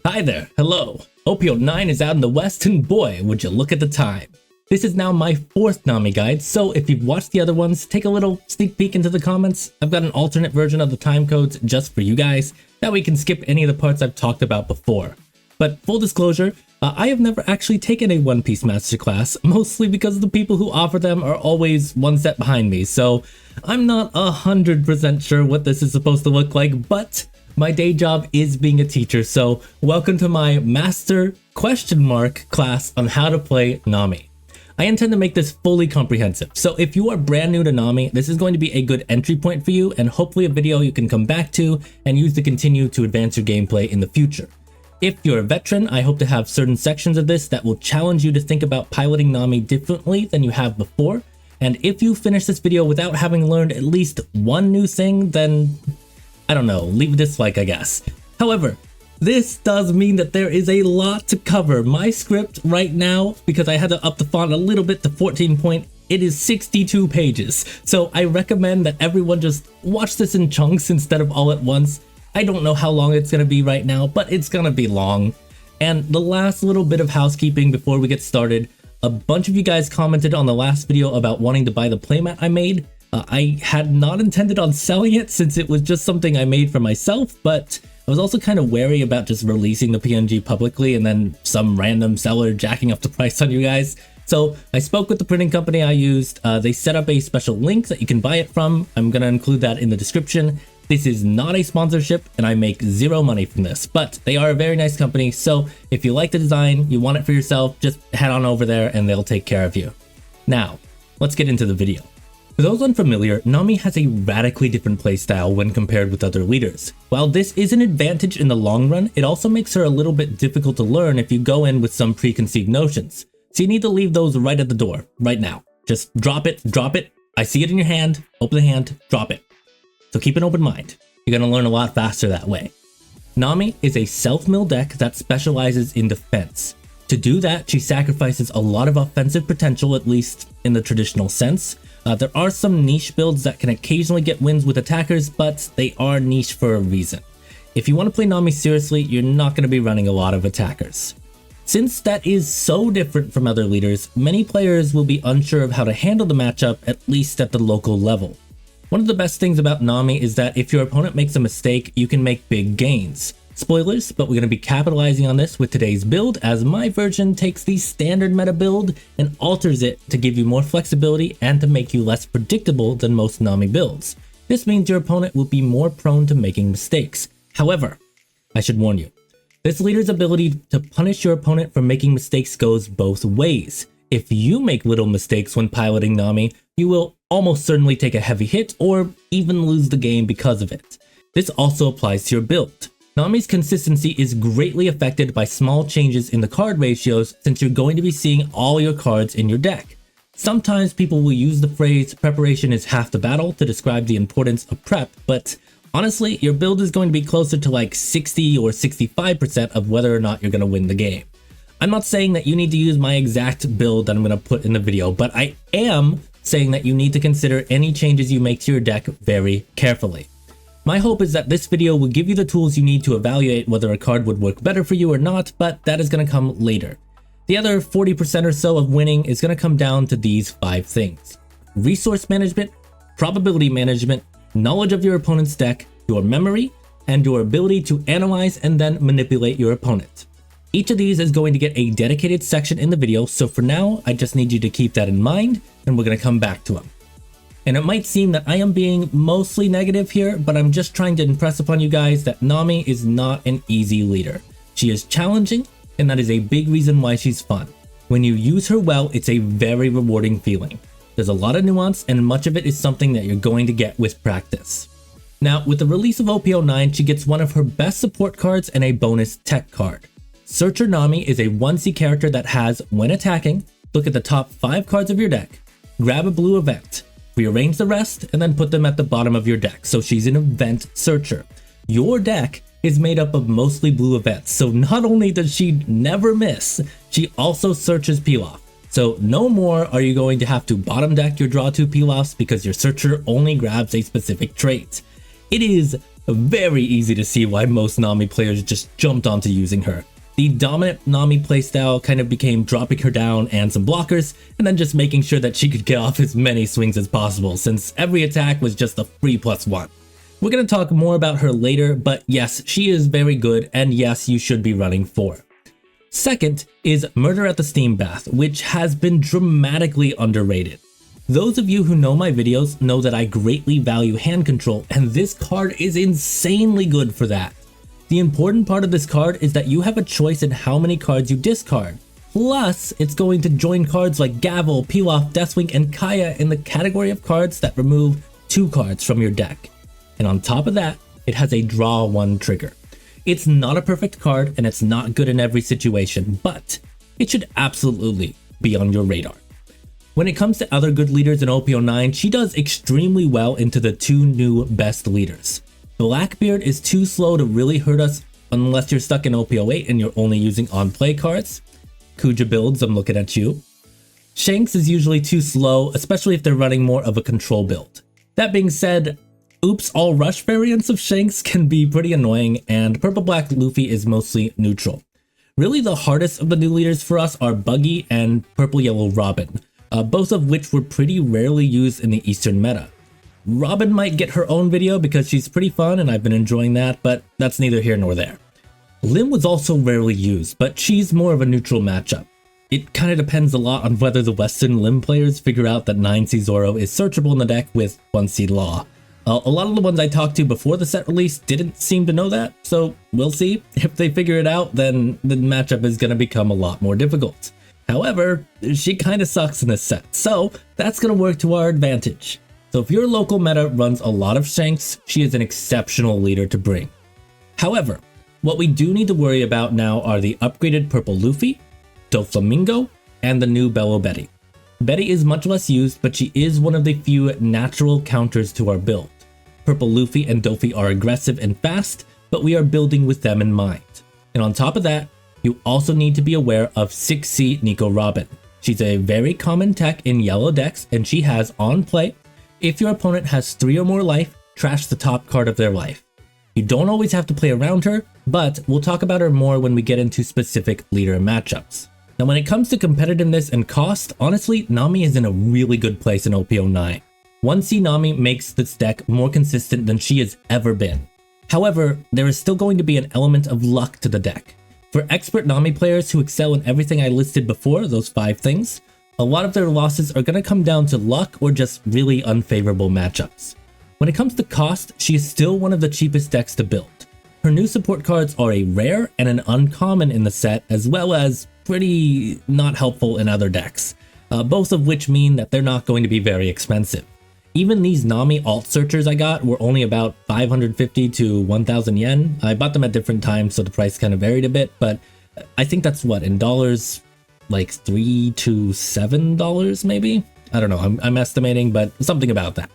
Hi there, hello. OPO 9 is out in the West and boy, would you look at the time. This is now my 4th Nami guide, so if you've watched the other ones, take a little sneak peek into the comments. I've got an alternate version of the time codes just for you guys, that way you can skip any of the parts I've talked about before. But full disclosure, I have never actually taken a One Piece masterclass, mostly because the people who offer them are always one step behind me, so I'm not 100% sure what this is supposed to look like, but my day job is being a teacher, so welcome to my master ? Class on how to play Nami. I intend to make this fully comprehensive, so if you are brand new to Nami, this is going to be a good entry point for you and hopefully a video you can come back to and use to continue to advance your gameplay in the future. If you're a veteran, I hope to have certain sections of this that will challenge you to think about piloting Nami differently than you have before, and if you finish this video without having learned at least one new thing, then I don't know, leave a dislike I guess. However, this does mean that there is a lot to cover. My script right now, because I had to up the font a little bit to 14 point, it is 62 pages. So I recommend that everyone just watch this in chunks instead of all at once. I don't know how long it's going to be right now, but it's going to be long. And the last little bit of housekeeping before we get started, a bunch of you guys commented on the last video about wanting to buy the playmat I made. I had not intended on selling it since it was just something I made for myself, but I was also kind of wary about just releasing the PNG publicly and then some random seller jacking up the price on you guys. So I spoke with the printing company I used. They set up a special link that you can buy it from. I'm going to include that in the description. This is not a sponsorship and I make zero money from this, but they are a very nice company. So if you like the design, you want it for yourself, just head on over there and they'll take care of you. Now, let's get into the video. For those unfamiliar, Nami has a radically different playstyle when compared with other leaders. While this is an advantage in the long run, it also makes her a little bit difficult to learn if you go in with some preconceived notions. So you need to leave those right at the door, right now. Just drop it. I see it in your hand, open the hand, drop it. So keep an open mind. You're going to learn a lot faster that way. Nami is a self-mill deck that specializes in defense. To do that, she sacrifices a lot of offensive potential, at least in the traditional sense. There are some niche builds that can occasionally get wins with attackers, but they are niche for a reason. If you want to play Nami seriously, you're not going to be running a lot of attackers. Since that is so different from other leaders, many players will be unsure of how to handle the matchup, at least at the local level. One of the best things about Nami is that if your opponent makes a mistake, you can make big gains. Spoilers, but we're going to be capitalizing on this with today's build, as my version takes the standard meta build and alters it to give you more flexibility and to make you less predictable than most Nami builds. This means your opponent will be more prone to making mistakes. However, I should warn you, this leader's ability to punish your opponent for making mistakes goes both ways. If you make little mistakes when piloting Nami, you will almost certainly take a heavy hit or even lose the game because of it. This also applies to your build. Nami's consistency is greatly affected by small changes in the card ratios since you're going to be seeing all your cards in your deck. Sometimes people will use the phrase preparation is half the battle to describe the importance of prep, but honestly, your build is going to be closer to like 60 or 65% of whether or not you're going to win the game. I'm not saying that you need to use my exact build that I'm going to put in the video, but I am saying that you need to consider any changes you make to your deck very carefully. My hope is that this video will give you the tools you need to evaluate whether a card would work better for you or not, but that is going to come later. The other 40% or so of winning is going to come down to these 5 things: resource management, probability management, knowledge of your opponent's deck, your memory, and your ability to analyze and then manipulate your opponent. Each of these is going to get a dedicated section in the video, so for now, I just need you to keep that in mind, and we're going to come back to them. And it might seem that I am being mostly negative here, but I'm just trying to impress upon you guys that Nami is not an easy leader. She is challenging, and that is a big reason why she's fun. When you use her well, it's a very rewarding feeling. There's a lot of nuance, and much of it is something that you're going to get with practice. Now, with the release of OPO 9, she gets one of her best support cards and a bonus tech card. Searcher Nami is a 1C character that has, when attacking, look at the top 5 cards of your deck, grab a blue event, rearrange the rest, and then put them at the bottom of your deck, so she's an event searcher. Your deck is made up of mostly blue events, so not only does she never miss, she also searches peel-off. So no more are you going to have to bottom deck your draw 2 peel-offs because your searcher only grabs a specific trait. It is Very easy to see why most Nami players just jumped onto using her. The dominant Nami playstyle kind of became dropping her down and some blockers, and then just making sure that she could get off as many swings as possible, since every attack was just a free +1. We're going to talk more about her later, but yes, she is very good, and yes, you should be running 4. Second is Murder at the Steam Bath, which has been dramatically underrated. Those of you who know my videos know that I greatly value hand control, and this card is insanely good for that. The important part of this card is that you have a choice in how many cards you discard. Plus, it's going to join cards like Gavel, Pilaf, Deathwing, and Kaya in the category of cards that remove 2 cards from your deck. And on top of that, it has a draw 1 trigger. It's not a perfect card and it's not good in every situation, but it should absolutely be on your radar. When it comes to other good leaders in OP09, she does extremely well into the 2 new best leaders. Blackbeard is too slow to really hurt us unless you're stuck in OP08 and you're only using on-play cards. Kuja builds, I'm looking at you. Shanks is usually too slow, especially if they're running more of a control build. That being said, Oops All Rush variants of Shanks can be pretty annoying, and Purple Black Luffy is mostly neutral. Really the hardest of the new leaders for us are Buggy and Purple Yellow Robin, both of which were pretty rarely used in the Eastern meta. Robin might get her own video because she's pretty fun and I've been enjoying that, but that's neither here nor there. Lim was also rarely used, but she's more of a neutral matchup. It kind of depends a lot on whether the Western Lim players figure out that 9C Zoro is searchable in the deck with 1C Law. A lot of the ones I talked to before the set release didn't seem to know that, so we'll see. If they figure it out, then the matchup is going to become a lot more difficult. However, she kind of sucks in this set, so that's going to work to our advantage. So if your local meta runs a lot of Shanks, she is an exceptional leader to bring. However, what we do need to worry about now are the upgraded Purple Luffy, Doflamingo, and the new Belo Betty. Betty is much less used, but she is one of the few natural counters to our build. Purple Luffy and Dofi are aggressive and fast, but we are building with them in mind. And on top of that, you also need to be aware of 6C Nico Robin. She's a very common tech in yellow decks, and she has on play, if your opponent has 3 or more life, trash the top card of their life. You don't always have to play around her, but we'll talk about her more when we get into specific leader matchups. Now when it comes to competitiveness and cost, honestly, Nami is in a really good place in OP09. 1C Nami makes this deck more consistent than she has ever been. However, there is still going to be an element of luck to the deck. For expert Nami players who excel in everything I listed before, those 5 things, a lot of their losses are going to come down to luck or just really unfavorable matchups. When it comes to cost, she is still one of the cheapest decks to build. Her new support cards are a rare and an uncommon in the set, as well as pretty not helpful in other decks, both of which mean that they're not going to be very expensive. Even these Nami alt searchers I got were only about 550 to 1,000 yen. I bought them at different times, so the price kind of varied a bit, but I think that's what, in dollars, like $3 to $7 maybe? I don't know, I'm estimating, but something about that.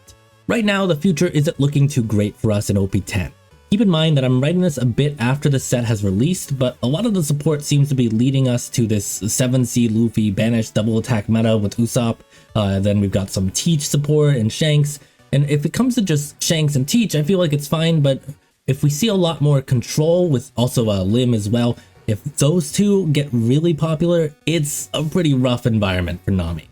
Right now, the future isn't looking too great for us in OP10. Keep in mind that I'm writing this a bit after the set has released, but a lot of the support seems to be leading us to this 7C Luffy banished double attack meta with Usopp. Then we've got some Teach support and Shanks. And if it comes to just Shanks and Teach, I feel like it's fine, but if we see a lot more control with also Lim as well, if those two get really popular, it's a pretty rough environment for Nami.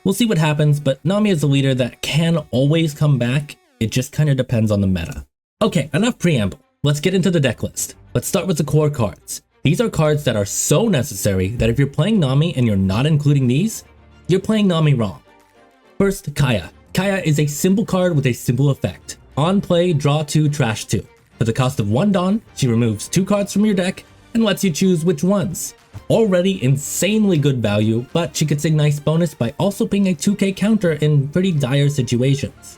We'll see what happens, but Nami is a leader that can always come back. It just kind of depends on the meta. Okay, enough preamble. Let's get into the deck list. Let's start with the core cards. These are cards that are so necessary that if you're playing Nami and you're not including these, you're playing Nami wrong. First, Kaya. Kaya is a simple card with a simple effect. On play, draw 2, trash 2. For the cost of 1 Dawn, she removes 2 cards from your deck and lets you choose which ones. Already insanely good value, but she gets a nice bonus by also being a 2k counter in pretty dire situations.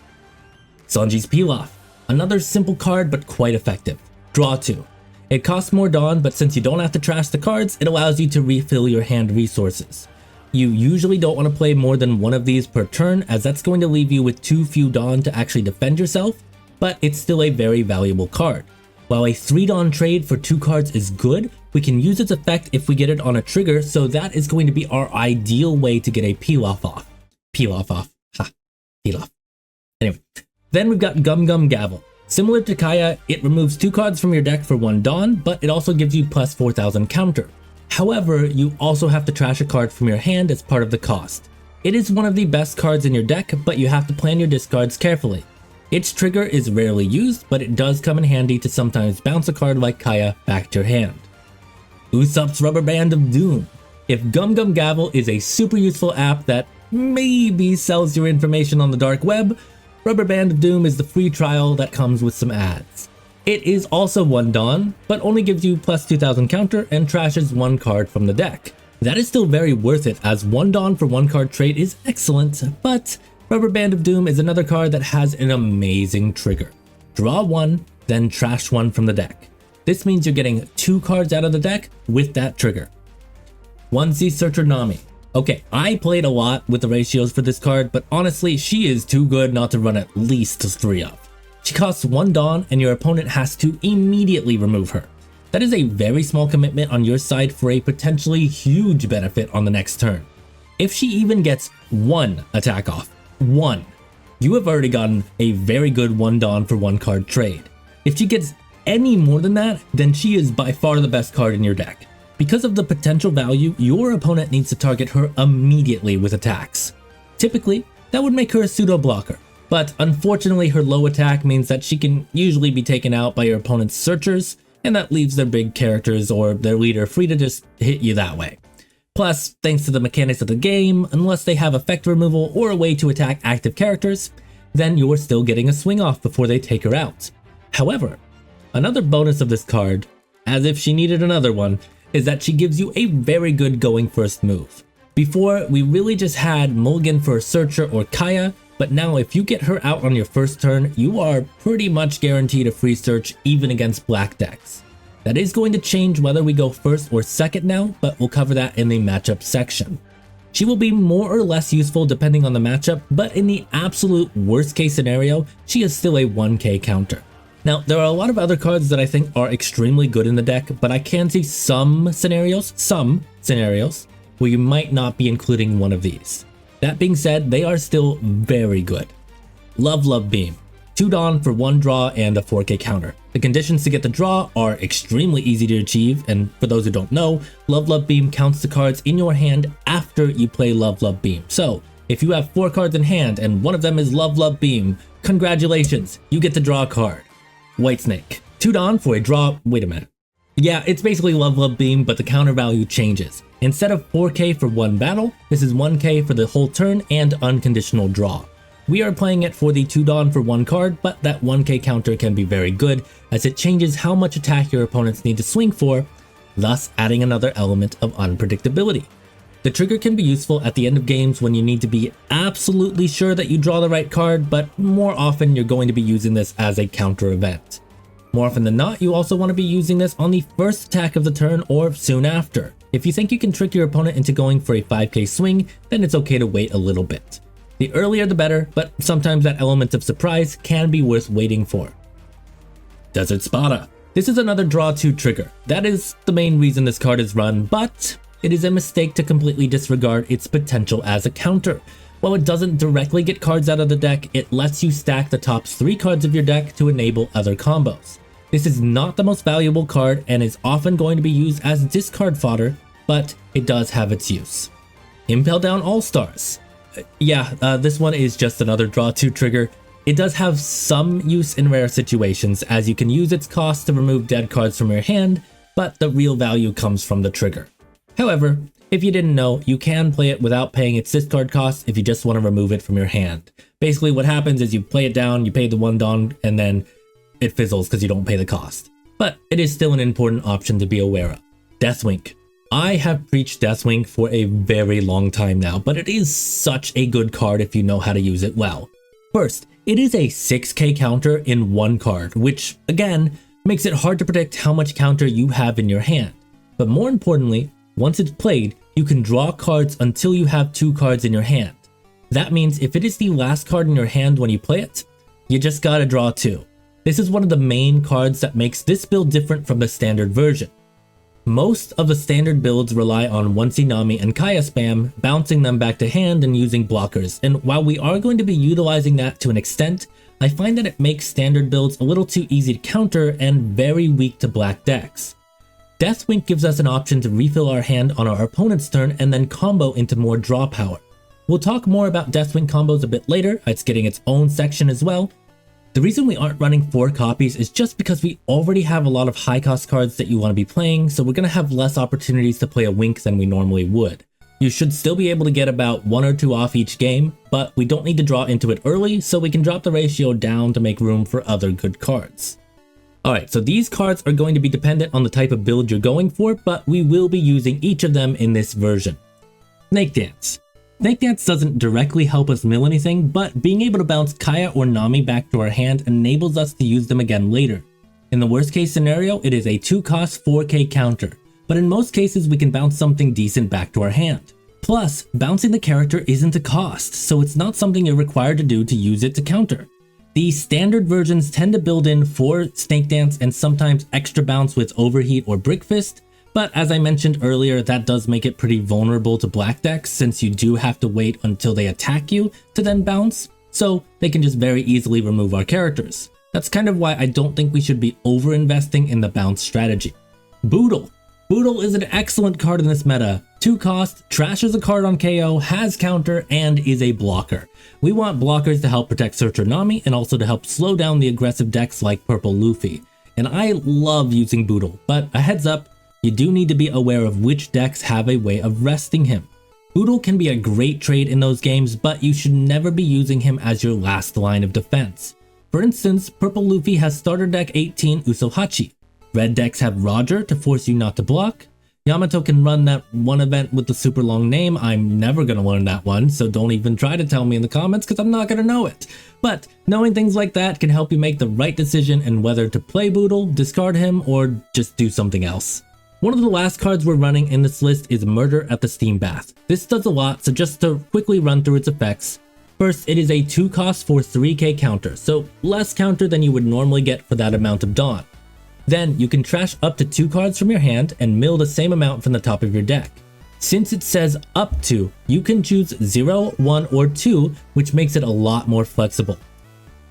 Sanji's Pilaf. Another simple card but quite effective. Draw 2. It costs more Dawn, but since you don't have to trash the cards, it allows you to refill your hand resources. You usually don't want to play more than 1 of these per turn, as that's going to leave you with too few Dawn to actually defend yourself, but it's still a very valuable card. While a 3 Dawn trade for 2 cards is good, we can use its effect if we get it on a trigger, so that is going to be our ideal way to get a Pilaf off. Pilaf off. Ha. Pilaf. Anyway. Then we've got Gum Gum Gavel. Similar to Kaya, it removes 2 cards from your deck for 1 Dawn, but it also gives you plus 4,000 counter. However, you also have to trash a card from your hand as part of the cost. It is one of the best cards in your deck, but you have to plan your discards carefully. Its trigger is rarely used, but it does come in handy to sometimes bounce a card like Kaya back to your hand. Usopp's Rubber Band of Doom. If Gum Gum Gavel is a super useful app that maybe sells your information on the dark web, Rubber Band of Doom is the free trial that comes with some ads. It is also 1 Dawn, but only gives you plus 2,000 counter and trashes 1 card from the deck. That is still very worth it, as 1 Dawn for 1 card trade is excellent, but Rubber Band of Doom is another card that has an amazing trigger. Draw 1, then trash 1 from the deck. This means you're getting 2 cards out of the deck with that trigger. Onesie Searcher Nami. Okay, I played a lot with the ratios for this card, but honestly, she is too good not to run at least 3 of. She costs 1 Dawn and your opponent has to immediately remove her. That is a very small commitment on your side for a potentially huge benefit on the next turn. If she even gets 1 attack off, 1, you have already gotten a very good 1 Dawn for 1 card trade. If she gets any more than that, then she is by far the best card in your deck. Because of the potential value, your opponent needs to target her immediately with attacks. Typically, that would make her a pseudo blocker, but unfortunately her low attack means that she can usually be taken out by your opponent's searchers, and that leaves their big characters or their leader free to just hit you that way. Plus, thanks to the mechanics of the game, unless they have effect removal or a way to attack active characters, then you're still getting a swing off before they take her out. However, another bonus of this card, as if she needed another one, is that she gives you a very good going first move. Before, we really just had Mulligan for a Searcher or Kaya, but now if you get her out on your first turn, you are pretty much guaranteed a free search even against black decks. That is going to change whether we go first or second now, but we'll cover that in the matchup section. She will be more or less useful depending on the matchup, but in the absolute worst case scenario, she is still a 1k counter. Now, there are a lot of other cards that I think are extremely good in the deck, but I can see some scenarios where you might not be including one of these. That being said, they are still very good. Love Beam. 2 Dawn for 1 draw and a 4k counter. The conditions to get the draw are extremely easy to achieve, and for those who don't know, Love Beam counts the cards in your hand after you play Love Beam. So, if you have 4 cards in hand and one of them is Love Beam, congratulations, you get to draw a card. Whitesnake. 2 Dawn for a draw. Wait a minute. Yeah, it's basically Love Beam, but the counter value changes. Instead of 4k for 1 battle, this is 1k for the whole turn and unconditional draw. We are playing it for the 2 Dawn for 1 card, but that 1k counter can be very good as it changes how much attack your opponents need to swing for, thus adding another element of unpredictability. The trigger can be useful at the end of games when you need to be absolutely sure that you draw the right card, but more often you're going to be using this as a counter event. More often than not, you also want to be using this on the first attack of the turn or soon after. If you think you can trick your opponent into going for a 5k swing, then it's okay to wait a little bit. The earlier the better, but sometimes that element of surprise can be worth waiting for. Desert Spada. This is another draw 2 trigger. That is the main reason this card is run, but it is a mistake to completely disregard its potential as a counter. While it doesn't directly get cards out of the deck, it lets you stack the top 3 cards of your deck to enable other combos. This is not the most valuable card and is often going to be used as discard fodder, but it does have its use. Impel Down All-Stars. This one is just another draw 2 trigger. It does have some use in rare situations, as you can use its cost to remove dead cards from your hand, but the real value comes from the trigger. However, if you didn't know, you can play it without paying its discard cost if you just want to remove it from your hand. Basically what happens is you play it down, you pay the 1 Dawn, and then it fizzles because you don't pay the cost. But it is still an important option to be aware of. Deathwing. I have preached Deathwing for a very long time now, but it is such a good card if you know how to use it well. First, it is a 6k counter in 1 card, which, again, makes it hard to predict how much counter you have in your hand. But more importantly, once it's played, you can draw cards until you have 2 cards in your hand. That means if it is the last card in your hand when you play it, you just gotta draw 2. This is one of the main cards that makes this build different from the standard version. Most of the standard builds rely on Onesie Nami and Kaya spam, bouncing them back to hand and using blockers, and while we are going to be utilizing that to an extent, I find that it makes standard builds a little too easy to counter and very weak to black decks. Deathwink gives us an option to refill our hand on our opponent's turn and then combo into more draw power. We'll talk more about Deathwink combos a bit later, it's getting its own section as well. The reason we aren't running 4 copies is just because we already have a lot of high cost cards that you want to be playing, so we're going to have less opportunities to play a Wink than we normally would. You should still be able to get about 1 or 2 off each game, but we don't need to draw into it early, so we can drop the ratio down to make room for other good cards. Alright, so these cards are going to be dependent on the type of build you're going for, but we will be using each of them in this version. Snake Dance. Snake Dance doesn't directly help us mill anything, but being able to bounce Kaya or Nami back to our hand enables us to use them again later. In the worst case scenario, it is a 2-cost 4k counter, but in most cases we can bounce something decent back to our hand. Plus, bouncing the character isn't a cost, so it's not something you're required to do to use it to counter. The standard versions tend to build in 4 Snake Dance and sometimes extra bounce with Overheat or Brick Fist, but as I mentioned earlier, that does make it pretty vulnerable to black decks since you do have to wait until they attack you to then bounce, so they can just very easily remove our characters. That's kind of why I don't think we should be over-investing in the bounce strategy. Boodle. Boodle is an excellent card in this meta. 2 cost, trashes a card on KO, has counter, and is a blocker. We want blockers to help protect Searcher Nami and also to help slow down the aggressive decks like Purple Luffy. And I love using Boodle, but a heads up, you do need to be aware of which decks have a way of resting him. Boodle can be a great trade in those games, but you should never be using him as your last line of defense. For instance, Purple Luffy has starter deck 18 Usohachi. Red decks have Roger to force you not to block. Yamato can run that one event with the super long name. I'm never going to learn that one, so don't even try to tell me in the comments because I'm not going to know it. But knowing things like that can help you make the right decision in whether to play Boodle, discard him, or just do something else. One of the last cards we're running in this list is Murder at the Steam Bath. This does a lot, so just to quickly run through its effects. First, it is a 2 cost for 3k counter, so less counter than you would normally get for that amount of Dawn. Then you can trash up to 2 cards from your hand and mill the same amount from the top of your deck. Since it says up to, you can choose 0, 1, or 2, which makes it a lot more flexible.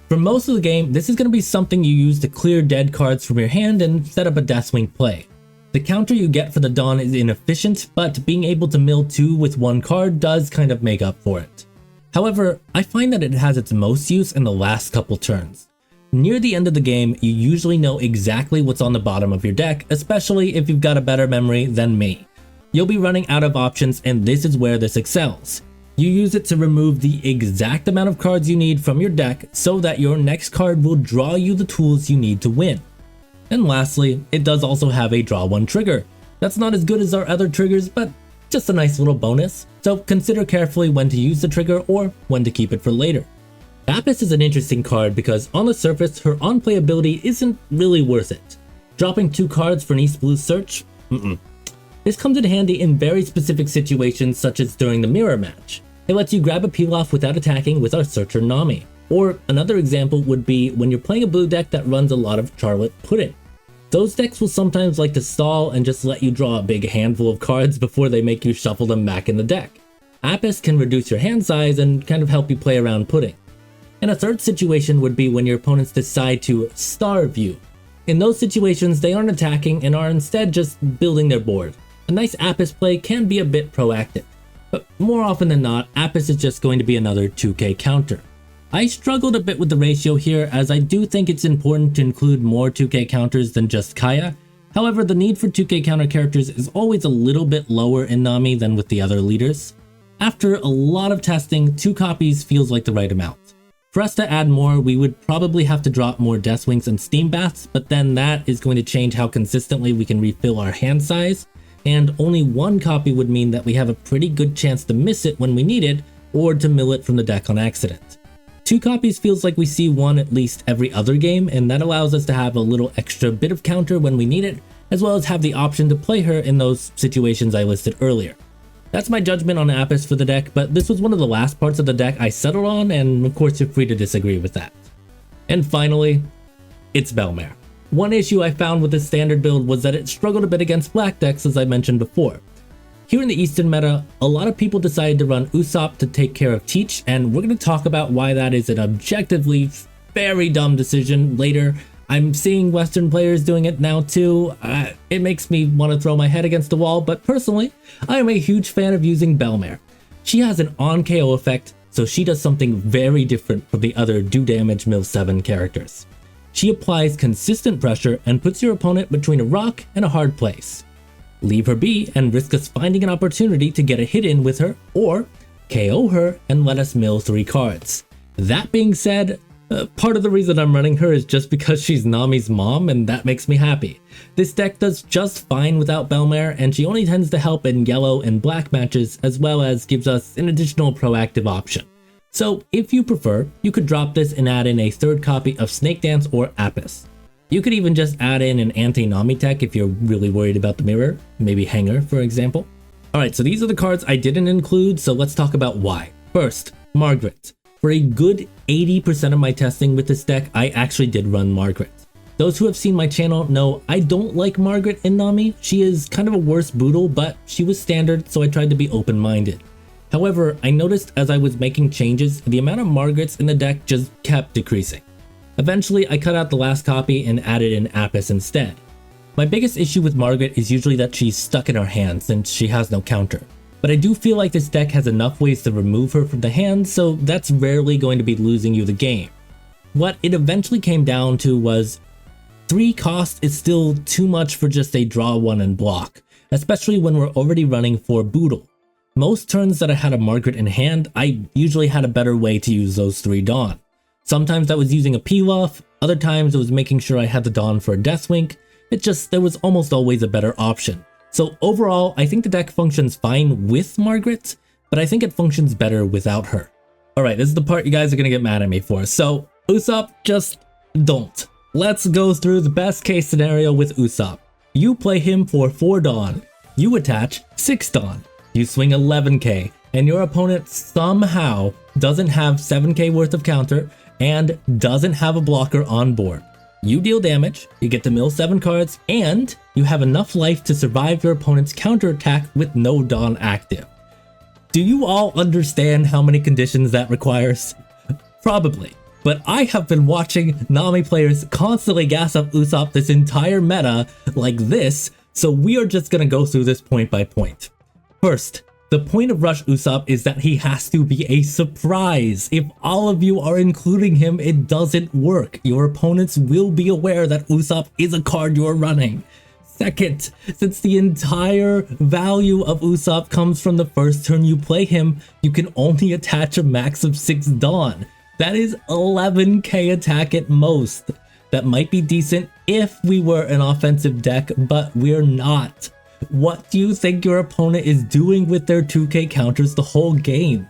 For most of the game, this is going to be something you use to clear dead cards from your hand and set up a Deathwing play. The counter you get for the Dawn is inefficient, but being able to mill 2 with 1 card does kind of make up for it. However, I find that it has its most use in the last couple turns. Near the end of the game, you usually know exactly what's on the bottom of your deck, especially if you've got a better memory than me. You'll be running out of options, and this is where this excels. You use it to remove the exact amount of cards you need from your deck so that your next card will draw you the tools you need to win. And lastly, it does also have a draw 1 trigger. That's not as good as our other triggers, but just a nice little bonus, so consider carefully when to use the trigger or when to keep it for later. Apis is an interesting card because on the surface, her on-playability isn't really worth it. Dropping 2 cards for an East Blue search? This comes in handy in very specific situations such as during the mirror match. It lets you grab a peel-off without attacking with our Searcher Nami. Or another example would be when you're playing a blue deck that runs a lot of Charlotte Pudding. Those decks will sometimes like to stall and just let you draw a big handful of cards before they make you shuffle them back in the deck. Apis can reduce your hand size and kind of help you play around Pudding. And a third situation would be when your opponents decide to starve you. In those situations, they aren't attacking and are instead just building their board. A nice Apis play can be a bit proactive, but more often than not, Apis is just going to be another 2k counter. I struggled a bit with the ratio here as I do think it's important to include more 2k counters than just Kaya. However, the need for 2k counter characters is always a little bit lower in Nami than with the other leaders. After a lot of testing, 2 copies feels like the right amount. For us to add more, we would probably have to drop more Deathwings and Steam Baths, but then that is going to change how consistently we can refill our hand size, and only 1 copy would mean that we have a pretty good chance to miss it when we need it, or to mill it from the deck on accident. 2 copies feels like we see 1 at least every other game, and that allows us to have a little extra bit of counter when we need it, as well as have the option to play her in those situations I listed earlier. That's my judgment on Apis for the deck, but this was one of the last parts of the deck I settled on, and of course you're free to disagree with that. And finally, it's Belmare. One issue I found with this standard build was that it struggled a bit against black decks, as I mentioned before. Here in the Eastern meta, a lot of people decided to run Usopp to take care of Teach, and we're going to talk about why that is an objectively very dumb decision later. I'm seeing Western players doing it now too. It makes me want to throw my head against the wall, but personally, I am a huge fan of using Belmare. She has an on-KO effect, so she does something very different from the other do damage mill 7 characters. She applies consistent pressure and puts your opponent between a rock and a hard place. Leave her be and risk us finding an opportunity to get a hit in with her, or KO her and let us mill 3 cards. That being said, part of the reason I'm running her is just because she's Nami's mom, and that makes me happy. This deck does just fine without Belmare, and she only tends to help in yellow and black matches, as well as gives us an additional proactive option. So if you prefer, you could drop this and add in a 3rd copy of Snake Dance or Apis. You could even just add in an anti-Nami tech if you're really worried about the mirror, maybe Hanger for example. Alright, so these are the cards I didn't include, so let's talk about why. First, Margaret. For a good 80% of my testing with this deck, I actually did run Margaret. Those who have seen my channel know I don't like Margaret in Nami. She is kind of a worse boodle, but she was standard, so I tried to be open-minded. However, I noticed as I was making changes, the amount of Margarets in the deck just kept decreasing. Eventually, I cut out the last copy and added in Apis instead. My biggest issue with Margaret is usually that she's stuck in our hand since she has no counter. But I do feel like this deck has enough ways to remove her from the hand, so that's rarely going to be losing you the game. What it eventually came down to was 3 cost is still too much for just a draw 1 and block, especially when we're already running 4 Boodle. Most turns that I had a Margaret in hand, I usually had a better way to use those 3 Dawn. Sometimes that was using a Pilaf, other times it was making sure I had the Dawn for a Deathwink. There was almost always a better option. So overall, I think the deck functions fine with Margaret, but I think it functions better without her. Alright, this is the part you guys are gonna get mad at me for. So, Usopp, just don't. Let's go through the best case scenario with Usopp. You play him for 4 Dawn. You attach 6 Dawn. You swing 11k, and your opponent somehow doesn't have 7k worth of counter and doesn't have a blocker on board. You deal damage, you get to mill 7 cards, and you have enough life to survive your opponent's counterattack with no Dawn active. Do you all understand how many conditions that requires? Probably, but I have been watching Nami players constantly gas up Usopp this entire meta like this, so we are just gonna go through this point by point. First, the point of Rush Usopp is that he has to be a surprise. If all of you are including him, it doesn't work. Your opponents will be aware that Usopp is a card you're running. Second, since the entire value of Usopp comes from the first turn you play him, you can only attach a max of 6 Dawn. That is 11k attack at most. That might be decent if we were an offensive deck, but we're not. What do you think your opponent is doing with their 2k counters the whole game?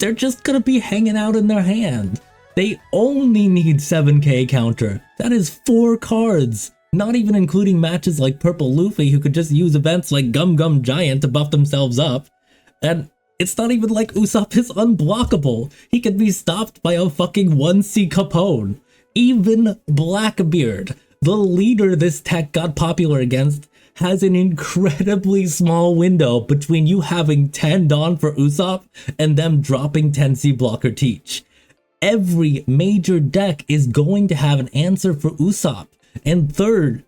They're just gonna be hanging out in their hand. They only need 7k counter. That is 4 cards. Not even including matches like Purple Luffy, who could just use events like Gum Gum Giant to buff themselves up. And it's not even like Usopp is unblockable. He can be stopped by a fucking 1C Capone. Even Blackbeard, the leader this tech got popular against, has an incredibly small window between you having 10 Dawn for Usopp and them dropping 10C blocker Teach. Every major deck is going to have an answer for Usopp. And third,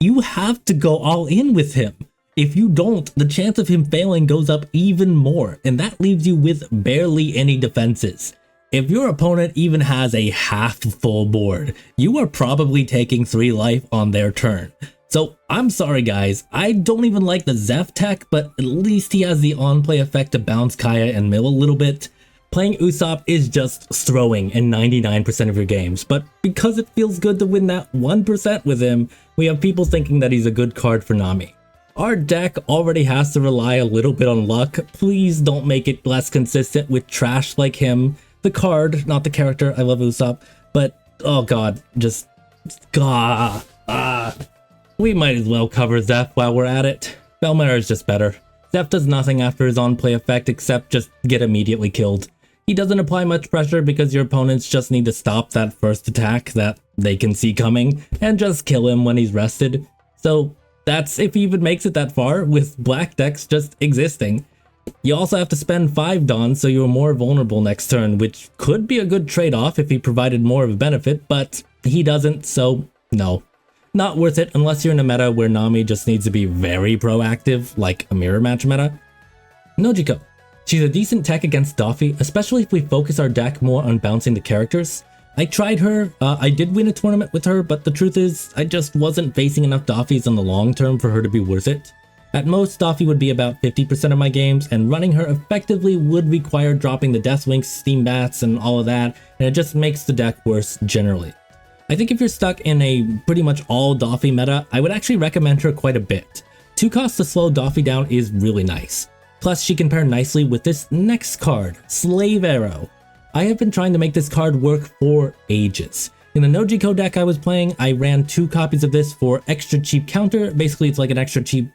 you have to go all in with him. If you don't, the chance of him failing goes up even more, and that leaves you with barely any defenses. If your opponent even has a half full board, you are probably taking 3 life on their turn. So I'm sorry guys, I don't even like the Zeph tech, but at least he has the on-play effect to bounce Kaya and mill a little bit. Playing Usopp is just throwing in 99% of your games, but because it feels good to win that 1% with him, we have people thinking that he's a good card for Nami. Our deck already has to rely a little bit on luck. Please don't make it less consistent with trash like him. The card, not the character. I love Usopp, but oh god, just we might as well cover Zeph while we're at it. Belmare is just better. Zeph does nothing after his on-play effect except just get immediately killed. He doesn't apply much pressure because your opponents just need to stop that first attack that they can see coming and just kill him when he's rested. So that's if he even makes it that far, with black decks just existing. You also have to spend 5 Dons, so you're more vulnerable next turn, which could be a good trade-off if he provided more of a benefit, but he doesn't, so no. Not worth it unless you're in a meta where Nami just needs to be very proactive, like a mirror match meta. Nojiko. She's a decent tech against Doffy, especially if we focus our deck more on bouncing the characters. I tried her, I did win a tournament with her, but the truth is, I just wasn't facing enough Doffys in the long term for her to be worth it. At most, Doffy would be about 50% of my games, and running her effectively would require dropping the Deathwinks, Steam Bats, and all of that, and it just makes the deck worse generally. I think if you're stuck in a pretty much all Doffy meta, I would actually recommend her quite a bit. 2 costs to slow Doffy down is really nice. Plus, she can pair nicely with this next card, Slave Arrow. I have been trying to make this card work for ages. In the Nojiko deck I was playing, I ran 2 copies of this for extra cheap counter. Basically, it's like an extra cheap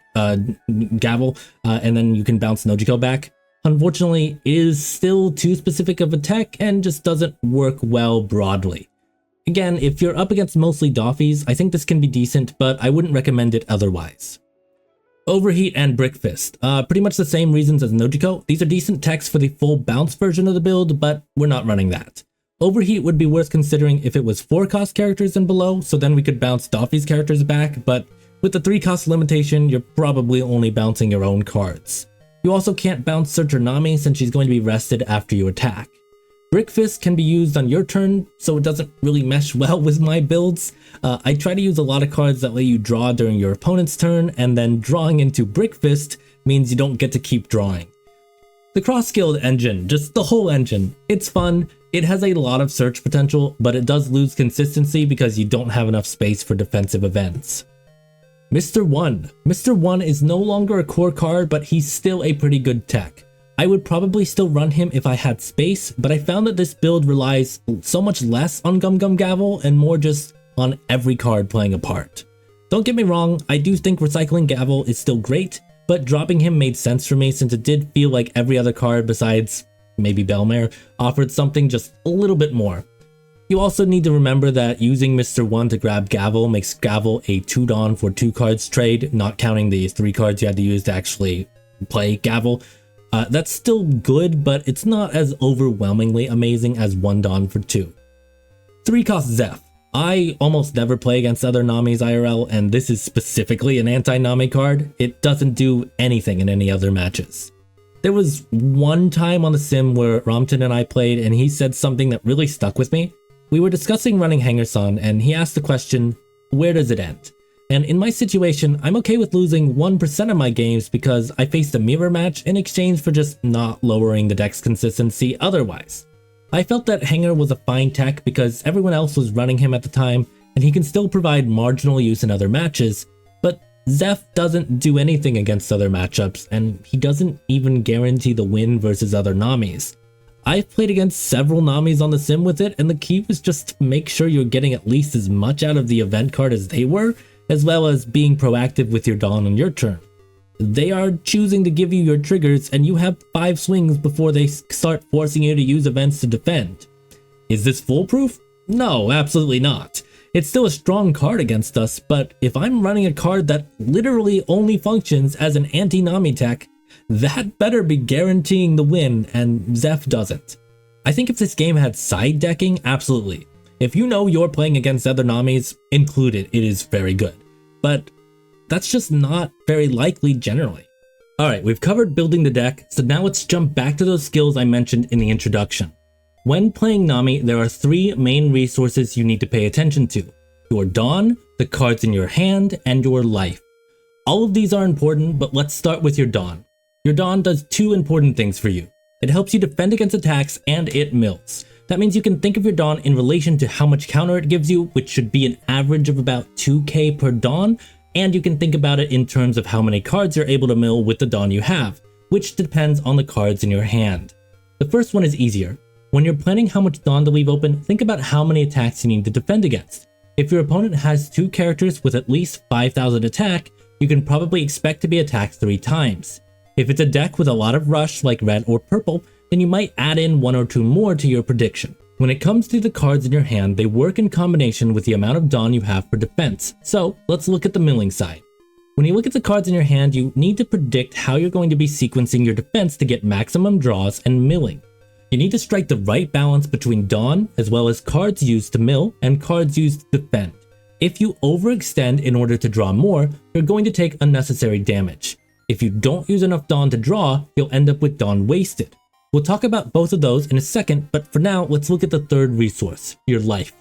gavel, and then you can bounce Nojiko back. Unfortunately, it is still too specific of a tech and just doesn't work well broadly. Again, if you're up against mostly Doffys, I think this can be decent, but I wouldn't recommend it otherwise. Overheat and Brick Fist. Pretty much the same reasons as Nojiko. These are decent techs for the full bounce version of the build, but we're not running that. Overheat would be worth considering if it was 4 cost characters and below, so then we could bounce Doffy's characters back, but with the 3 cost limitation, you're probably only bouncing your own cards. You also can't bounce Searcher Nami since she's going to be rested after you attack. Brick Fist can be used on your turn, so it doesn't really mesh well with my builds. I try to use a lot of cards that let you draw during your opponent's turn, and then drawing into Brick Fist means you don't get to keep drawing. The cross-skilled engine, just the whole engine, it's fun. It has a lot of search potential, but it does lose consistency because you don't have enough space for defensive events. Mr. One. Mr. One is no longer a core card, but he's still a pretty good tech. I would probably still run him if I had space, but I found that this build relies so much less on Gum Gum Gavel and more just on every card playing a part. Don't get me wrong, I do think recycling Gavel is still great, but dropping him made sense for me since it did feel like every other card besides maybe Belmare offered something just a little bit more. You also need to remember that using Mr. One to grab Gavel makes Gavel a 2-Don for 2 cards trade, not counting the 3 cards you had to use to actually play Gavel. That's still good, but it's not as overwhelmingly amazing as 1 Don for 2. 3 cost Zeph. I almost never play against other Namis IRL, and this is specifically an anti-Nami card. It doesn't do anything in any other matches. There was one time on the sim where Ramton and I played, and he said something that really stuck with me. We were discussing running Hanger-san, and he asked the question, where does it end? And in my situation, I'm okay with losing 1% of my games because I faced a mirror match in exchange for just not lowering the deck's consistency otherwise. I felt that Hanger was a fine tech because everyone else was running him at the time, and he can still provide marginal use in other matches, but Zeph doesn't do anything against other matchups, and he doesn't even guarantee the win versus other Namis. I've played against several Namis on the sim with it, and the key was just to make sure you're getting at least as much out of the event card as they were, as well as being proactive with your Dawn on your turn. They are choosing to give you your triggers, and you have 5 swings before they start forcing you to use events to defend. Is this foolproof? No, absolutely not. It's still a strong card against us, but if I'm running a card that literally only functions as an anti-Nami tech, that better be guaranteeing the win, and Zeph doesn't. I think if this game had side decking, absolutely. If you know you're playing against other Namis, include it, it is very good. But that's just not very likely generally. Alright, we've covered building the deck, so now let's jump back to those skills I mentioned in the introduction. When playing Nami, there are 3 main resources you need to pay attention to. Your Dawn, the cards in your hand, and your life. All of these are important, but let's start with your Dawn. Your Dawn does 2 important things for you. It helps you defend against attacks, and it mills. That means you can think of your Dawn in relation to how much counter it gives you, which should be an average of about 2k per Dawn, and you can think about it in terms of how many cards you're able to mill with the Dawn you have, which depends on the cards in your hand. The first one is easier. When you're planning how much Dawn to leave open, think about how many attacks you need to defend against. If your opponent has 2 characters with at least 5,000 attack, you can probably expect to be attacked 3 times. If it's a deck with a lot of rush like red or purple, then you might add in 1 or 2 more to your prediction. When it comes to the cards in your hand, they work in combination with the amount of Dawn you have for defense. So let's look at the milling side. When you look at the cards in your hand, you need to predict how you're going to be sequencing your defense to get maximum draws and milling. You need to strike the right balance between Dawn, as well as cards used to mill and cards used to defend. If you overextend in order to draw more, you're going to take unnecessary damage. If you don't use enough Dawn to draw, you'll end up with Dawn wasted. We'll talk about both of those in a second, but for now, let's look at the third resource, your life.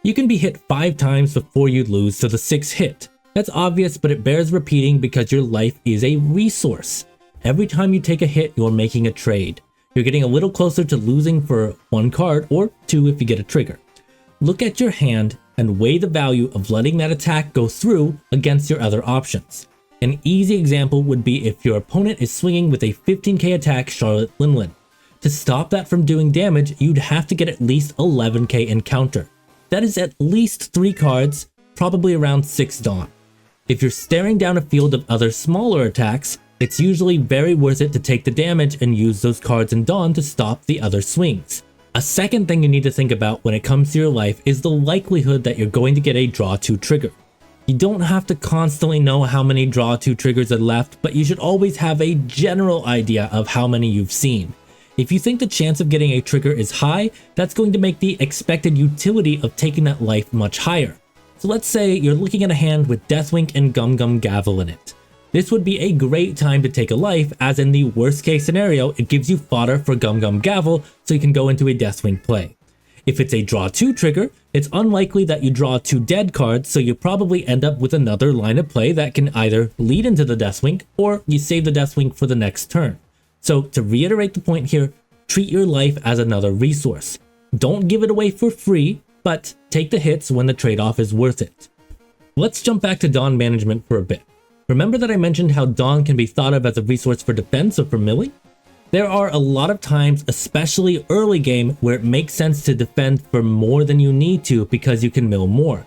You can be hit 5 times before you lose to the 6th hit. That's obvious, but it bears repeating because your life is a resource. Every time you take a hit, you're making a trade. You're getting a little closer to losing for 1 card, or 2 if you get a trigger. Look at your hand and weigh the value of letting that attack go through against your other options. An easy example would be if your opponent is swinging with a 15k attack Charlotte Linlin. To stop that from doing damage, you'd have to get at least 11k in counter. That is at least 3 cards, probably around 6 Dawn. If you're staring down a field of other smaller attacks, it's usually very worth it to take the damage and use those cards in Dawn to stop the other swings. A second thing you need to think about when it comes to your life is the likelihood that you're going to get a draw 2 trigger. You don't have to constantly know how many draw 2 triggers are left, but you should always have a general idea of how many you've seen. If you think the chance of getting a trigger is high, that's going to make the expected utility of taking that life much higher. So let's say you're looking at a hand with Deathwink and Gum Gum Gavel in it. This would be a great time to take a life, as in the worst case scenario, it gives you fodder for Gum Gum Gavel so you can go into a Deathwing play. If it's a draw 2 trigger, it's unlikely that you draw 2 dead cards, so you probably end up with another line of play that can either lead into the Deathwing or you save the Deathwing for the next turn. So to reiterate the point here, treat your life as another resource. Don't give it away for free, but take the hits when the trade-off is worth it. Let's jump back to Dawn management for a bit. Remember that I mentioned how Dawn can be thought of as a resource for defense or for milling? There are a lot of times, especially early game, where it makes sense to defend for more than you need to because you can mill more.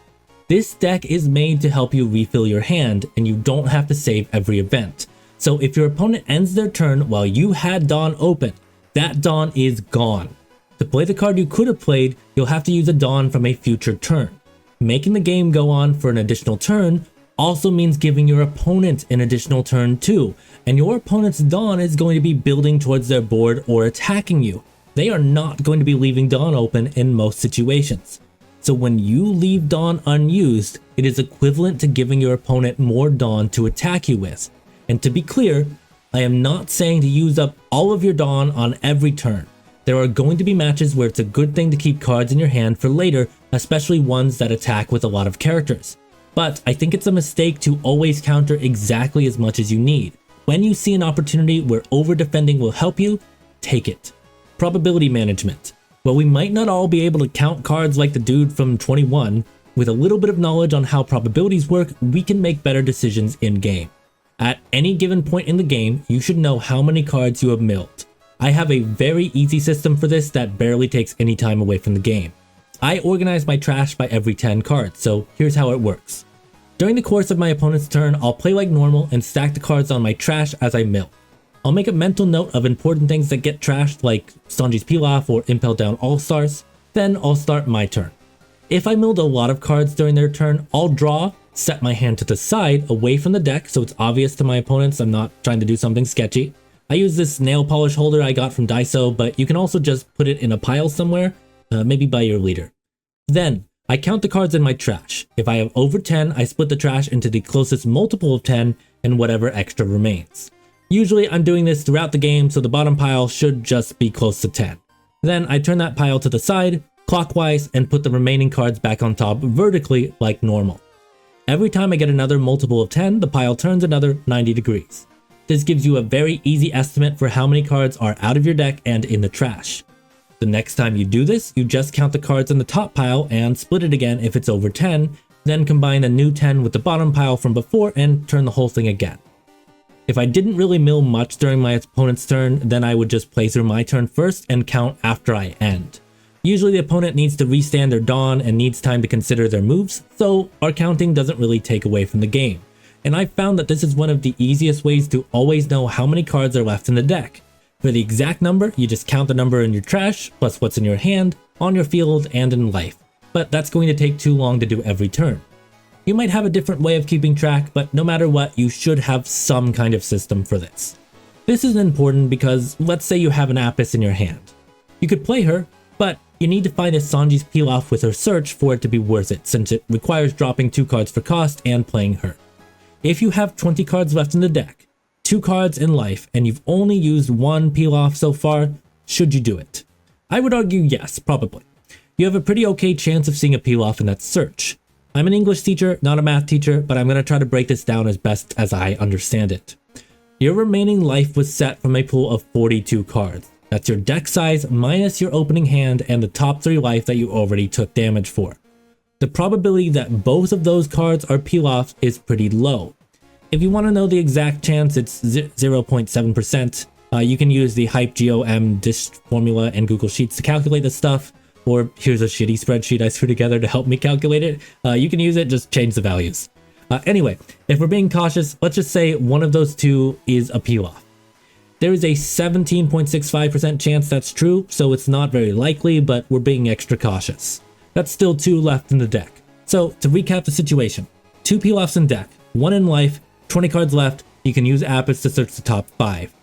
This deck is made to help you refill your hand, and you don't have to save every event. So if your opponent ends their turn while you had Dawn open, that Dawn is gone. To play the card you could have played, you'll have to use a Dawn from a future turn. Making the game go on for an additional turn also means giving your opponent an additional turn too, and your opponent's Dawn is going to be building towards their board or attacking you. They are not going to be leaving Dawn open in most situations. So when you leave Dawn unused, it is equivalent to giving your opponent more Dawn to attack you with. And to be clear, I am not saying to use up all of your Dawn on every turn. There are going to be matches where it's a good thing to keep cards in your hand for later, especially ones that attack with a lot of characters. But I think it's a mistake to always counter exactly as much as you need. When you see an opportunity where over-defending will help you, take it. Probability management. While we might not all be able to count cards like the dude from 21, with a little bit of knowledge on how probabilities work, we can make better decisions in-game. At any given point in the game, you should know how many cards you have milled. I have a very easy system for this that barely takes any time away from the game. I organize my trash by every 10 cards, so here's how it works. During the course of my opponent's turn, I'll play like normal and stack the cards on my trash as I mill. I'll make a mental note of important things that get trashed like Sanji's Pilaf or Impel Down All-Stars, then I'll start my turn. If I milled a lot of cards during their turn, I'll draw, set my hand to the side away from the deck so it's obvious to my opponents I'm not trying to do something sketchy. I use this nail polish holder I got from Daiso, but you can also just put it in a pile somewhere, maybe by your leader. Then, I count the cards in my trash. If I have over 10, I split the trash into the closest multiple of 10 and whatever extra remains. Usually I'm doing this throughout the game, so the bottom pile should just be close to 10. Then I turn that pile to the side, clockwise, and put the remaining cards back on top vertically like normal. Every time I get another multiple of 10, the pile turns another 90 degrees. This gives you a very easy estimate for how many cards are out of your deck and in the trash. The next time you do this, you just count the cards in the top pile and split it again if it's over 10, then combine a new 10 with the bottom pile from before and turn the whole thing again. If I didn't really mill much during my opponent's turn, then I would just play through my turn first and count after I end. Usually the opponent needs to restand their Dawn and needs time to consider their moves, so our counting doesn't really take away from the game. And I've found that this is one of the easiest ways to always know how many cards are left in the deck. For the exact number, you just count the number in your trash plus what's in your hand, on your field and in life, but that's going to take too long to do every turn. You might have a different way of keeping track, but no matter what, you should have some kind of system for this. This is important because let's say you have an Apis in your hand. You could play her, but you need to find a Sanji's peel-off with her search for it to be worth it, since it requires dropping 2 cards for cost and playing her. If you have 20 cards left in the deck, 2 cards in life, and you've only used 1 peel-off so far, should you do it? I would argue yes, probably. You have a pretty okay chance of seeing a peel-off in that search. I'm an English teacher, not a math teacher, but I'm going to try to break this down as best as I understand it. Your remaining life was set from a pool of 42 cards. That's your deck size minus your opening hand and the top 3 life that you already took damage for. The probability that both of those cards are peel-offs is pretty low. If you want to know the exact chance, it's 0.7%. You can use the HypeGOM dish formula and Google Sheets to calculate this stuff, or here's a shitty spreadsheet I threw together to help me calculate it. You can use it, just change the values. Anyway, if we're being cautious, let's just say one of those 2 is a peel-off. There is a 17.65% chance that's true, so it's not very likely, but we're being extra cautious. That's still 2 left in the deck. So to recap the situation, 2 peel-offs in deck, 1 in life, 20 cards left, you can use Apis to search the top 5.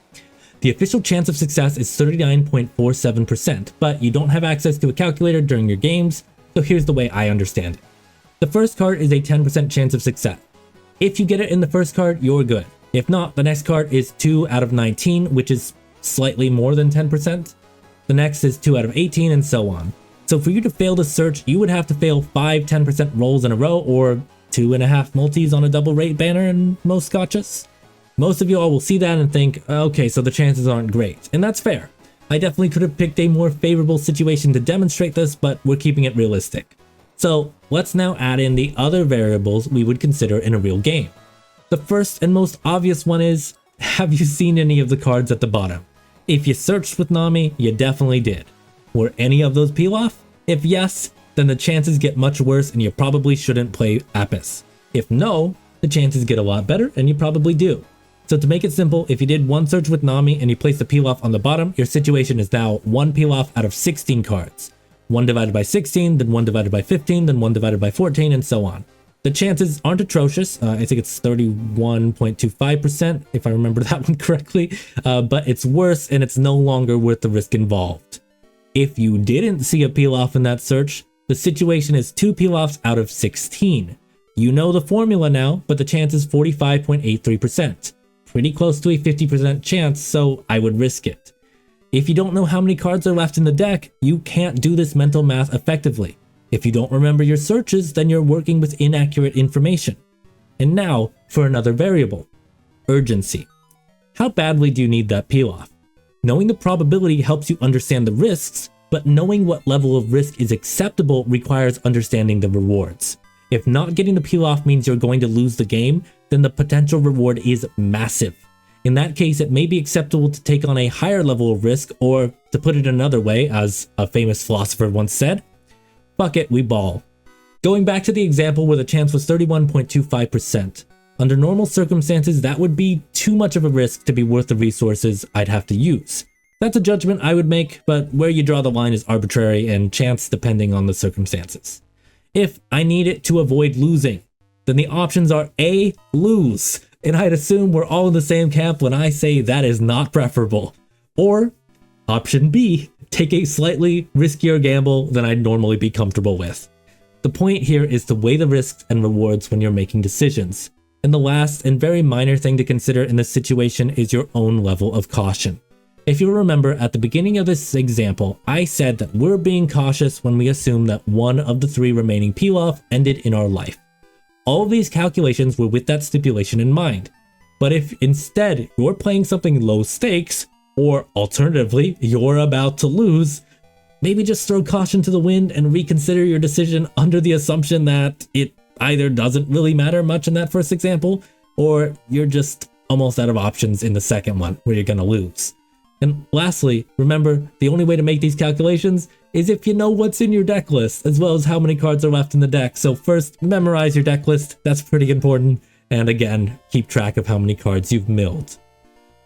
The official chance of success is 39.47%, but you don't have access to a calculator during your games, so here's the way I understand it. The first card is a 10% chance of success. If you get it in the first card, you're good. If not, the next card is 2 out of 19, which is slightly more than 10%. The next is 2 out of 18, and so on. So for you to fail the search, you would have to fail 5 10% rolls in a row, or 2.5 multis on a double rate banner in most scotches. Most of you all will see that and think, okay, so the chances aren't great, and that's fair. I definitely could have picked a more favorable situation to demonstrate this, but we're keeping it realistic. So let's now add in the other variables we would consider in a real game. The first and most obvious one is, have you seen any of the cards at the bottom? If you searched with Nami, you definitely did. Were any of those peel-off? If yes, then the chances get much worse and you probably shouldn't play Apis. If no, the chances get a lot better and you probably do. So to make it simple, if you did 1 search with Nami and you placed the peel-off on the bottom, your situation is now 1 peel-off out of 16 cards. 1 divided by 16, then 1 divided by 15, then 1 divided by 14, and so on. The chances aren't atrocious. I think it's 31.25%, if I remember that one correctly, but it's worse and it's no longer worth the risk involved. If you didn't see a peel-off in that search, the situation is 2 peel-offs out of 16. You know the formula now, but the chance is 45.83%. Pretty close to a 50% chance, so I would risk it. If you don't know how many cards are left in the deck, you can't do this mental math effectively. If you don't remember your searches, then you're working with inaccurate information. And now for another variable, urgency. How badly do you need that peel-off? Knowing the probability helps you understand the risks, but knowing what level of risk is acceptable requires understanding the rewards. If not getting the peel-off means you're going to lose the game, then the potential reward is massive. In that case, it may be acceptable to take on a higher level of risk, or to put it another way, as a famous philosopher once said, fuck it, we ball. Going back to the example where the chance was 31.25%, under normal circumstances, that would be too much of a risk to be worth the resources I'd have to use. That's a judgment I would make, but where you draw the line is arbitrary and chance depending on the circumstances. If I need it to avoid losing, then the options are A, lose, and I'd assume we're all in the same camp when I say that is not preferable. Or option B, take a slightly riskier gamble than I'd normally be comfortable with. The point here is to weigh the risks and rewards when you're making decisions. And the last and very minor thing to consider in this situation is your own level of caution. If you remember, at the beginning of this example, I said that we're being cautious when we assume that one of the 3 remaining peel-off ended in our life. All of these calculations were with that stipulation in mind. But if instead you're playing something low stakes, or alternatively, you're about to lose, maybe just throw caution to the wind and reconsider your decision under the assumption that it either doesn't really matter much in that first example, or you're just almost out of options in the second one where you're gonna lose. And lastly, remember, the only way to make these calculations is if you know what's in your deck list, as well as how many cards are left in the deck. So first, memorize your deck list, that's pretty important, and again, keep track of how many cards you've milled.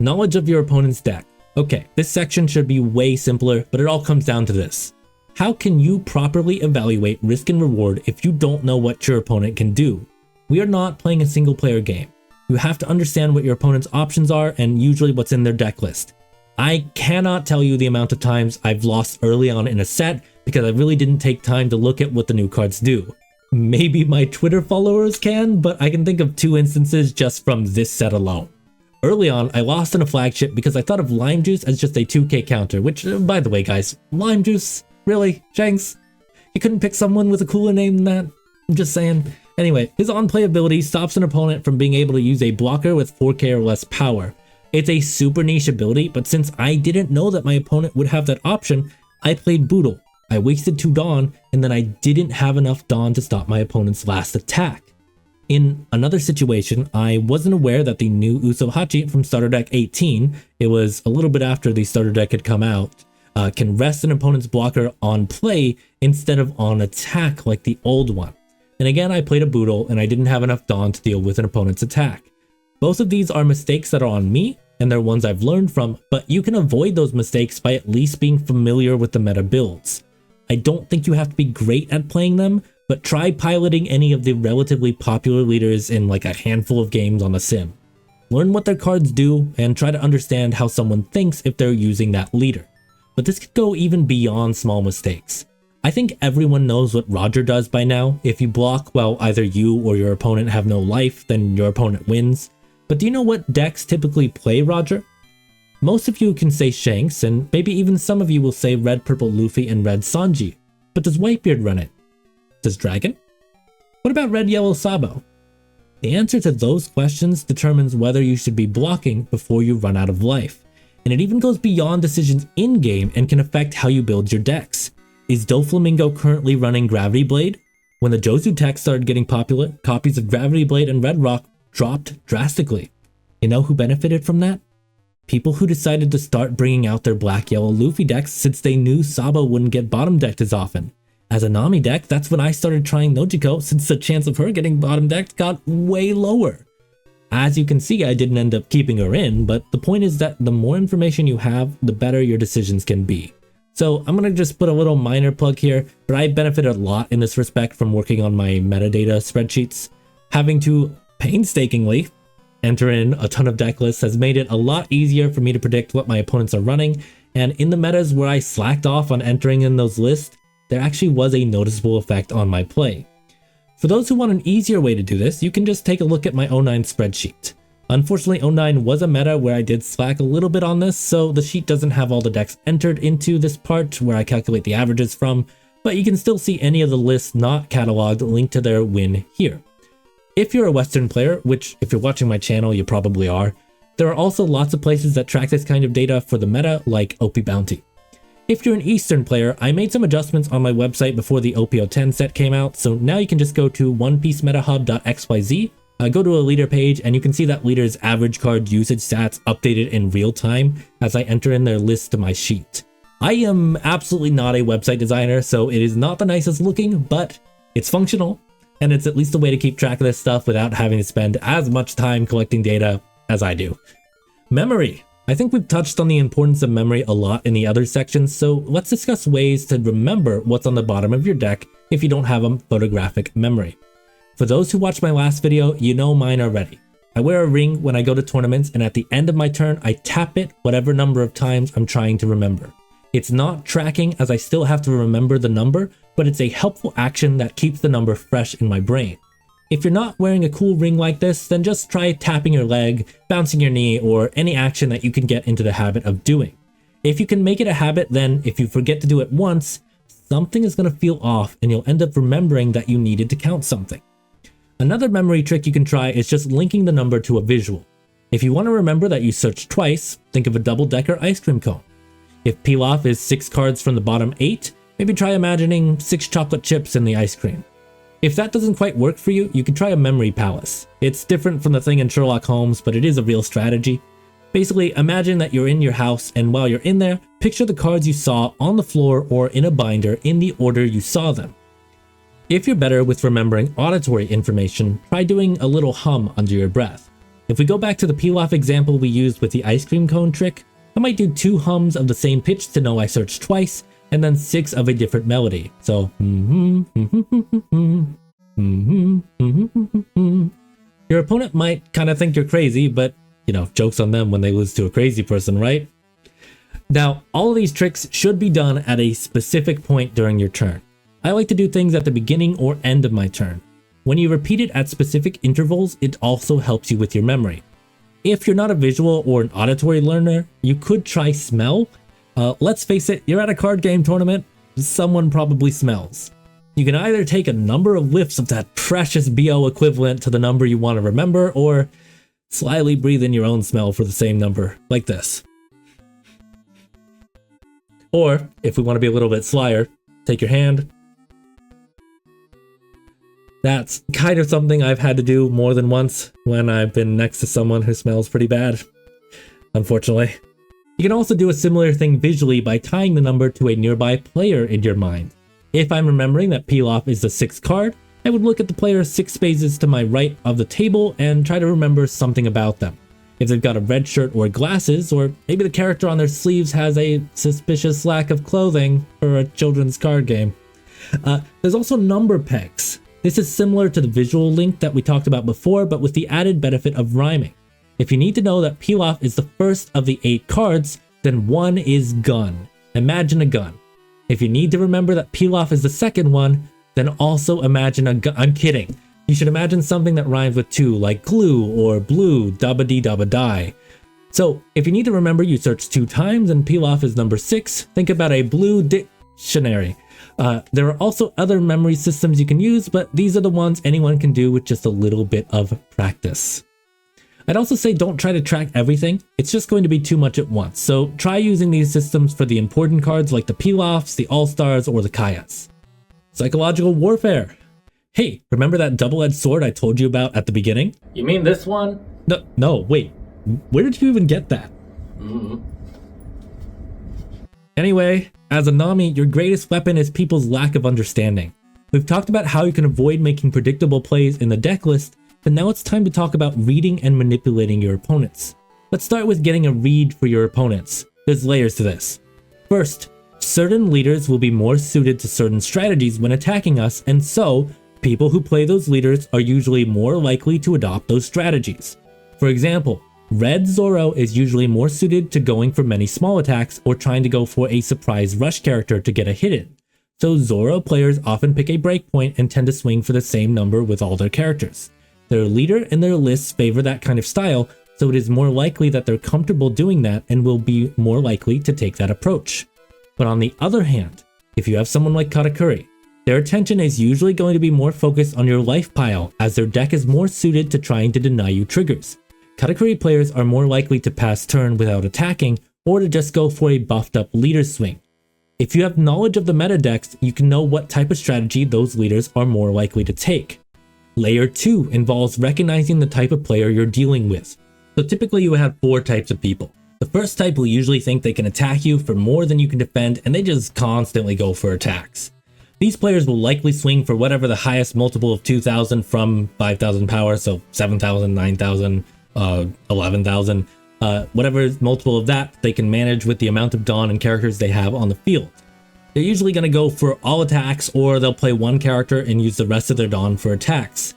Knowledge of your opponent's deck. Okay, this section should be way simpler, but it all comes down to this. How can you properly evaluate risk and reward if you don't know what your opponent can do? We are not playing a single player game. You have to understand what your opponent's options are and usually what's in their deck list. I cannot tell you the amount of times I've lost early on in a set because I really didn't take time to look at what the new cards do. Maybe my Twitter followers can, but I can think of 2 instances just from this set alone. Early on, I lost in a flagship because I thought of Lime Juice as just a 2k counter, which, by the way guys, Lime Juice? Really? Shanks? You couldn't pick someone with a cooler name than that? I'm just saying. Anyway, his on-play ability stops an opponent from being able to use a blocker with 4k or less power. It's a super niche ability, but since I didn't know that my opponent would have that option, I played Boodle. I wasted 2 Dawn, and then I didn't have enough Dawn to stop my opponent's last attack. In another situation, I wasn't aware that the new Usohachi from Starter Deck 18, it was a little bit after the Starter Deck had come out, can rest an opponent's blocker on play instead of on attack like the old one. And again, I played a Boodle, and I didn't have enough Dawn to deal with an opponent's attack. Both of these are mistakes that are on me, and they're ones I've learned from, but you can avoid those mistakes by at least being familiar with the meta builds. I don't think you have to be great at playing them, but try piloting any of the relatively popular leaders in like a handful of games on a sim. Learn what their cards do, and try to understand how someone thinks if they're using that leader. But this could go even beyond small mistakes. I think everyone knows what Roger does by now. If you block while either you or your opponent have no life, then your opponent wins. But do you know what decks typically play Roger? Most of you can say Shanks, and maybe even some of you will say Red Purple Luffy and Red Sanji. But does Whitebeard run it? Does Dragon? What about Red Yellow Sabo? The answer to those questions determines whether you should be blocking before you run out of life. And it even goes beyond decisions in-game and can affect how you build your decks. Is Doflamingo currently running Gravity Blade? When the Jozu tech started getting popular, copies of Gravity Blade and Red Rock dropped drastically. You know who benefited from that? People who decided to start bringing out their Black-Yellow Luffy decks since they knew Sabo wouldn't get bottom decked as often. As a Nami deck, that's when I started trying Nojiko since the chance of her getting bottom decked got way lower. As you can see, I didn't end up keeping her in, but the point is that the more information you have, the better your decisions can be. So I'm gonna just put a little minor plug here, but I benefited a lot in this respect from working on my metadata spreadsheets. Having to painstakingly enter in a ton of deck lists has made it a lot easier for me to predict what my opponents are running, and in the metas where I slacked off on entering in those lists, there actually was a noticeable effect on my play. For those who want an easier way to do this, you can just take a look at my 09 spreadsheet. Unfortunately, 09 was a meta where I did slack a little bit on this, so the sheet doesn't have all the decks entered into this part where I calculate the averages from, but you can still see any of the lists not cataloged linked to their win here. If you're a Western player, which if you're watching my channel, you probably are, there are also lots of places that track this kind of data for the meta, like OP Bounty. If you're an Eastern player, I made some adjustments on my website before the OPO10 set came out, so now you can just go to onepiecemetahub.xyz, go to a leader page, and you can see that leader's average card usage stats updated in real time as I enter in their list to my sheet. I am absolutely not a website designer, so it is not the nicest looking, but it's functional, and it's at least a way to keep track of this stuff without having to spend as much time collecting data as I do. Memory. I think we've touched on the importance of memory a lot in the other sections, so let's discuss ways to remember what's on the bottom of your deck if you don't have a photographic memory. For those who watched my last video, you know mine already. I wear a ring when I go to tournaments, and at the end of my turn, I tap it whatever number of times I'm trying to remember. It's not tracking as I still have to remember the number, but it's a helpful action that keeps the number fresh in my brain. If you're not wearing a cool ring like this, then just try tapping your leg, bouncing your knee, or any action that you can get into the habit of doing. If you can make it a habit, then if you forget to do it once, something is going to feel off and you'll end up remembering that you needed to count something. Another memory trick you can try is just linking the number to a visual. If you want to remember that you searched twice, think of a double-decker ice cream cone. If peel off is 6 cards from the bottom 8, maybe try imagining 6 chocolate chips in the ice cream. If that doesn't quite work for you, you can try a memory palace. It's different from the thing in Sherlock Holmes, but it is a real strategy. Basically, imagine that you're in your house, and while you're in there, picture the cards you saw on the floor or in a binder in the order you saw them. If you're better with remembering auditory information, try doing a little hum under your breath. If we go back to the peel-off example we used with the ice cream cone trick, I might do 2 hums of the same pitch to know I searched twice, and then 6 of a different melody. So, your opponent might kind of think you're crazy, but, you know, joke's on them when they lose to a crazy person, right? Now, all of these tricks should be done at a specific point during your turn. I like to do things at the beginning or end of my turn. When you repeat it at specific intervals, it also helps you with your memory. If you're not a visual or an auditory learner, you could try smell. Let's face it, you're at a card game tournament, someone probably smells. You can either take a number of whiffs of that precious BO equivalent to the number you want to remember, or slyly breathe in your own smell for the same number, like this. Or, if we want to be a little bit slyer, take your hand. That's kind of something I've had to do more than once when I've been next to someone who smells pretty bad, unfortunately. You can also do a similar thing visually by tying the number to a nearby player in your mind. If I'm remembering that Pilaf is the 6th card, I would look at the player 6 spaces to my right of the table and try to remember something about them. If they've got a red shirt or glasses, or maybe the character on their sleeves has a suspicious lack of clothing for a children's card game. There's also number pegs. This is similar to the visual link that we talked about before, but with the added benefit of rhyming. If you need to know that Pilaf is the first of the 8 cards, then 1 is gun. Imagine a gun. If you need to remember that Pilaf is the 2nd one, then also imagine a gun. I'm kidding. You should imagine something that rhymes with 2, like glue or blue, dabba-dee dabba-die. So, if you need to remember you search 2 times and Pilaf is number 6, think about a blue dictionary. There are also other memory systems you can use, but these are the ones anyone can do with just a little bit of practice. I'd also say don't try to track everything, it's just going to be too much at once, so try using these systems for the important cards like the Pilafs, the All-Stars, or the Kayas. Psychological warfare. Hey, remember that double-edged sword I told you about at the beginning? You mean this one? No, wait, where did you even get that? Anyway, as a Nami, your greatest weapon is people's lack of understanding. We've talked about how you can avoid making predictable plays in the deck list, but now it's time to talk about reading and manipulating your opponents. Let's start with getting a read for your opponents. There's layers to this. First, certain leaders will be more suited to certain strategies when attacking us, and so, people who play those leaders are usually more likely to adopt those strategies. For example, Red Zoro is usually more suited to going for many small attacks or trying to go for a surprise rush character to get a hit in. So Zoro players often pick a breakpoint and tend to swing for the same number with all their characters. Their leader and their lists favor that kind of style, so it is more likely that they're comfortable doing that and will be more likely to take that approach. But on the other hand, if you have someone like Katakuri, their attention is usually going to be more focused on your life pile, as their deck is more suited to trying to deny you triggers. Katakuri players are more likely to pass turn without attacking, or to just go for a buffed up leader swing. If you have knowledge of the meta decks, you can know what type of strategy those leaders are more likely to take. Layer 2 involves recognizing the type of player you're dealing with. So typically you have 4 types of people. The first type will usually think they can attack you for more than you can defend, and they just constantly go for attacks. These players will likely swing for whatever the highest multiple of 2,000 from 5,000 power, so 7,000, 9,000, 11,000, whatever multiple of that they can manage with the amount of Dawn and characters they have on the field. They're usually going to go for all attacks, or they'll play one character and use the rest of their Dawn for attacks.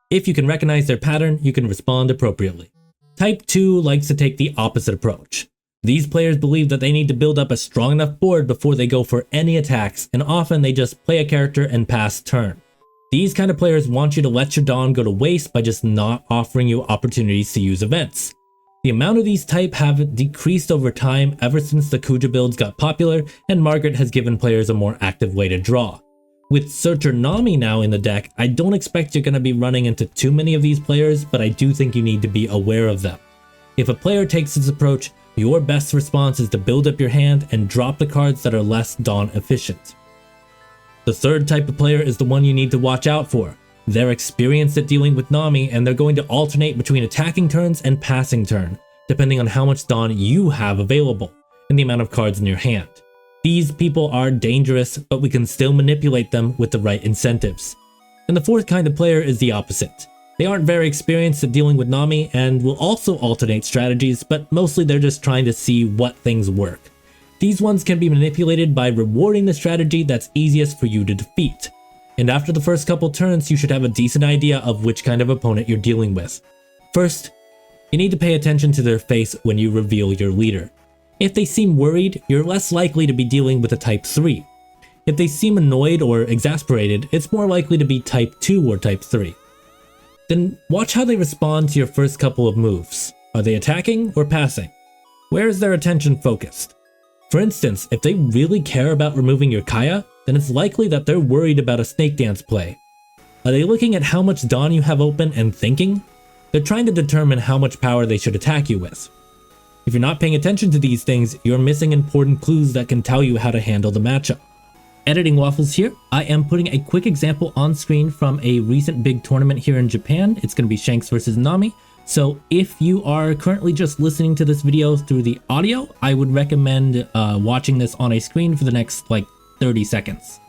If you can recognize their pattern, you can respond appropriately. Type 2 likes to take the opposite approach. These players believe that they need to build up a strong enough board before they go for any attacks, and often they just play a character and pass turn. These kind of players want you to let your Dawn go to waste by just not offering you opportunities to use events. The amount of these type have decreased over time ever since the Kuja builds got popular, and Margaret has given players a more active way to draw. With Searcher Nami now in the deck, I don't expect you're going to be running into too many of these players, but I do think you need to be aware of them. If a player takes this approach, your best response is to build up your hand and drop the cards that are less Dawn efficient. The third type of player is the one you need to watch out for. They're experienced at dealing with Nami, and they're going to alternate between attacking turns and passing turn, depending on how much Dawn you have available and the amount of cards in your hand. These people are dangerous, but we can still manipulate them with the right incentives. And the fourth kind of player is the opposite. They aren't very experienced at dealing with Nami and will also alternate strategies, but mostly they're just trying to see what things work. These ones can be manipulated by rewarding the strategy that's easiest for you to defeat. And after the first couple turns, you should have a decent idea of which kind of opponent you're dealing with. First, you need to pay attention to their face when you reveal your leader. If they seem worried, you're less likely to be dealing with a type 3. If they seem annoyed or exasperated, it's more likely to be type 2 or type 3. Then watch how they respond to your first couple of moves. Are they attacking or passing? Where is their attention focused? For instance, if they really care about removing your Kaya, then it's likely that they're worried about a snake dance play. Are they looking at how much Dawn you have open and thinking? They're trying to determine how much power they should attack you with. If you're not paying attention to these things, you're missing important clues that can tell you how to handle the matchup. Editing Waffles here. I am putting a quick example on screen from a recent big tournament here in Japan. It's going to be Shanks versus Nami. So if you are currently just listening to this video through the audio, I would recommend watching this on a screen for the next 30 seconds.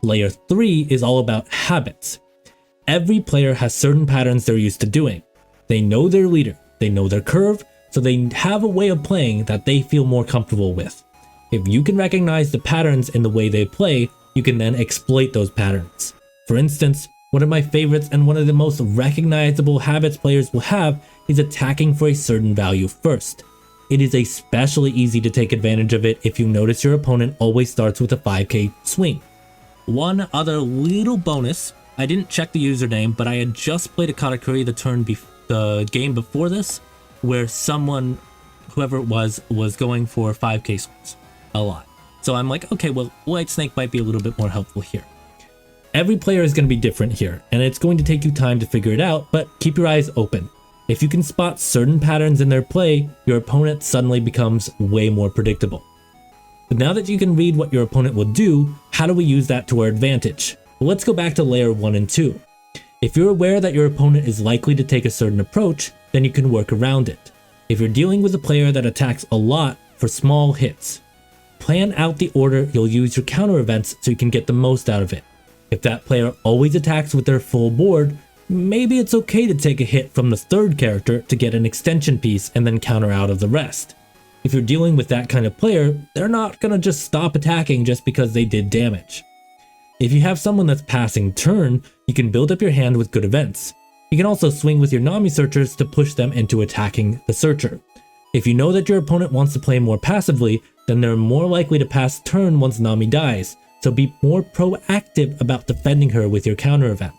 Layer 3 is all about habits. Every player has certain patterns they're used to doing. They know their leader, they know their curve, so they have a way of playing that they feel more comfortable with. If you can recognize the patterns in the way they play, you can then exploit those patterns. For instance, one of my favorites and one of the most recognizable habits players will have is attacking for a certain value first. It is especially easy to take advantage of it if you notice your opponent always starts with a 5k swing. One other little bonus, I didn't check the username, but I had just played a Katakuri the game before this, where someone, whoever it was going for 5k swings a lot. So I'm like, okay, well, White Snake might be a little bit more helpful here. Every player is going to be different here, and it's going to take you time to figure it out, but keep your eyes open. If you can spot certain patterns in their play, your opponent suddenly becomes way more predictable. But now that you can read what your opponent will do, how do we use that to our advantage? Well, let's go back to layer 1 and 2. If you're aware that your opponent is likely to take a certain approach, then you can work around it. If you're dealing with a player that attacks a lot for small hits, plan out the order you'll use your counter events so you can get the most out of it. If that player always attacks with their full board, maybe it's okay to take a hit from the third character to get an extension piece and then counter out of the rest. If you're dealing with that kind of player, they're not gonna just stop attacking just because they did damage. If you have someone that's passing turn, you can build up your hand with good events. You can also swing with your Nami searchers to push them into attacking the searcher. If you know that your opponent wants to play more passively, then they're more likely to pass turn once Nami dies, so be more proactive about defending her with your counter events.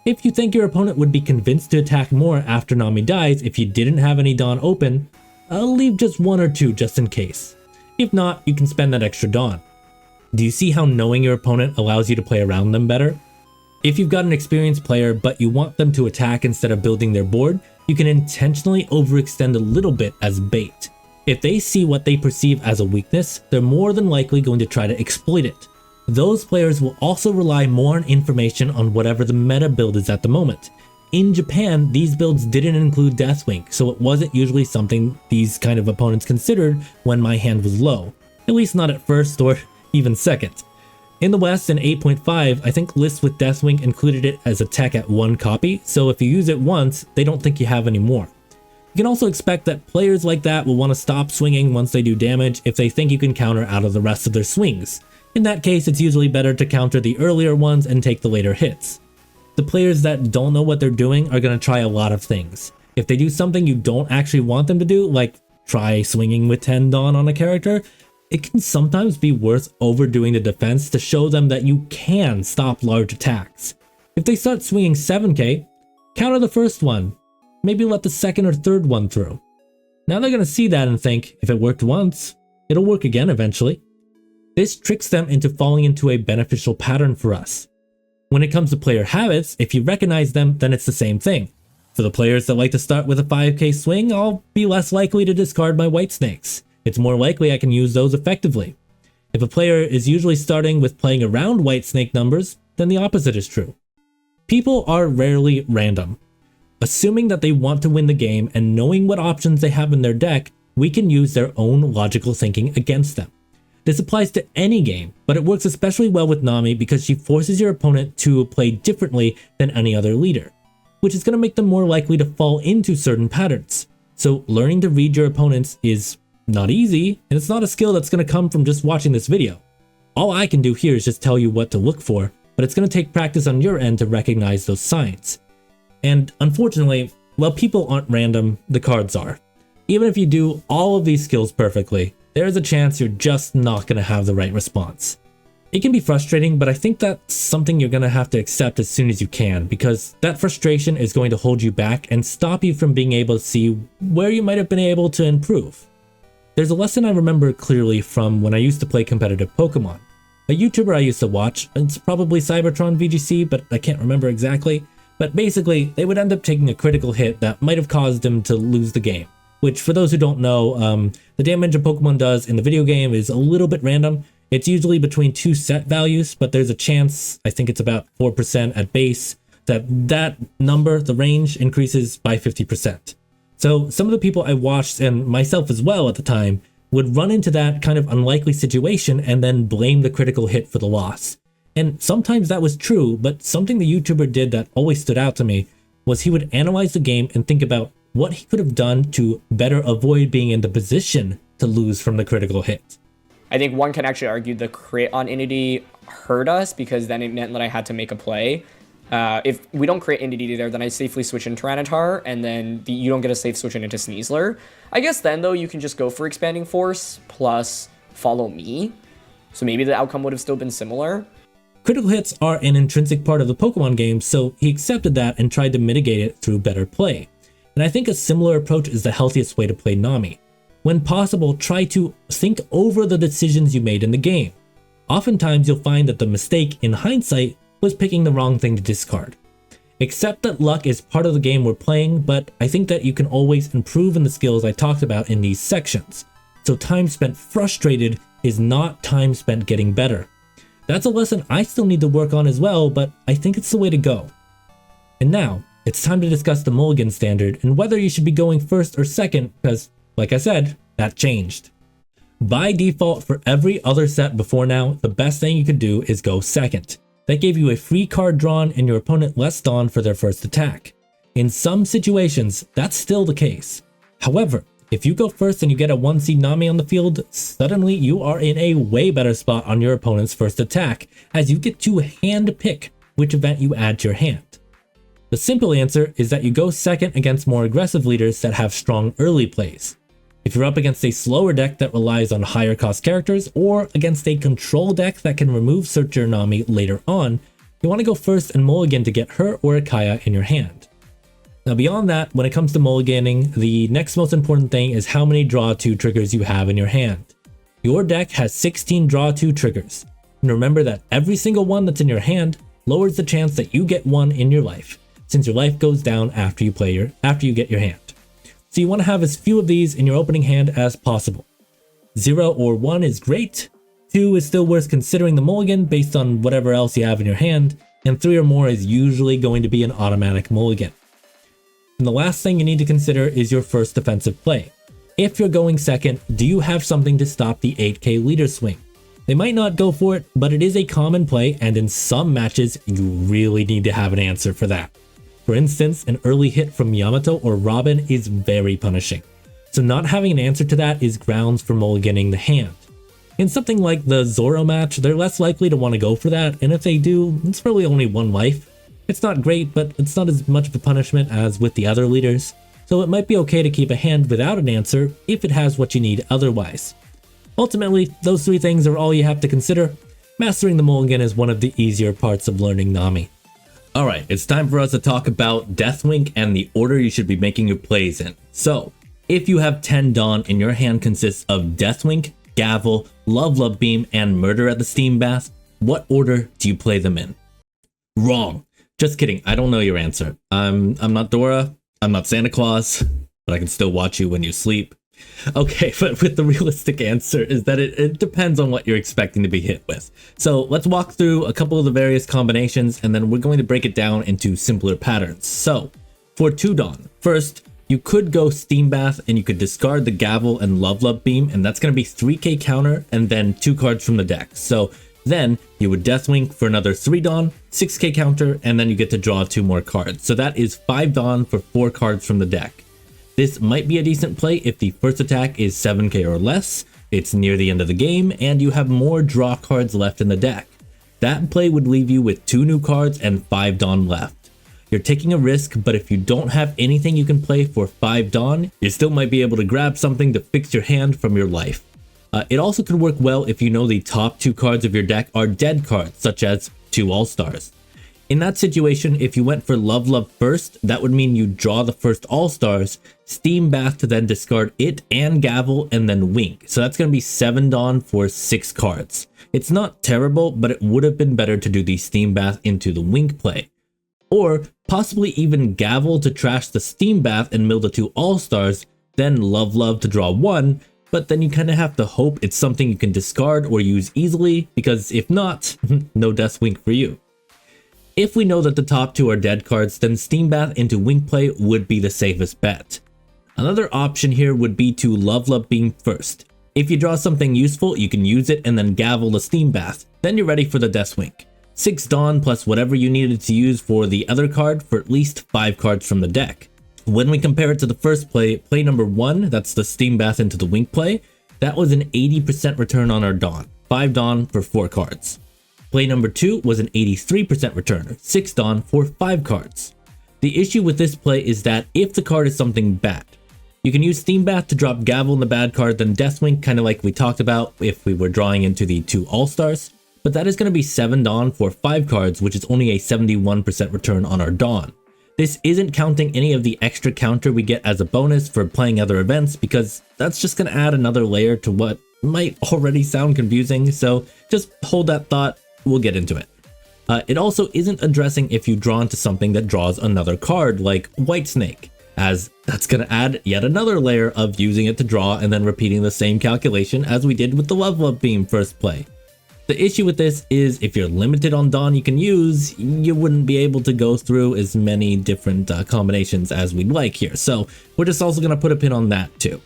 If you think your opponent would be convinced to attack more after Nami dies if you didn't have any Dawn open, I'll leave just 1 or 2 just in case. If not, you can spend that extra Dawn. Do you see how knowing your opponent allows you to play around them better? If you've got an experienced player but you want them to attack instead of building their board, you can intentionally overextend a little bit as bait. If they see what they perceive as a weakness, they're more than likely going to try to exploit it. Those players will also rely more on information on whatever the meta build is at the moment. In Japan, these builds didn't include Deathwing, so it wasn't usually something these kind of opponents considered when my hand was low. At least not at first or even second. In the West, in 8.5, I think lists with Deathwing included it as a tech at 1 copy, so if you use it once, they don't think you have any more. You can also expect that players like that will want to stop swinging once they do damage if they think you can counter out of the rest of their swings. In that case, it's usually better to counter the earlier ones and take the later hits. The players that don't know what they're doing are going to try a lot of things. If they do something you don't actually want them to do, like try swinging with 10 Dawn on a character, it can sometimes be worth overdoing the defense to show them that you can stop large attacks. If they start swinging 7k, counter the first one, maybe let the second or third one through. Now they're going to see that and think, if it worked once, it'll work again eventually. This tricks them into falling into a beneficial pattern for us. When it comes to player habits, if you recognize them, then it's the same thing. For the players that like to start with a 5k swing, I'll be less likely to discard my white snakes. It's more likely I can use those effectively. If a player is usually starting with playing around white snake numbers, then the opposite is true. People are rarely random. Assuming that they want to win the game and knowing what options they have in their deck, we can use their own logical thinking against them. This applies to any game, but it works especially well with Nami because she forces your opponent to play differently than any other leader, which is going to make them more likely to fall into certain patterns. So learning to read your opponents is not easy, and it's not a skill that's going to come from just watching this video. All I can do here is just tell you what to look for, but it's going to take practice on your end to recognize those signs. And unfortunately, while people aren't random, the cards are. Even if you do all of these skills perfectly, there is a chance you're just not going to have the right response. It can be frustrating, but I think that's something you're going to have to accept as soon as you can, because that frustration is going to hold you back and stop you from being able to see where you might have been able to improve. There's a lesson I remember clearly from when I used to play competitive Pokemon. A YouTuber I used to watch, it's probably Cybertron VGC, but I can't remember exactly, but basically they would end up taking a critical hit that might have caused them to lose the game. Which, for those who don't know, the damage a Pokemon does in the video game is a little bit random. It's usually between two set values, but there's a chance, I think it's about 4% at base, that number, the range, increases by 50%. So some of the people I watched, and myself as well at the time, would run into that kind of unlikely situation and then blame the critical hit for the loss. And sometimes that was true, but something the YouTuber did that always stood out to me was he would analyze the game and think about what he could have done to better avoid being in the position to lose from the critical hit. I think one can actually argue the crit on Entity hurt us because then it meant that I had to make a play. If we don't create Entity there, then I safely switch in Tyranitar, and then you don't get a safe switch into Sneasler. I guess then, though, you can just go for Expanding Force plus Follow Me. So maybe the outcome would have still been similar. Critical hits are an intrinsic part of the Pokemon game, so he accepted that and tried to mitigate it through better play. And I think a similar approach is the healthiest way to play Nami. When possible, try to think over the decisions you made in the game. Oftentimes you'll find that the mistake, in hindsight, was picking the wrong thing to discard. Accept that luck is part of the game we're playing, but I think that you can always improve in the skills I talked about in these sections. So time spent frustrated is not time spent getting better. That's a lesson I still need to work on as well, but I think it's the way to go. And now, it's time to discuss the Mulligan standard and whether you should be going first or second, because, like I said, that changed. By default, for every other set before now, the best thing you could do is go second. That gave you a free card drawn and your opponent less drawn for their first attack. In some situations, that's still the case. However, if you go first and you get a 1C Nami on the field, suddenly you are in a way better spot on your opponent's first attack, as you get to hand pick which event you add to your hand. The simple answer is that you go second against more aggressive leaders that have strong early plays. If you're up against a slower deck that relies on higher cost characters, or against a control deck that can remove Searcher Nami later on, you want to go first and mulligan to get her or a Kaya in your hand. Now beyond that, when it comes to mulliganing, the next most important thing is how many draw 2 triggers you have in your hand. Your deck has 16 draw 2 triggers, and remember that every single one that's in your hand lowers the chance that you get one in your life, since your life goes down after you get your hand. So you want to have as few of these in your opening hand as possible. 0 or 1 is great, 2 is still worth considering the mulligan based on whatever else you have in your hand, and 3 or more is usually going to be an automatic mulligan. And the last thing you need to consider is your first defensive play. If you're going second, do you have something to stop the 8k leader swing? They might not go for it, but it is a common play, and in some matches, you really need to have an answer for that. For instance, an early hit from Yamato or Robin is very punishing, so not having an answer to that is grounds for mulliganing the hand. In something like the Zoro match, they're less likely to want to go for that, and if they do, it's really only one life. It's not great, but it's not as much of a punishment as with the other leaders, so it might be okay to keep a hand without an answer if it has what you need otherwise. Ultimately, those 3 things are all you have to consider. Mastering the mulligan is one of the easier parts of learning Nami. Alright, it's time for us to talk about Deathwing and the order you should be making your plays in. So, if you have 10 Dawn and your hand consists of Deathwing, Gavel, Love Beam, and Murder at the Steam Bath, what order do you play them in? Wrong. Just kidding, I don't know your answer. I'm not Dora, I'm not Santa Claus, but I can still watch you when you sleep. Okay, but with the realistic answer is that it depends on what you're expecting to be hit with. So let's walk through a couple of the various combinations, and then we're going to break it down into simpler patterns. So for 2 Dawn, first, You could go Steam Bath and you could discard the Gavel and Love Beam, and that's going to be 3k counter and then 2 cards from the deck. So then you would Deathwing for another 3 Dawn, 6k counter, and then you get to draw 2 more cards. So that is 5 Dawn for 4 cards from the deck. This might be a decent play if the first attack is 7k or less, it's near the end of the game, and you have more draw cards left in the deck. That play would leave you with 2 new cards and 5 Dawn left. You're taking a risk, but if you don't have anything you can play for 5 Dawn, you still might be able to grab something to fix your hand from your life. It also could work well if you know the top 2 cards of your deck are dead cards, such as 2 All-Stars. In that situation, if you went for Love first, that would mean you draw the first All-Stars, Steam Bath to then discard it and Gavel, and then Wink. So that's going to be 7 Dawn for 6 cards. It's not terrible, but it would have been better to do the Steam Bath into the Wink play. Or possibly even Gavel to trash the Steam Bath and mill the 2 All-Stars, then Love to draw 1, but then you kind of have to hope it's something you can discard or use easily, because if not, no Deathwing for you. If we know that the top 2 are dead cards, then Steam Bath into Wink play would be the safest bet. Another option here would be to Love Beam first. If you draw something useful, you can use it and then Gavel the Steam Bath, then you're ready for the Deathwing. 6 Dawn plus whatever you needed to use for the other card for at least 5 cards from the deck. When we compare it to the first play, play number 1, that's the Steam Bath into the Wink play, that was an 80% return on our Dawn, 5 Dawn for 4 cards. Play number 2 was an 83% return, 6 Dawn for 5 cards. The issue with this play is that if the card is something bad, you can use Steam Bath to drop Gavel in the bad card, then Deathwing, kind of like we talked about if we were drawing into the 2 All-Stars. But that is going to be 7 Dawn for 5 cards, which is only a 71% return on our Dawn. This isn't counting any of the extra counter we get as a bonus for playing other events, because that's just going to add another layer to what might already sound confusing, so just hold that thought, we'll get into it. It also isn't addressing if you draw into something that draws another card, like Whitesnake, as that's going to add yet another layer of using it to draw and then repeating the same calculation as we did with the Love Beam first play. The issue with this is if you're limited on Dawn you can use, you wouldn't be able to go through as many different combinations as we'd like here. So we're just also going to put a pin on that too.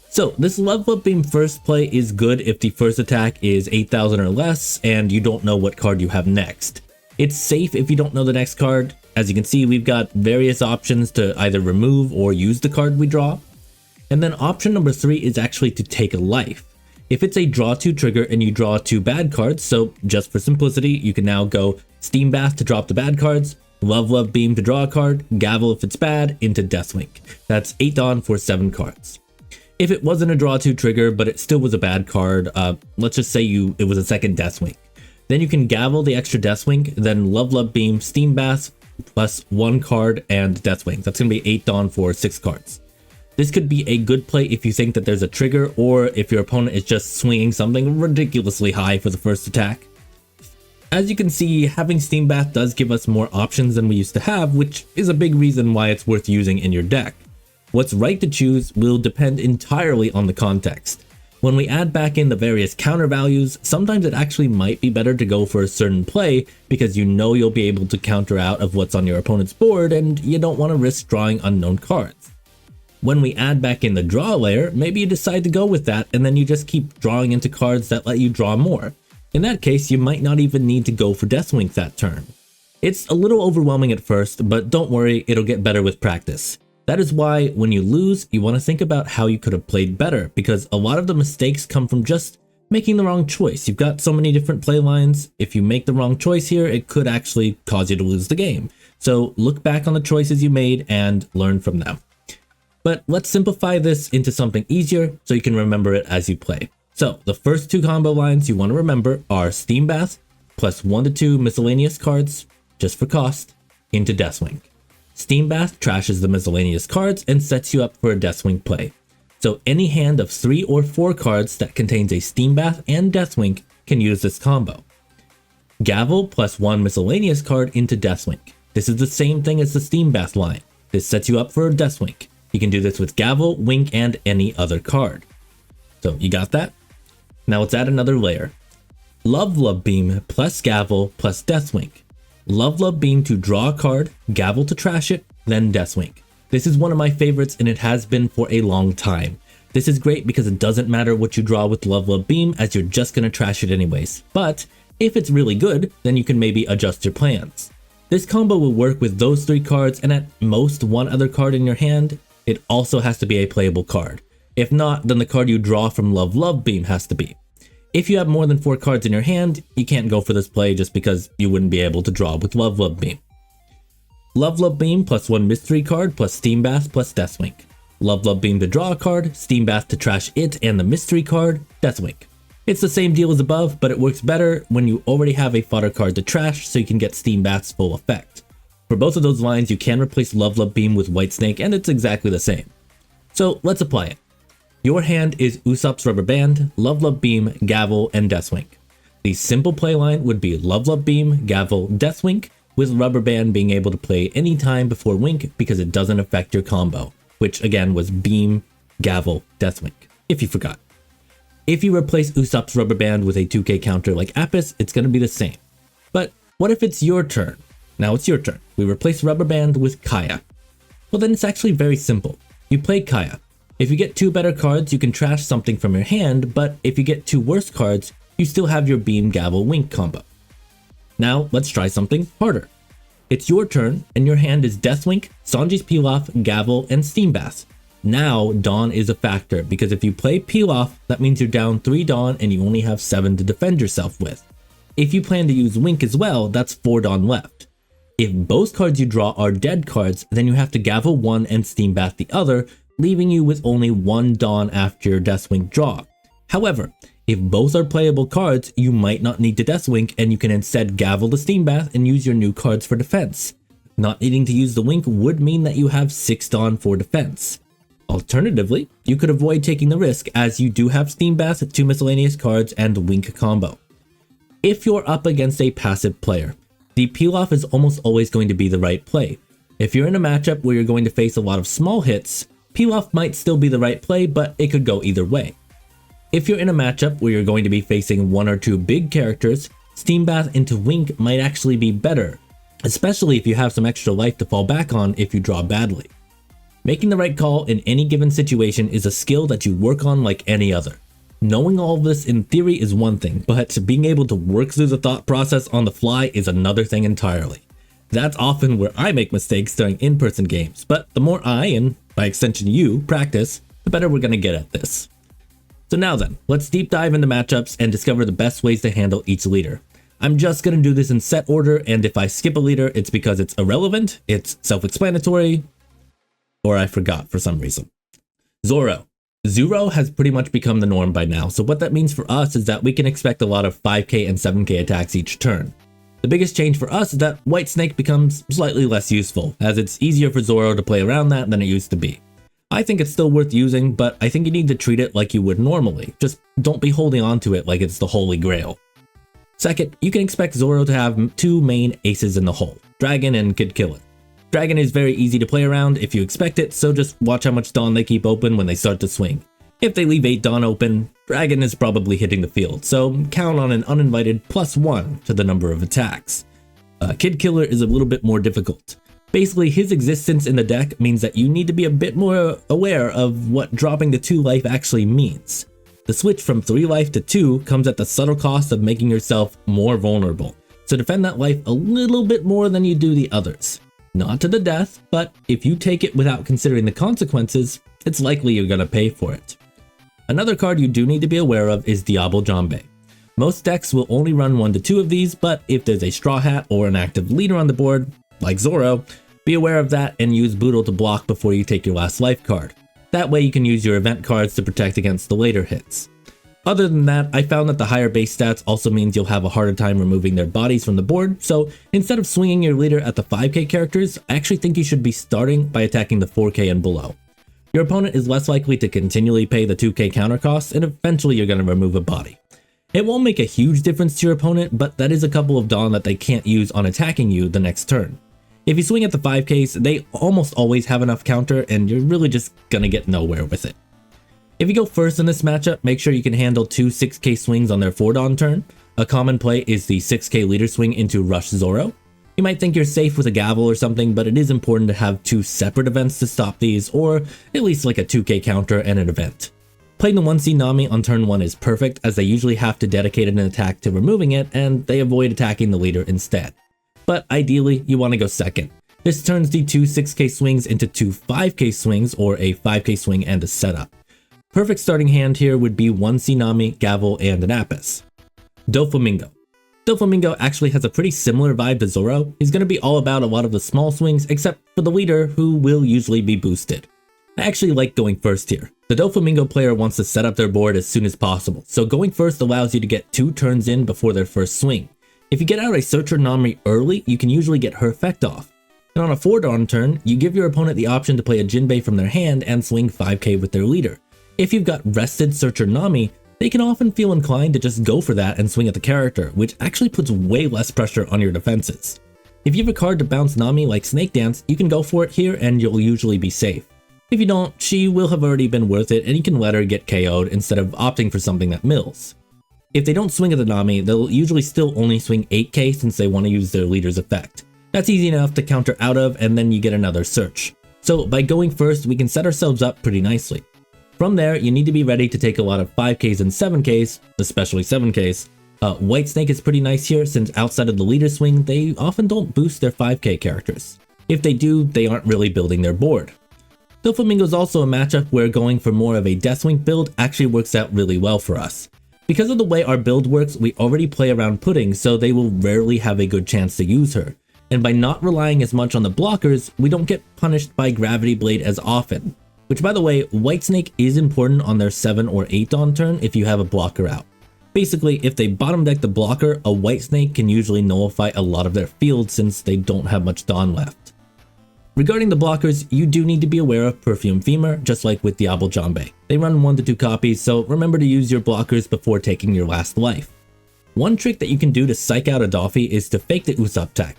So this Love Beam first play is good if the first attack is 8,000 or less and you don't know what card you have next. It's safe if you don't know the next card. As you can see, we've got various options to either remove or use the card we draw. And then option number 3 is actually to take a life. If it's a draw 2 trigger and you draw 2 bad cards, so just for simplicity, you can now go Steam Bath to drop the bad cards, Love Beam to draw a card, Gavel if it's bad, into Deathwing. That's 8 Dawn for 7 cards. If it wasn't a draw 2 trigger, but it still was a bad card, let's just say it was a second Deathwing. Then you can Gavel the extra Deathwing, then Love Beam, Steam Bath, plus 1 card and Deathwing. That's going to be 8 Dawn for 6 cards. This could be a good play if you think that there's a trigger or if your opponent is just swinging something ridiculously high for the first attack. As you can see, having Steam Bath does give us more options than we used to have, which is a big reason why it's worth using in your deck. What's right to choose will depend entirely on the context. When we add back in the various counter values, sometimes it actually might be better to go for a certain play because you know you'll be able to counter out of what's on your opponent's board and you don't want to risk drawing unknown cards. When we add back in the draw layer, maybe you decide to go with that and then you just keep drawing into cards that let you draw more. In that case, you might not even need to go for Deathwing that turn. It's a little overwhelming at first, but don't worry, it'll get better with practice. That is why when you lose, you want to think about how you could have played better, because a lot of the mistakes come from just making the wrong choice. You've got so many different play lines. If you make the wrong choice here, it could actually cause you to lose the game. So look back on the choices you made and learn from them. But let's simplify this into something easier so you can remember it as you play. So the first 2 combo lines you want to remember are Steam Bath plus 1 to 2 miscellaneous cards, just for cost, into Deathwing. Steam Bath trashes the miscellaneous cards and sets you up for a Deathwing play. So any hand of 3 or 4 cards that contains a Steam Bath and Deathwing can use this combo. Gavel plus 1 miscellaneous card into Deathwing. This is the same thing as the Steam Bath line. This sets you up for a Deathwing. You can do this with Gavel, Wink, and any other card. So you got that? Now let's add another layer. Love Beam plus Gavel plus Deathwing. Love Beam to draw a card, Gavel to trash it, then Deathwing. This is one of my favorites and it has been for a long time. This is great because it doesn't matter what you draw with Love Love Beam, as you're just gonna trash it anyways. But if it's really good, then you can maybe adjust your plans. This combo will work with those 3 cards and at most one other card in your hand. It also has to be a playable card. If not, then the card you draw from Love Love Beam has to be. If you have more than 4 cards in your hand, you can't go for this play just because you wouldn't be able to draw with Love Love Beam. Love Love Beam plus 1 mystery card plus Steam Bath plus Deathwink. Love Love Beam to draw a card, Steam Bath to trash it and the mystery card, Deathwink. It's the same deal as above, but it works better when you already have a fodder card to trash so you can get Steam Bath's full effect. For both of those lines, you can replace Love Love Beam with White Snake and it's exactly the same. So let's apply it. Your hand is Usopp's Rubber Band, Love Love Beam, Gavel, and Deathwink. The simple play line would be Love Love Beam, Gavel, Deathwink, with Rubber Band being able to play any time before Wink because it doesn't affect your combo, which again was Beam, Gavel, Deathwink, if you forgot. If you replace Usopp's Rubber Band with a 2k counter like Apis, it's going to be the same. But what if it's your turn? Now it's your turn. We replace Rubber Band with Kaya. Well then it's actually very simple. You play Kaya. If you get 2 better cards, you can trash something from your hand, but if you get 2 worse cards, you still have your Beam, Gavel, Wink combo. Now let's try something harder. It's your turn, and your hand is Deathwink, Sanji's Pilaf, Gavel, and Steam Bath. Now Dawn is a factor, because if you play Pilaf, that means you're down 3 Dawn and you only have 7 to defend yourself with. If you plan to use Wink as well, that's 4 Dawn left. If both cards you draw are dead cards, then you have to Gavel 1 and Steam Bath the other, leaving you with only 1 Dawn after your Deathwink draw. However, if both are playable cards, you might not need to Deathwink and you can instead Gavel the Steam Bath and use your new cards for defense. Not needing to use the Wink would mean that you have 6 Dawn for defense. Alternatively, you could avoid taking the risk as you do have Steam Bath, 2 miscellaneous cards, and Wink combo. If you're up against a passive player, the Pilaf is almost always going to be the right play. If you're in a matchup where you're going to face a lot of small hits, Pilaf might still be the right play, but it could go either way. If you're in a matchup where you're going to be facing 1 or 2 big characters, Steam Bath into Wink might actually be better, especially if you have some extra life to fall back on if you draw badly. Making the right call in any given situation is a skill that you work on like any other. Knowing all of this in theory is one thing, but being able to work through the thought process on the fly is another thing entirely. That's often where I make mistakes during in-person games, but the more I, and by extension you, practice, the better we're gonna get at this. So now then, let's deep dive into matchups and discover the best ways to handle each leader. I'm just gonna do this in set order, and if I skip a leader, it's because it's irrelevant, it's self-explanatory, or I forgot for some reason. Zoro. Zoro has pretty much become the norm by now, so what that means for us is that we can expect a lot of 5k and 7k attacks each turn. The biggest change for us is that White Snake becomes slightly less useful, as it's easier for Zoro to play around that than it used to be. I think it's still worth using, but I think you need to treat it like you would normally. Just don't be holding on to it like it's the holy grail. Second, you can expect Zoro to have 2 main aces in the hole, Dragon and Kid Killer. Dragon is very easy to play around if you expect it, so just watch how much Dawn they keep open when they start to swing. If they leave 8 Dawn open, Dragon is probably hitting the field, so count on an uninvited +1 to the number of attacks. Kid Killer is a little bit more difficult. Basically, his existence in the deck means that you need to be a bit more aware of what dropping to 2 life actually means. The switch from 3 life to 2 comes at the subtle cost of making yourself more vulnerable, so defend that life a little bit more than you do the others. Not to the death, but if you take it without considering the consequences, it's likely you're gonna pay for it. Another card you do need to be aware of is Diablo Jambe. Most decks will only run 1 to 2 of these, but if there's a Straw Hat or an active leader on the board, like Zoro, be aware of that and use Boodle to block before you take your last life card. That way you can use your event cards to protect against the later hits. Other than that, I found that the higher base stats also means you'll have a harder time removing their bodies from the board, so instead of swinging your leader at the 5k characters, I actually think you should be starting by attacking the 4k and below. Your opponent is less likely to continually pay the 2k counter costs, and eventually you're going to remove a body. It won't make a huge difference to your opponent, but that is a couple of Dawn that they can't use on attacking you the next turn. If you swing at the 5ks, they almost always have enough counter, and you're really just gonna get nowhere with it. If you go first in this matchup, make sure you can handle 2 6k swings on their 4 Dawn turn. A common play is the 6k leader swing into Rush Zoro. You might think you're safe with a gavel or something, but it is important to have 2 separate events to stop these, or at least like a 2k counter and an event. Playing the 1C Nami on turn 1 is perfect, as they usually have to dedicate an attack to removing it, and they avoid attacking the leader instead. But ideally, you want to go second. This turns the 2 6k swings into 2 5k swings, or a 5k swing and a setup. Perfect starting hand here would be 1C Nami, gavel, and an Apis. Doflamingo. Doflamingo actually has a pretty similar vibe to Zoro. He's going to be all about a lot of the small swings, except for the leader, who will usually be boosted. I actually like going first here. The Doflamingo player wants to set up their board as soon as possible, so going first allows you to get 2 turns in before their first swing. If you get out a Searcher Nami early, you can usually get her effect off. And on a 4-dawn turn, you give your opponent the option to play a Jinbei from their hand and swing 5k with their leader. If you've got rested Searcher Nami, they can often feel inclined to just go for that and swing at the character, which actually puts way less pressure on your defenses. If you have a card to bounce Nami like Snake Dance, you can go for it here and you'll usually be safe. If you don't, she will have already been worth it and you can let her get KO'd instead of opting for something that mills. If they don't swing at the Nami, they'll usually still only swing 8k since they want to use their leader's effect. That's easy enough to counter out of, and then you get another search. So by going first, we can set ourselves up pretty nicely. From there, you need to be ready to take a lot of 5ks and 7ks, especially 7ks. White Snake is pretty nice here since outside of the leader swing, they often don't boost their 5k characters. If they do, they aren't really building their board. Doflamingo is also a matchup where going for more of a Deathwing build actually works out really well for us. Because of the way our build works, we already play around Pudding, so they will rarely have a good chance to use her. And by not relying as much on the blockers, we don't get punished by Gravity Blade as often. Which, by the way, White Snake is important on their 7 or 8 dawn turn if you have a blocker out. Basically, if they bottom deck the blocker, a White Snake can usually nullify a lot of their field since they don't have much dawn left. Regarding the blockers, you do need to be aware of Perfume Femur, just like with Diablo Jambe. They run 1 to 2 copies, so remember to use your blockers before taking your last life. One trick that you can do to psych out a Doffy is to fake the Usopp tech.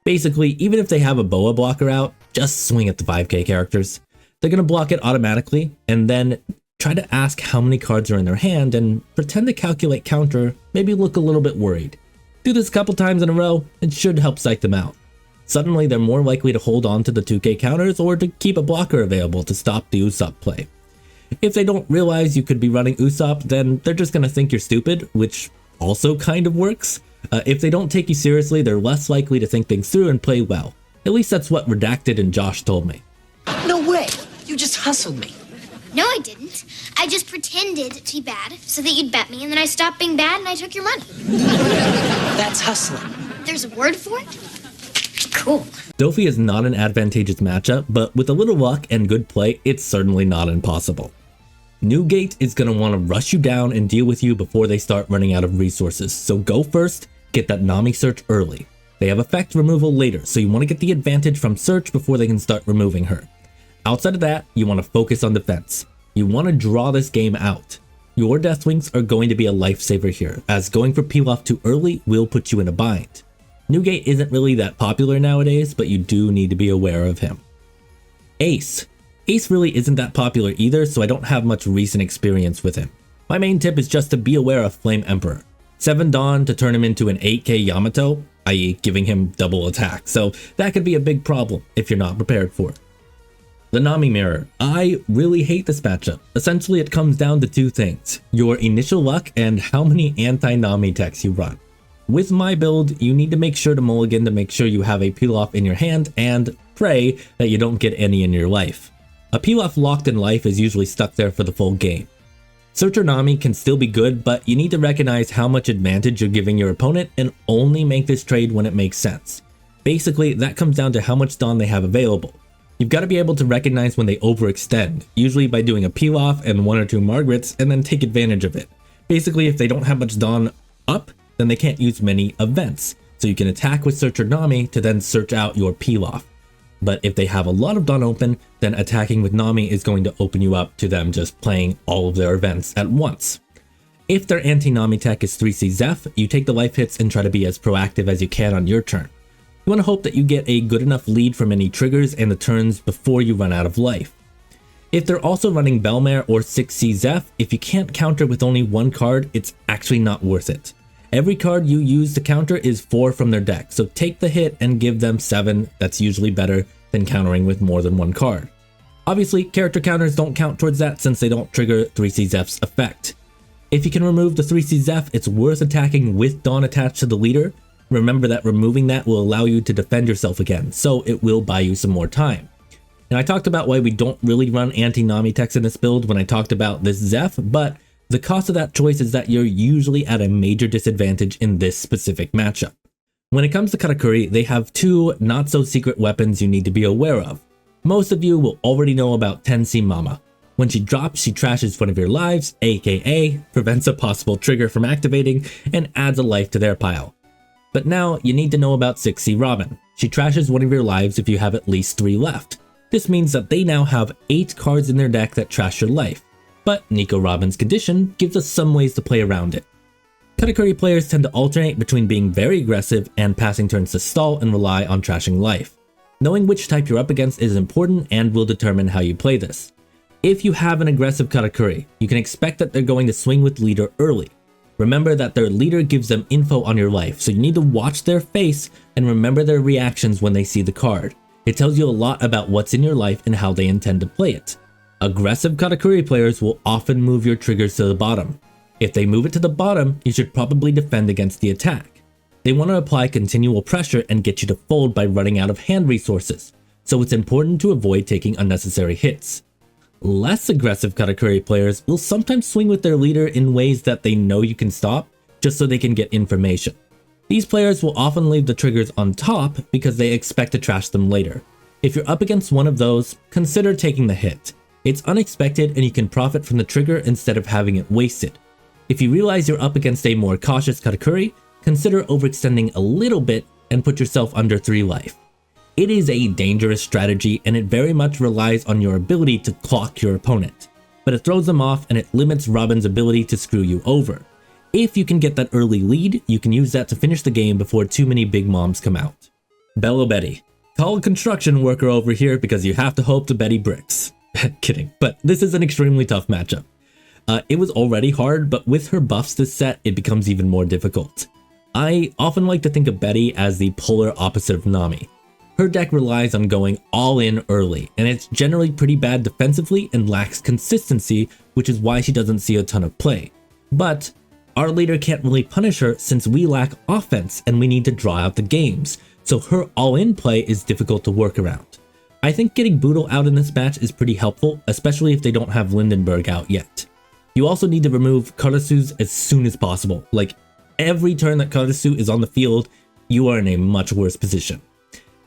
Basically, even if they have a Boa blocker out, just swing at the 5k characters. They're going to block it automatically, and then try to ask how many cards are in their hand and pretend to calculate counter, maybe look a little bit worried. Do this a couple times in a row, it should help psych them out. Suddenly they're more likely to hold on to the 2k counters or to keep a blocker available to stop the Usopp play. If they don't realize you could be running Usopp, then they're just going to think you're stupid, which also kind of works. If they don't take you seriously, they're less likely to think things through and play well. At least that's what Redacted and Josh told me. No way! You just hustled me. No, I didn't. I just pretended to be bad so that you'd bet me, and then I stopped being bad and I took your money. That's hustling. There's a word for it? Cool. Doffy is not an advantageous matchup, but with a little luck and good play, it's certainly not impossible. Newgate is going to want to rush you down and deal with you before they start running out of resources, so go first, get that Nami search early. They have effect removal later, so you want to get the advantage from search before they can start removing her. Outside of that, you want to focus on defense. You want to draw this game out. Your Deathwings are going to be a lifesaver here, as going for peel off too early will put you in a bind. Newgate isn't really that popular nowadays, but you do need to be aware of him. Ace. Ace really isn't that popular either, so I don't have much recent experience with him. My main tip is just to be aware of Flame Emperor. 7 Dawn to turn him into an 8k Yamato, i.e. giving him double attack, so that could be a big problem if you're not prepared for it. The Nami Mirror. I really hate this matchup. Essentially it comes down to 2 things, your initial luck and how many anti-Nami techs you run. With my build, you need to make sure to mulligan to make sure you have a peel off in your hand and pray that you don't get any in your life. A peel off locked in life is usually stuck there for the full game. Searcher Nami can still be good, but you need to recognize how much advantage you're giving your opponent and only make this trade when it makes sense. Basically, that comes down to how much Dawn they have available. You've got to be able to recognize when they overextend, usually by doing a peel off and 1 or 2 Margarets and then take advantage of it. Basically, if they don't have much Dawn up, then they can't use many events, so you can attack with Searcher Nami to then search out your peel off. But if they have a lot of Dawn open, then attacking with Nami is going to open you up to them just playing all of their events at once. If their anti-Nami tech is 3C Zeph, you take the life hits and try to be as proactive as you can on your turn. You want to hope that you get a good enough lead from any triggers and the turns before you run out of life. If they're also running Belmare or 6C Zeph, if you can't counter with only 1 card, it's actually not worth it. Every card you use to counter is 4 from their deck, so take the hit and give them 7. That's usually better than countering with more than one card. Obviously, character counters don't count towards that since they don't trigger 3C Zeph's effect. If you can remove the 3C Zeph, it's worth attacking with Dawn attached to the leader. Remember that removing that will allow you to defend yourself again, so it will buy you some more time. And I talked about why we don't really run anti-Nami techs in this build when I talked about this Zeph, but the cost of that choice is that you're usually at a major disadvantage in this specific matchup. When it comes to Katakuri, they have 2 not-so-secret weapons you need to be aware of. Most of you will already know about Tensi Mama. When she drops, she trashes one of your lives, aka prevents a possible trigger from activating and adds a life to their pile. But now you need to know about 6C Robin. She trashes one of your lives if you have at least 3 left. This means that they now have 8 cards in their deck that trash your life, but Nico Robin's condition gives us some ways to play around it. Katakuri players tend to alternate between being very aggressive and passing turns to stall and rely on trashing life. Knowing which type you're up against is important and will determine how you play this. If you have an aggressive Katakuri, you can expect that they're going to swing with leader early. Remember that their leader gives them info on your life, so you need to watch their face and remember their reactions when they see the card. It tells you a lot about what's in your life and how they intend to play it. Aggressive Katakuri players will often move your triggers to the bottom. If they move it to the bottom, you should probably defend against the attack. They want to apply continual pressure and get you to fold by running out of hand resources, so it's important to avoid taking unnecessary hits. Less aggressive Katakuri players will sometimes swing with their leader in ways that they know you can stop, just so they can get information. These players will often leave the triggers on top because they expect to trash them later. If you're up against one of those, consider taking the hit. It's unexpected and you can profit from the trigger instead of having it wasted. If you realize you're up against a more cautious Katakuri, consider overextending a little bit and put yourself under 3 life. It is a dangerous strategy and it very much relies on your ability to clock your opponent, but it throws them off and it limits Robin's ability to screw you over. If you can get that early lead, you can use that to finish the game before too many big moms come out. Belo Betty. Call a construction worker over here because you have to hope to Betty bricks. Kidding, but this is an extremely tough matchup. It was already hard, but with her buffs this set, it becomes even more difficult. I often like to think of Betty as the polar opposite of Nami. Her deck relies on going all in early, and it's generally pretty bad defensively and lacks consistency, which is why she doesn't see a ton of play. But our leader can't really punish her since we lack offense and we need to draw out the games, so her all-in play is difficult to work around. I think getting Boodle out in this match is pretty helpful, especially if they don't have Lindenberg out yet. You also need to remove Karasus as soon as possible. Like, every turn that Karasu is on the field, you are in a much worse position.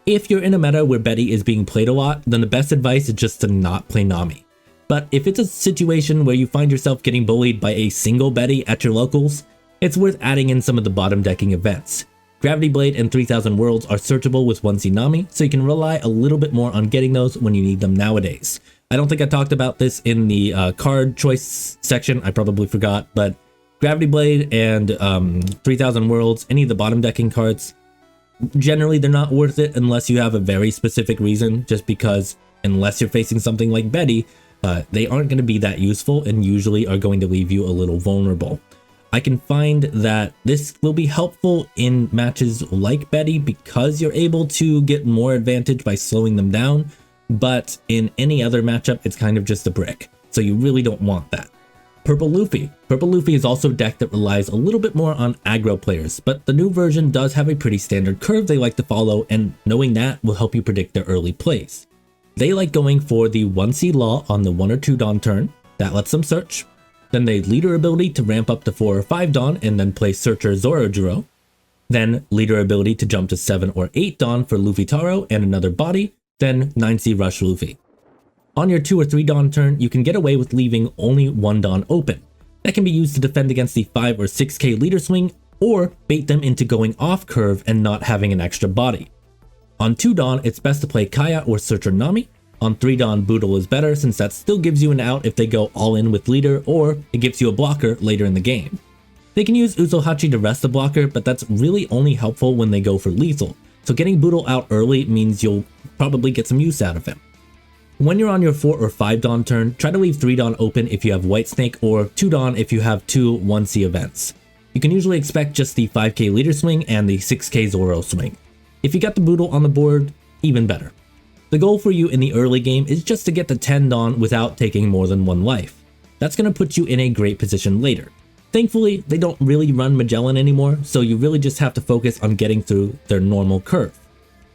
If you're in a meta where Betty is being played a lot, then the best advice is just to not play Nami. But if it's a situation where you find yourself getting bullied by a single Betty at your locals, it's worth adding in some of the bottom decking events. Gravity Blade and 3000 Worlds are searchable with 1C Nami, so you can rely a little bit more on getting those when you need them nowadays. I don't think I talked about this in the card choice section, I probably forgot, but Gravity Blade and 3000 Worlds, any of the bottom decking cards, generally they're not worth it unless you have a very specific reason, just because unless you're facing something like Betty, they aren't going to be that useful and usually are going to leave you a little vulnerable. I can find that this will be helpful in matches like Betty because you're able to get more advantage by slowing them down, but in any other matchup, it's kind of just a brick, so you really don't want that. Purple Luffy. Purple Luffy is also a deck that relies a little bit more on aggro players, but the new version does have a pretty standard curve they like to follow, and knowing that will help you predict their early plays. They like going for the 1C Law on the 1 or 2 Dawn turn, that lets them search. Then they leader ability to ramp up to 4 or 5 Dawn and then play Searcher Zoro Juro. Then leader ability to jump to 7 or 8 Dawn for Luffy Taro and another body, then 9C Rush Luffy. On your 2 or 3 Dawn turn, you can get away with leaving only 1 Dawn open. That can be used to defend against the 5 or 6k leader swing, or bait them into going off curve and not having an extra body. On 2 Dawn, it's best to play Kaya or Searcher Nami. On 3 Dawn, Boodle is better since that still gives you an out if they go all in with leader, or it gives you a blocker later in the game. They can use Uzohachi to rest the blocker, but that's really only helpful when they go for lethal, so getting Boodle out early means you'll probably get some use out of him. When you're on your 4 or 5 Dawn turn, try to leave 3 Dawn open if you have White Snake, or 2 Dawn if you have 2 1C events. You can usually expect just the 5k leader swing and the 6k Zoro swing. If you got the Boodle on the board, even better. The goal for you in the early game is just to get the 10 Dawn without taking more than 1 life. That's going to put you in a great position later. Thankfully, they don't really run Magellan anymore, so you really just have to focus on getting through their normal curve.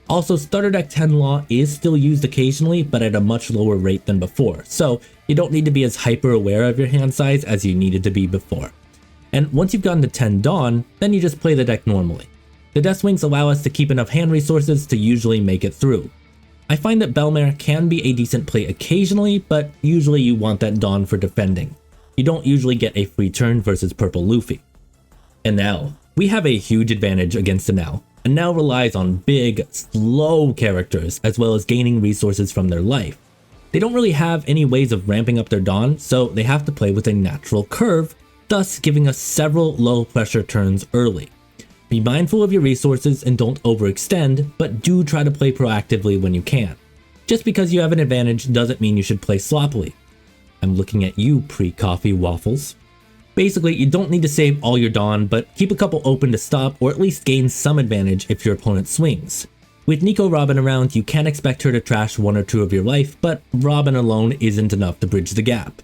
Also, Starter Deck 10 Law is still used occasionally, but at a much lower rate than before, so you don't need to be as hyper aware of your hand size as you needed to be before. And once you've gotten to 10 Dawn, then you just play the deck normally. The Death Swings allow us to keep enough hand resources to usually make it through. I find that Belmare can be a decent play occasionally, but usually you want that Dawn for defending. You don't usually get a free turn versus Purple Luffy. Enel. We have a huge advantage against Enel. Enel relies on big, slow characters as well as gaining resources from their life. They don't really have any ways of ramping up their Dawn, so they have to play with a natural curve, thus giving us several low pressure turns early. Be mindful of your resources and don't overextend, but do try to play proactively when you can. Just because you have an advantage doesn't mean you should play sloppily. I'm looking at you, pre-coffee waffles. Basically, you don't need to save all your Dawn, but keep a couple open to stop or at least gain some advantage if your opponent swings. With Nico Robin around, you can expect her to trash 1 or 2 of your life, but Robin alone isn't enough to bridge the gap.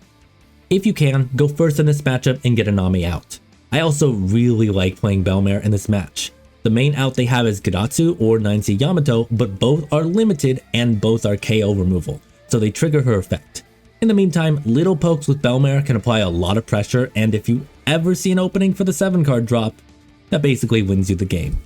If you can, go first in this matchup and get a Nami out. I also really like playing Belmare in this match. The main out they have is Gadatsu or 9C Yamato, but both are limited and both are KO removal, so they trigger her effect. In the meantime, little pokes with Belmare can apply a lot of pressure, and if you ever see an opening for the 7 card drop, that basically wins you the game.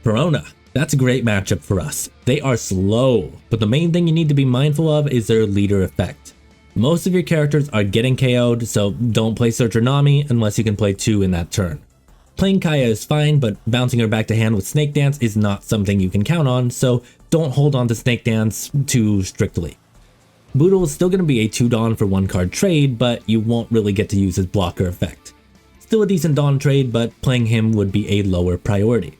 Perona. That's a great matchup for us. They are slow, but the main thing you need to be mindful of is their leader effect. Most of your characters are getting KO'd, so don't play Searcher Nami unless you can play 2 in that turn. Playing Kaya is fine, but bouncing her back to hand with Snake Dance is not something you can count on, so don't hold on to Snake Dance too strictly. Boodle is still going to be a 2 Dawn for 1 card trade, but you won't really get to use his blocker effect. Still a decent Dawn trade, but playing him would be a lower priority.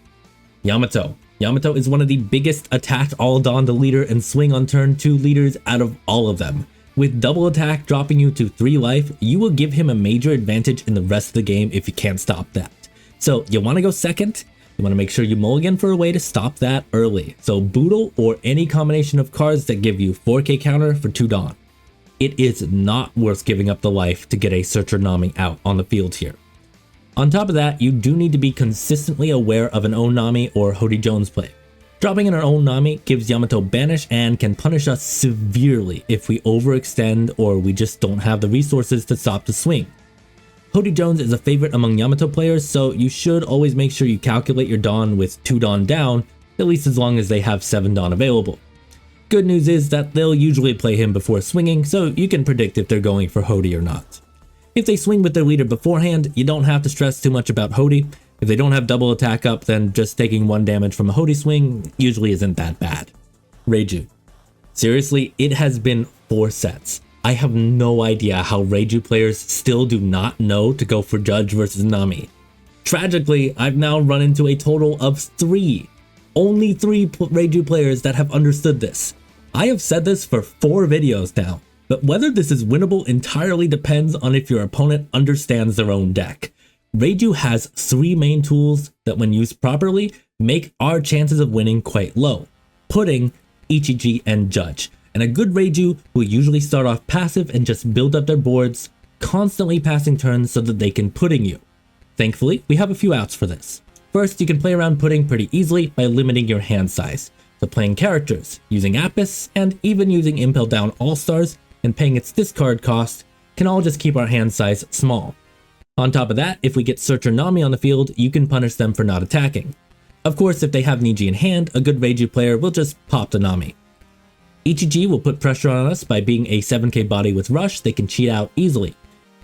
Yamato. Yamato is one of the biggest attack all Dawn to leader and swing on turn 2 leaders out of all of them. With double attack dropping you to 3 life, you will give him a major advantage in the rest of the game if you can't stop that. So you want to go second? You want to make sure you mulligan for a way to stop that early. So Boodle or any combination of cards that give you 4k counter for 2 Dawn. It is not worth giving up the life to get a Searcher Nami out on the field here. On top of that, you do need to be consistently aware of an own Nami or Hody Jones play. Dropping in our own Nami gives Yamato banish and can punish us severely if we overextend or we just don't have the resources to stop the swing. Hody Jones is a favorite among Yamato players, so you should always make sure you calculate your Dawn with 2 Dawn down, at least as long as they have 7 Dawn available. Good news is that they'll usually play him before swinging, so you can predict if they're going for Hody or not. If they swing with their leader beforehand, you don't have to stress too much about Hody. If they don't have double attack up, then just taking 1 damage from a Hody swing usually isn't that bad. Reiju. Seriously, it has been 4 sets. I have no idea how Reiju players still do not know to go for Judge versus Nami. Tragically, I've now run into a total of 3. Only 3 Reiju players that have understood this. I have said this for 4 videos now, but whether this is winnable entirely depends on if your opponent understands their own deck. Reiju has 3 main tools that when used properly make our chances of winning quite low. Pudding, Ichiji, and Judge. And a good Reiju will usually start off passive and just build up their boards, constantly passing turns so that they can pudding you. Thankfully, we have a few outs for this. First, you can play around pudding pretty easily by limiting your hand size. So playing characters, using Apis, and even using Impel Down All-Stars and paying its discard cost can all just keep our hand size small. On top of that, if we get Searcher Nami on the field, you can punish them for not attacking. Of course, if they have Niji in hand, a good Reiju player will just pop the Nami. Ichiji will put pressure on us by being a 7k body with Rush they can cheat out easily.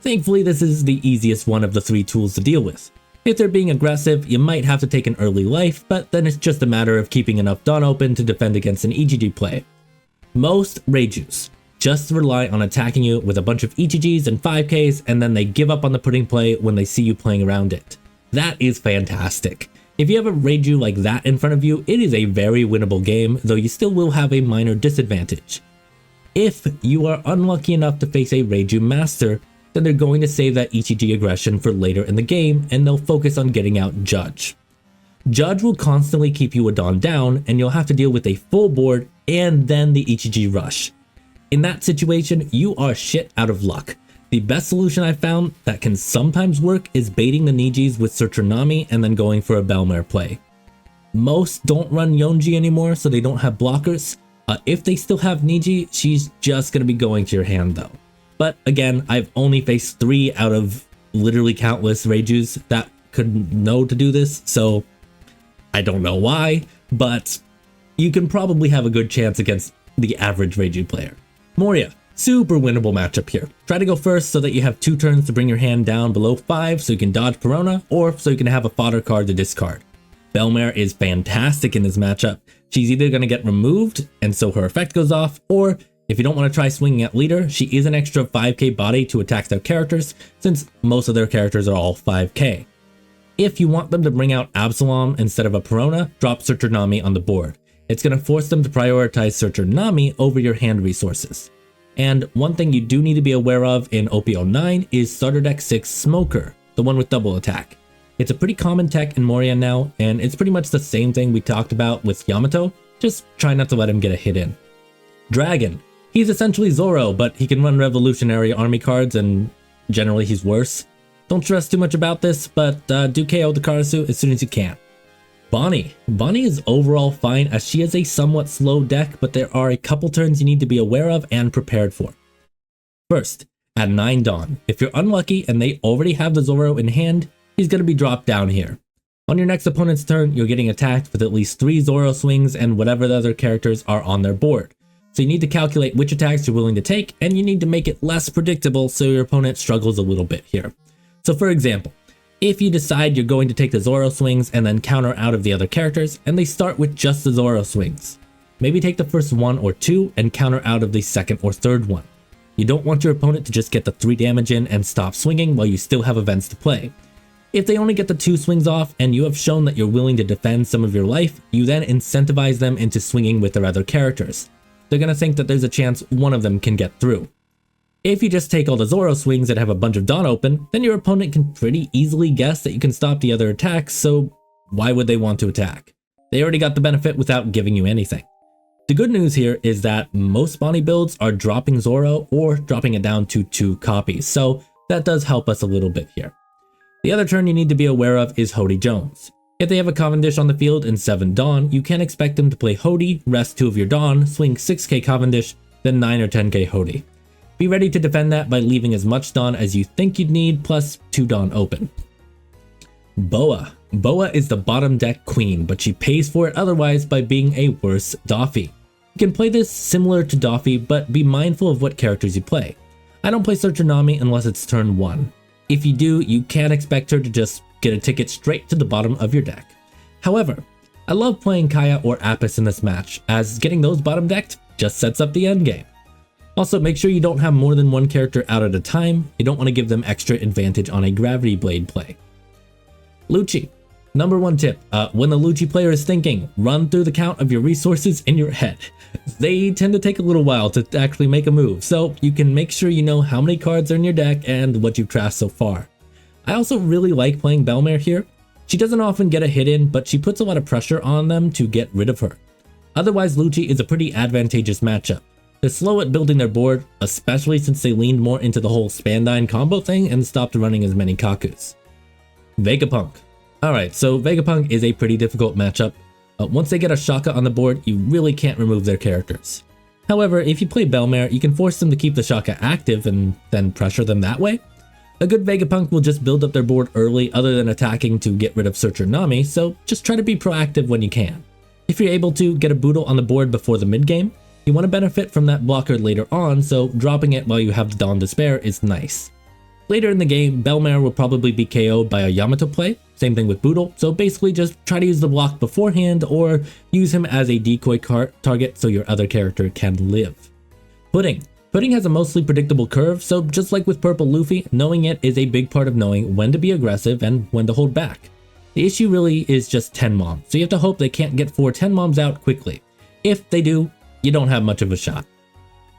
Thankfully, this is the easiest one of the 3 tools to deal with. If they're being aggressive, you might have to take an early life, but then it's just a matter of keeping enough Dawn open to defend against an Ichiji play. Most Reijus just rely on attacking you with a bunch of Ichijis and 5ks, and then they give up on the pudding play when they see you playing around it. That is fantastic. If you have a Reiju like that in front of you, it is a very winnable game, though you still will have a minor disadvantage. If you are unlucky enough to face a Reiju Master, then they're going to save that Ichiji aggression for later in the game, and they'll focus on getting out Judge. Judge will constantly keep you a Dawn down, and you'll have to deal with a full board and then the Ichiji rush. In that situation, you are shit out of luck. The best solution I've found that can sometimes work is baiting the Nijis with Searcher Nami and then going for a Belmare play. Most don't run Yonji anymore, so they don't have blockers. If they still have Niji, she's just going to be going to your hand though. But again, I've only faced 3 out of literally countless Reijus that could know to do this, so I don't know why, but you can probably have a good chance against the average Reiju player. Moria, super winnable matchup here. Try to go first so that you have 2 turns to bring your hand down below 5 so you can dodge Perona, or so you can have a fodder card to discard. Belmare is fantastic in this matchup. She's either going to get removed and so her effect goes off, or if you don't want to try swinging at leader, she is an extra 5k body to attack their characters, since most of their characters are all 5k. If you want them to bring out Absalom instead of a Perona, drop Searcher Nami on the board. It's going to force them to prioritize Searcher Nami over your hand resources. And one thing you do need to be aware of in OP09 is Starter Deck 6 Smoker, the one with double attack. It's a pretty common tech in Moria now, and it's pretty much the same thing we talked about with Yamato, just try not to let him get a hit in. Dragon. He's essentially Zoro, but he can run revolutionary army cards and generally he's worse. Don't stress too much about this, but do KO the Karasu as soon as you can. Bonney. Bonney is overall fine as she is a somewhat slow deck, but there are a couple turns you need to be aware of and prepared for. First, at 9 Dawn, if you're unlucky and they already have the Zoro in hand, he's going to be dropped down here. On your next opponent's turn, you're getting attacked with at least 3 Zoro swings and whatever the other characters are on their board. So you need to calculate which attacks you're willing to take, and you need to make it less predictable so your opponent struggles a little bit here. So for example, if you decide you're going to take the Zoro swings and then counter out of the other characters, and they start with just the Zoro swings, maybe take the first 1 or 2 and counter out of the second or third one. You don't want your opponent to just get the 3 damage in and stop swinging while you still have events to play. If they only get the 2 swings off and you have shown that you're willing to defend some of your life, you then incentivize them into swinging with their other characters. They're going to think that there's a chance one of them can get through. If you just take all the Zoro swings and have a bunch of Dawn open, then your opponent can pretty easily guess that you can stop the other attacks, so why would they want to attack? They already got the benefit without giving you anything. The good news here is that most Bonney builds are dropping Zoro or dropping it down to 2 copies, so that does help us a little bit here. The other turn you need to be aware of is Hody Jones. If they have a Cavendish on the field in 7 Dawn, you can expect them to play Hody, rest 2 of your Dawn, swing 6k Cavendish, then 9 or 10k Hody. Be ready to defend that by leaving as much Dawn as you think you'd need, plus 2 Dawn open. Boa. Boa is the bottom deck queen, but she pays for it otherwise by being a worse Doffy. You can play this similar to Doffy, but be mindful of what characters you play. I don't play Searcher Nami unless it's turn 1. If you do, you can't expect her to just get a ticket straight to the bottom of your deck. However, I love playing Kaya or Apis in this match, as getting those bottom decked just sets up the endgame. Also, make sure you don't have more than 1 character out at a time. You don't want to give them extra advantage on a Gravity Blade play. Lucci. Number 1 tip, when the Lucci player is thinking, run through the count of your resources in your head. They tend to take a little while to actually make a move, so you can make sure you know how many cards are in your deck and what you've trashed so far. I also really like playing Belmare here. She doesn't often get a hit in, but she puts a lot of pressure on them to get rid of her. Otherwise, Lucci is a pretty advantageous matchup. They're slow at building their board, especially since they leaned more into the whole Spandine combo thing and stopped running as many Kakus. Vegapunk. Alright, so Vegapunk is a pretty difficult matchup. Once they get a Shaka on the board, you really can't remove their characters. However, if you play Belmare, you can force them to keep the Shaka active and then pressure them that way. A good Vegapunk will just build up their board early other than attacking to get rid of Searcher Nami, so just try to be proactive when you can. If you're able to get a Boodle on the board before the mid-game, you want to benefit from that blocker later on, so dropping it while you have the Dawn Despair is nice. Later in the game, Belmare will probably be KO'd by a Yamato play, same thing with Boodle, so basically just try to use the block beforehand or use him as a decoy target so your other character can live. Pudding. Pudding has a mostly predictable curve, so just like with Purple Luffy, knowing it is a big part of knowing when to be aggressive and when to hold back. The issue really is just 10 moms, so you have to hope they can't get 4 10 moms out quickly. If they do, you don't have much of a shot.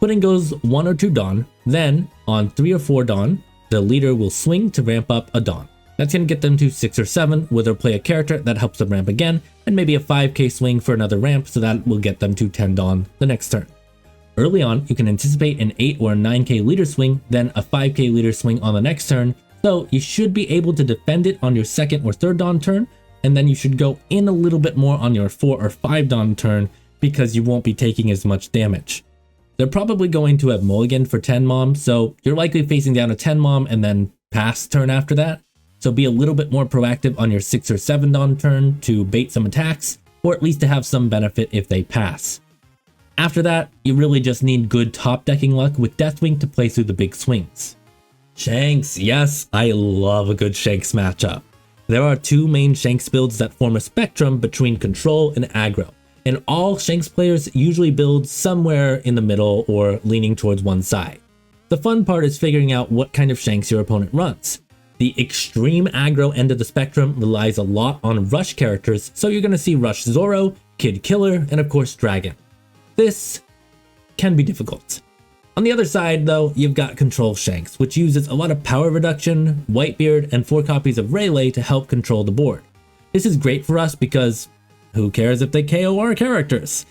Pudding goes 1 or 2 Dawn, then on 3 or 4 Dawn, the leader will swing to ramp up a Dawn. That's going to get them to 6 or 7, where they'll play a character that helps them ramp again, and maybe a 5k swing for another ramp, so that will get them to 10 Dawn the next turn. Early on, you can anticipate an 8 or a 9k leader swing, then a 5k leader swing on the next turn, so you should be able to defend it on your 2nd or 3rd Dawn turn, and then you should go in a little bit more on your 4 or 5 Dawn turn because you won't be taking as much damage. They're probably going to have Mulligan for 10 Mom, so you're likely facing down a 10 Mom and then pass turn after that. So be a little bit more proactive on your 6 or 7 Dawn turn to bait some attacks, or at least to have some benefit if they pass. After that, you really just need good top decking luck with Deathwing to play through the big swings. Shanks, yes, I love a good Shanks matchup. There are 2 main Shanks builds that form a spectrum between control and aggro, and all Shanks players usually build somewhere in the middle or leaning towards one side. The fun part is figuring out what kind of Shanks your opponent runs. The extreme aggro end of the spectrum relies a lot on rush characters, so you're going to see Rush Zoro, Kid Killer, and of course Dragon. This can be difficult. On the other side though, you've got Control Shanks, which uses a lot of power reduction, Whitebeard, and 4 copies of Rayleigh to help control the board. This is great for us because who cares if they KO our characters?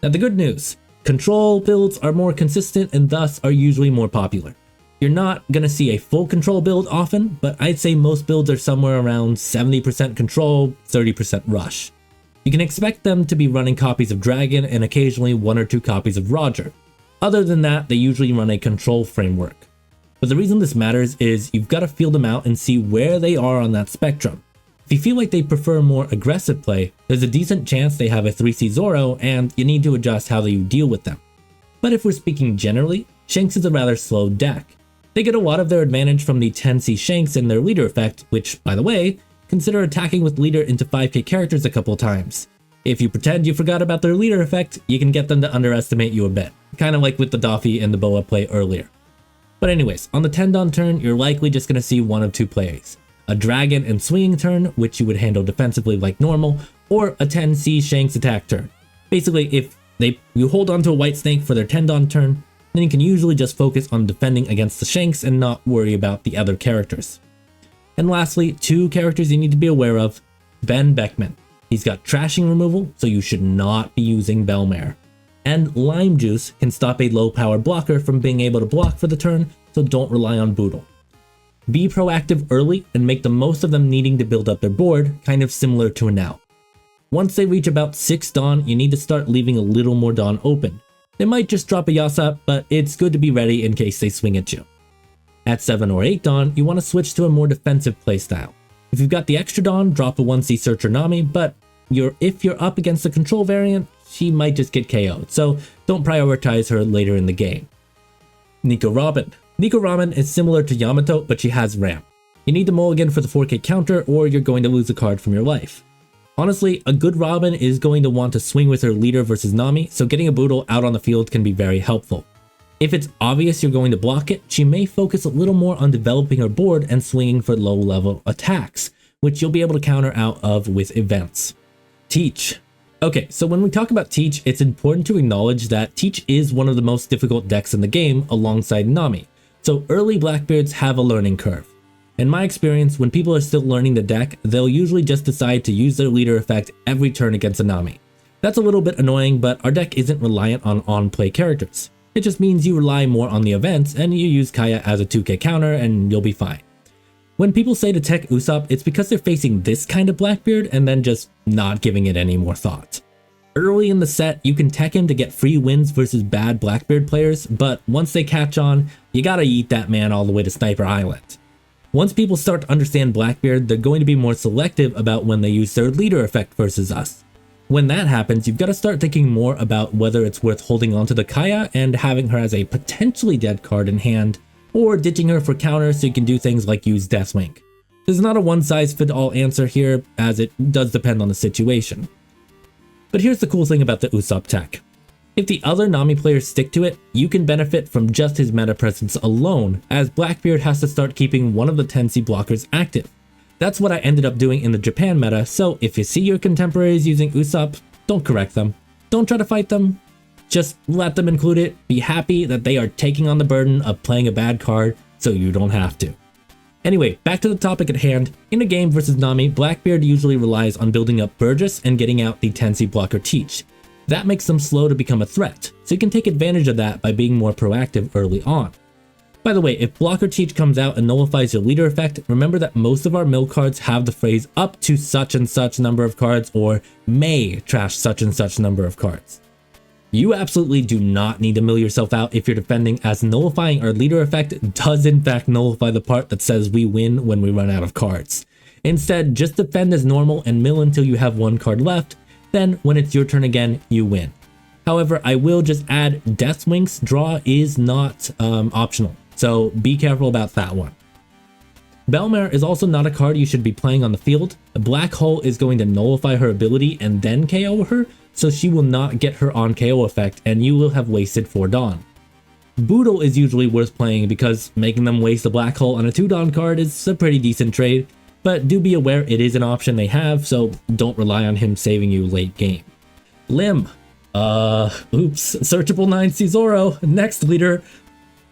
Now the good news, control builds are more consistent and thus are usually more popular. You're not going to see a full control build often, but I'd say most builds are somewhere around 70% control, 30% rush. You can expect them to be running copies of Dragon and occasionally 1 or 2 copies of Roger. Other than that, they usually run a control framework. But the reason this matters is you've got to feel them out and see where they are on that spectrum. If you feel like they prefer more aggressive play, there's a decent chance they have a 3C Zoro and you need to adjust how you deal with them. But if we're speaking generally, Shanks is a rather slow deck. They get a lot of their advantage from the 10C Shanks and their leader effect, which, by the way, consider attacking with leader into 5k characters a couple times. If you pretend you forgot about their leader effect, you can get them to underestimate you a bit, kind of like with the Doffy and the Boa play earlier. But anyways, on the 10 Dawn turn, you're likely just going to see one of 2 plays. A Dragon and swinging turn, which you would handle defensively like normal, or a 10C Shanks attack turn. Basically, if you hold onto a White Snake for their 10 Dawn turn, then you can usually just focus on defending against the Shanks and not worry about the other characters. And lastly, 2 characters you need to be aware of. Ben Beckman. He's got trashing removal, so you should not be using Belmare. And Lime Juice can stop a low power blocker from being able to block for the turn, so don't rely on Boodle. Be proactive early and make the most of them needing to build up their board, kind of similar to Enel. Once they reach about 6 Dawn, you need to start leaving a little more Dawn open. They might just drop a Yasa, but it's good to be ready in case they swing at you. At 7 or 8 Dawn, you want to switch to a more defensive playstyle. If you've got the extra Dawn, drop a 1C Searcher Nami, but if you're up against the control variant, she might just get KO'd, so don't prioritize her later in the game. Nico Robin. Nico Robin is similar to Yamato, but she has ramp. You need to mulligan for the 4k counter or you're going to lose a card from your life. Honestly, a good Robin is going to want to swing with her leader versus Nami, so getting a Boodle out on the field can be very helpful. If it's obvious you're going to block it, she may focus a little more on developing her board and swinging for low level attacks, which you'll be able to counter out of with events. Teach. Okay, so when we talk about Teach, it's important to acknowledge that Teach is one of the most difficult decks in the game alongside Nami, so early Blackbeards have a learning curve. In my experience, when people are still learning the deck, they'll usually just decide to use their leader effect every turn against a Nami. That's a little bit annoying, but our deck isn't reliant on on-play characters. It just means you rely more on the events and you use Kaya as a 2k counter and you'll be fine. When people say to tech Usopp, it's because they're facing this kind of Blackbeard and then just not giving it any more thought. Early in the set, you can tech him to get free wins versus bad Blackbeard players, but once they catch on, you gotta eat that man all the way to Sniper Island. Once people start to understand Blackbeard, they're going to be more selective about when they use their leader effect versus us. When that happens, you've got to start thinking more about whether it's worth holding onto the Kaya and having her as a potentially dead card in hand, or ditching her for counter so you can do things like use Deathwing. There's not a one-size-fits-all answer here, as it does depend on the situation. But here's the cool thing about the Usopp tech. If the other Nami players stick to it, you can benefit from just his meta presence alone, as Blackbeard has to start keeping one of the 10C blockers active. That's what I ended up doing in the Japan meta, so if you see your contemporaries using Usopp, don't correct them. Don't try to fight them. Just let them include it, be happy that they are taking on the burden of playing a bad card, so you don't have to. Anyway, back to the topic at hand. In a game versus Nami, Blackbeard usually relies on building up Burgess and getting out the Tensi blocker Teach. That makes them slow to become a threat, so you can take advantage of that by being more proactive early on. By the way, if blocker Teach comes out and nullifies your leader effect, remember that most of our mill cards have the phrase up to such and such number of cards or may trash such and such number of cards. You absolutely do not need to mill yourself out if you're defending, as nullifying our leader effect does in fact nullify the part that says we win when we run out of cards. Instead, just defend as normal and mill until you have one card left, then when it's your turn again, you win. However, I will just add Deathwink's draw is not optional, so be careful about that one. Belmare is also not a card you should be playing on the field. A black hole is going to nullify her ability and then KO her, so she will not get her on KO effect and you will have wasted 4 Dawn. Boodle is usually worth playing because making them waste a black hole on a 2 Dawn card is a pretty decent trade, but do be aware it is an option they have, so don't rely on him saving you late game. Lim. Oops. Searchable 9C Zoro. Next leader.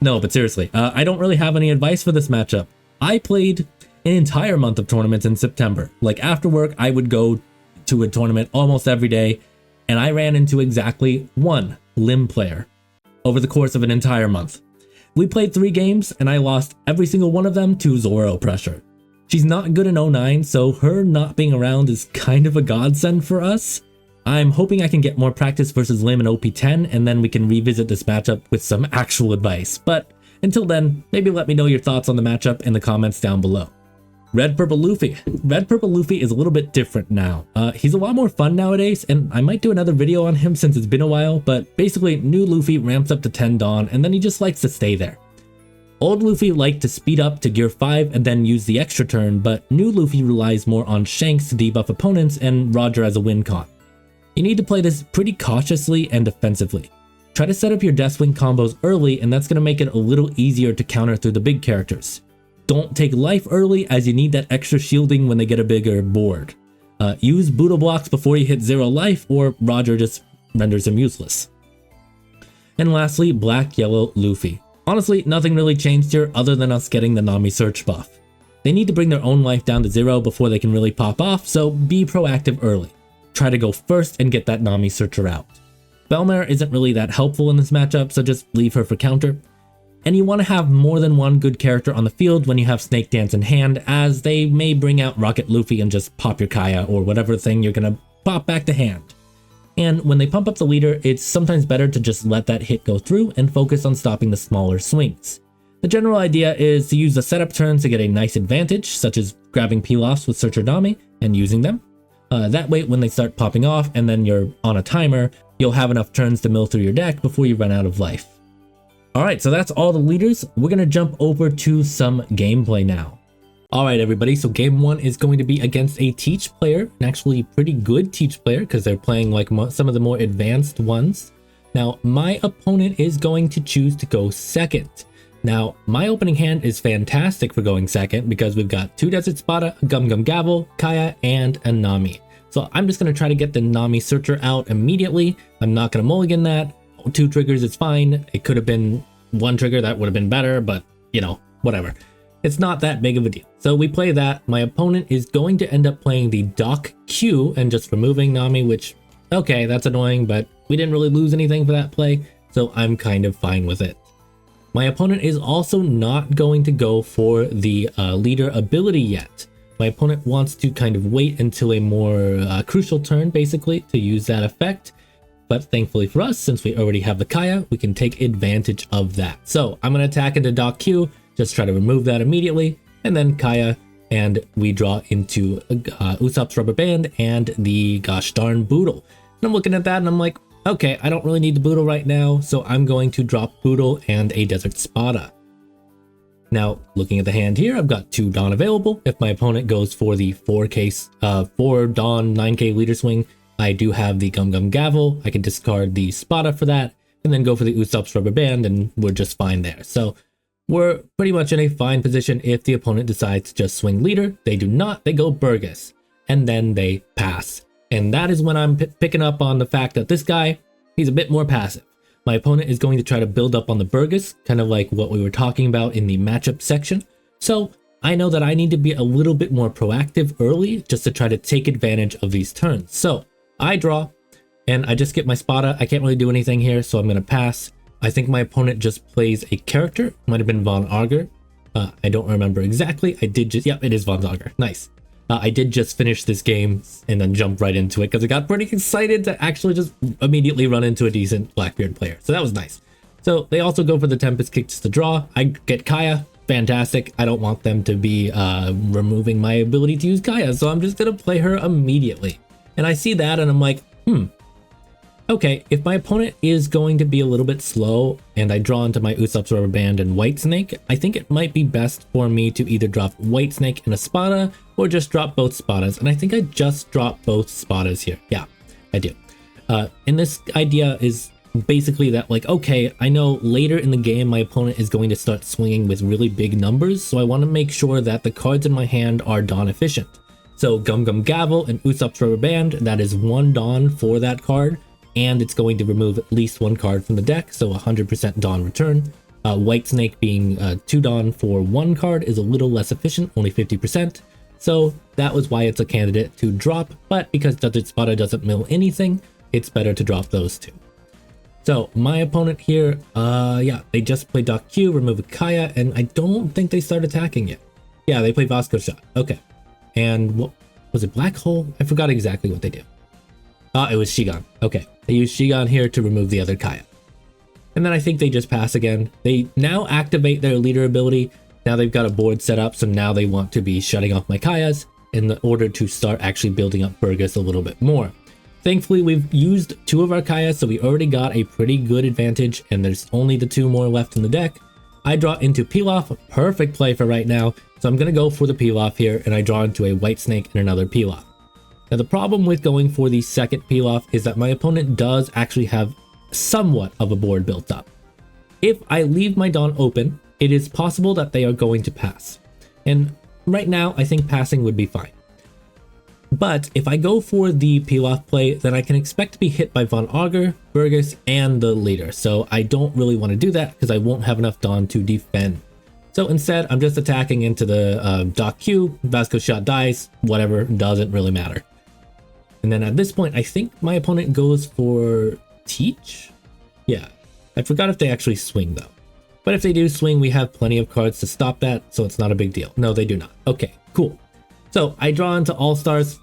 No, but seriously, I don't really have any advice for this matchup. I played an entire month of tournaments in September. Like after work, I would go to a tournament almost every day, and I ran into exactly one Lim player over the course of an entire month. We played 3 games, and I lost every single one of them to Zoro pressure. She's not good in 09, so her not being around is kind of a godsend for us. I'm hoping I can get more practice versus Lim in OP10, and then we can revisit this matchup with some actual advice. But until then, maybe let me know your thoughts on the matchup in the comments down below. Red Purple Luffy. Red Purple Luffy is a little bit different now. He's a lot more fun nowadays, and I might do another video on him since it's been a while, but basically new Luffy ramps up to 10 Dawn, and then he just likes to stay there. Old Luffy liked to speed up to gear 5 and then use the extra turn, but new Luffy relies more on Shanks to debuff opponents and Roger as a win con. You need to play this pretty cautiously and defensively. Try to set up your Deathwing combos early, and that's going to make it a little easier to counter through the big characters. Don't take life early, as you need that extra shielding when they get a bigger board. Use Buddha blocks before you hit 0 life, or Roger just renders him useless. And lastly, Black Yellow Luffy. Honestly, nothing really changed here other than us getting the Nami search buff. They need to bring their own life down to 0 before they can really pop off, so be proactive early. Try to go first and get that Nami searcher out. Belmare isn't really that helpful in this matchup, so just leave her for counter. And you want to have more than one good character on the field when you have Snake Dance in hand, as they may bring out Rocket Luffy and just pop your Kaya or whatever thing you're going to pop back to hand. And when they pump up the leader, it's sometimes better to just let that hit go through and focus on stopping the smaller swings. The general idea is to use the setup turns to get a nice advantage, such as grabbing peel-offs with Searcher Nami and using them. That way, when they start popping off and then you're on a timer, you'll have enough turns to mill through your deck before you run out of life. Alright, so that's all the leaders. We're going to jump over to some gameplay now. Alright everybody, so game 1 is going to be against a Teach player, an actually pretty good Teach player because they're playing like some of the more advanced ones. Now, my opponent is going to choose to go second. Now, my opening hand is fantastic for going second because we've got 2 Desert Spada, a Gum Gum Gavel, Kaya, and a Nami. So I'm just going to try to get the Nami Searcher out immediately. I'm not going to mulligan that. 2 triggers is fine. It could have been 1 trigger, that would have been better, but you know, whatever. It's not that big of a deal. So we play that. My opponent is going to end up playing the Doc Q and just removing Nami, which, okay, that's annoying, but we didn't really lose anything for that play, so I'm kind of fine with it. My opponent is also not going to go for the leader ability yet. My opponent wants to kind of wait until a more crucial turn, basically, to use that effect. But thankfully for us, since we already have the Kaya, we can take advantage of that. So I'm going to attack into Doc Q, just try to remove that immediately, and then Kaya, and we draw into Usopp's Rubber Band and the gosh darn Boodle. And I'm looking at that and I'm like, okay, I don't really need the Boodle right now, so I'm going to drop Boodle and a Desert Spada. Now, looking at the hand here, I've got 2 Dawn available. If my opponent goes for the 4 Dawn 9k leader swing, I do have the Gum Gum Gavel. I can discard the Spada for that, and then go for the Usopp's Rubber Band, and we're just fine there. So we're pretty much in a fine position if the opponent decides to just swing leader. They do not, they go Burgess, and then they pass. And that is when I'm picking up on the fact that this guy, he's a bit more passive. my opponent is going to try to build up on the Burgess, kind of like what we were talking about in the matchup section. So I know that I need to be a little bit more proactive early just to try to take advantage of these turns. So I draw and I just get my Spada. I can't really do anything here, so I'm going to pass. I think my opponent just plays a character. Might have been Von Auger. I don't remember exactly. I did just, yep, it is Von Auger. Nice. I did just finish this game and then jump right into it because I got pretty excited to actually just immediately run into a decent Blackbeard player. So that was nice. So they also go for the Tempest Kick just to draw. I get Kaya. Fantastic. I don't want them to be removing my ability to use Kaya, so I'm just going to play her immediately. And I see that and I'm like, okay, if my opponent is going to be a little bit slow and I draw into my Usopp's Rubber Band and White Snake, I think it might be best for me to either drop White Snake and a Spada or just drop both Spadas. And I think I just dropped both Spadas here. Yeah, I do. And this idea is basically that, like, okay, I know later in the game my opponent is going to start swinging with really big numbers, so I want to make sure that the cards in my hand are Dawn efficient. So Gum Gum Gavel and Usopp's Rubber Band, that is 1 Dawn for that card, and it's going to remove at least 1 card from the deck, so 100% Dawn return. White Snake being 2 Dawn for 1 card is a little less efficient, only 50%, so that was why it's a candidate to drop, but because Desert Spada doesn't mill anything, it's better to drop those 2. So my opponent here, yeah, they just play Doc Q, remove a Kaya, and I don't think they start attacking yet. Yeah, they play Vasco Shot. Okay. And what was it, Black Hole? I forgot exactly what they do. It was Shigan. Okay. They use Shigan here to remove the other Kaya. And then I think they just pass again. They now activate their leader ability. Now they've got a board set up, so now they want to be shutting off my Kayas in order to start actually building up Burgess a little bit more. Thankfully, we've used 2 of our Kayas, so we already got a pretty good advantage, and there's only the 2 more left in the deck. I draw into Pilaf, a perfect play for right now, so I'm going to go for the Pilaf here, and I draw into a White Snake and another Pilaf. Now, the problem with going for the second Pilaf is that my opponent does actually have somewhat of a board built up. If I leave my Dawn open, it is possible that they are going to pass. And right now, I think passing would be fine. But if I go for the Pilaf play, then I can expect to be hit by Von Auger, Burgess, and the leader. So I don't really want to do that because I won't have enough Dawn to defend. So instead, I'm just attacking into the Doc Q, Vasco Shot dies, whatever, doesn't really matter. And then at this point, I think my opponent goes for Teach? Yeah, I forgot if they actually swing though. But if they do swing, we have plenty of cards to stop that, so it's not a big deal. No, they do not. Okay, cool. So I draw into All-Stars,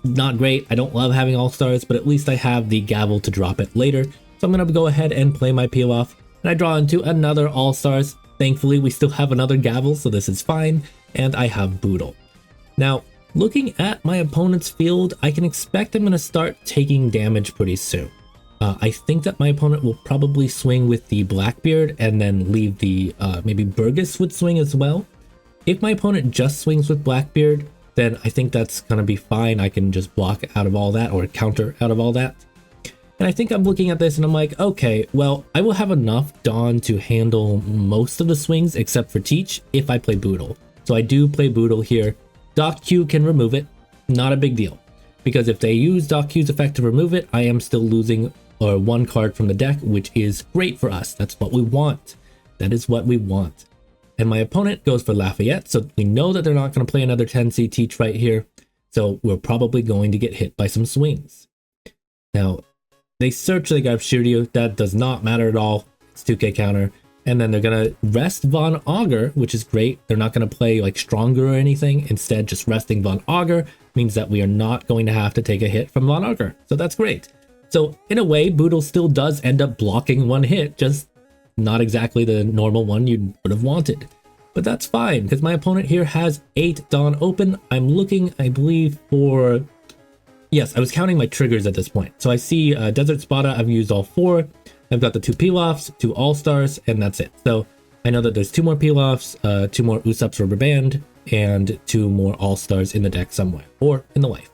not great. I don't love having All-Stars, but at least I have the Gavel to drop it later. So I'm going to go ahead and play my Pilaf, and I draw into another All-Stars. Thankfully, we still have another Gavel, so this is fine, and I have Boodle. Now, looking at my opponent's field, I can expect I'm going to start taking damage pretty soon. I think that my opponent will probably swing with the Blackbeard and then leave the, maybe Burgess would swing as well. If my opponent just swings with Blackbeard, then I think that's going to be fine. I can just block out of all that or counter out of all that. And I think I'm looking at this and I'm like, okay, well, I will have enough Dawn to handle most of the swings except for Teach if I play Boodle. So I do play Boodle here. Doc Q can remove it. Not a big deal. Because if they use Doc Q's effect to remove it, I am still losing 1 card from the deck, which is great for us. That's what we want. That is what we want. And my opponent goes for Lafayette, so we know that they're not going to play another 10C Teach right here. So we're probably going to get hit by some swings. Now, they search the Shiryu. That does not matter at all. It's 2k counter. And then they're going to rest Von Auger, which is great. They're not going to play like Stronger or anything. Instead, just resting Von Auger means that we are not going to have to take a hit from Von Auger. So that's great. So in a way, Boodle still does end up blocking 1 hit, just not exactly the normal one you would have wanted. But that's fine, because my opponent here has 8 Dawn open. I'm looking, I believe, for... Yes, I was counting my triggers at this point. So I see Desert Spada, I've used all 4. I've got the 2 Pilafs, 2 All-Stars, and that's it. So I know that there's 2 more Pilafs, 2 more Usopp's Rubber Band, and 2 more All-Stars in the deck somewhere, or in the life.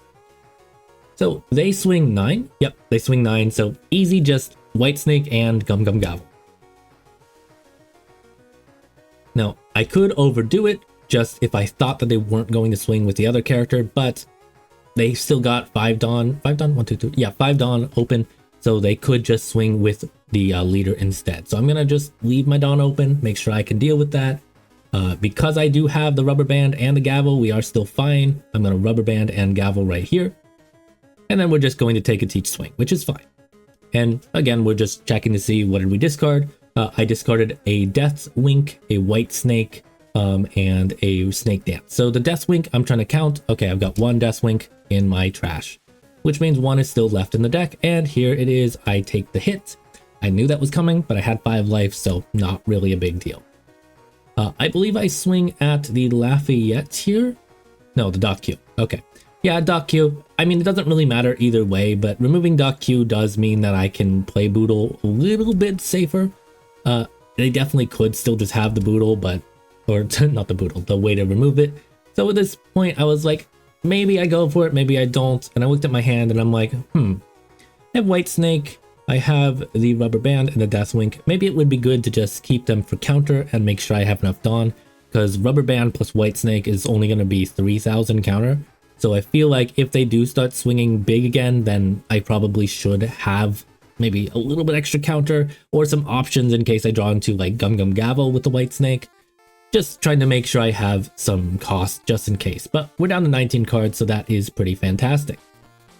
So they swing 9. Yep, they swing 9. So easy, just White Snake and Gum Gum Gavel. Now, I could overdo it just if I thought that they weren't going to swing with the other character, but they still got 5 Dawn. 5 Dawn? 1, 2, 3. Yeah, 5 Dawn open. so they could just swing with the leader instead. So I'm gonna just leave my Dawn open, make sure I can deal with that. Because I do have the rubber band and the gavel, we are still fine. I'm gonna rubber band and gavel right here. And then we're just going to take a teach swing, which is fine. And again, we're just checking to see what did we discard. I discarded a Death Wink, a White Snake, and a Snake Dance. So the Death Wink, I'm trying to count. Okay, I've got one Death Wink in my trash, which means one is still left in the deck. And here it is. I take the hit. I knew that was coming, but I had 5 life, so not really a big deal. I believe I swing at the Lafayette here. No, the Doc Q. Okay. Yeah, Doc Q. I mean, it doesn't really matter either way, but removing Doc Q does mean that I can play Boodle a little bit safer. They definitely could still just have the Boodle, but, or not the Boodle, the way to remove it. So at this point, I was like, maybe I go for it, maybe I don't. And I looked at my hand and I'm like, I have White Snake. I have the rubber band and the Death Wink. Maybe it would be good to just keep them for counter and make sure I have enough Dawn, because rubber band plus White Snake is only going to be 3,000 counter. So I feel like if they do start swinging big again, then I probably should have maybe a little bit extra counter or some options in case I draw into like Gum Gum Gavel with the White Snake. Just trying to make sure I have some cost just in case. But we're down to 19 cards, so that is pretty fantastic.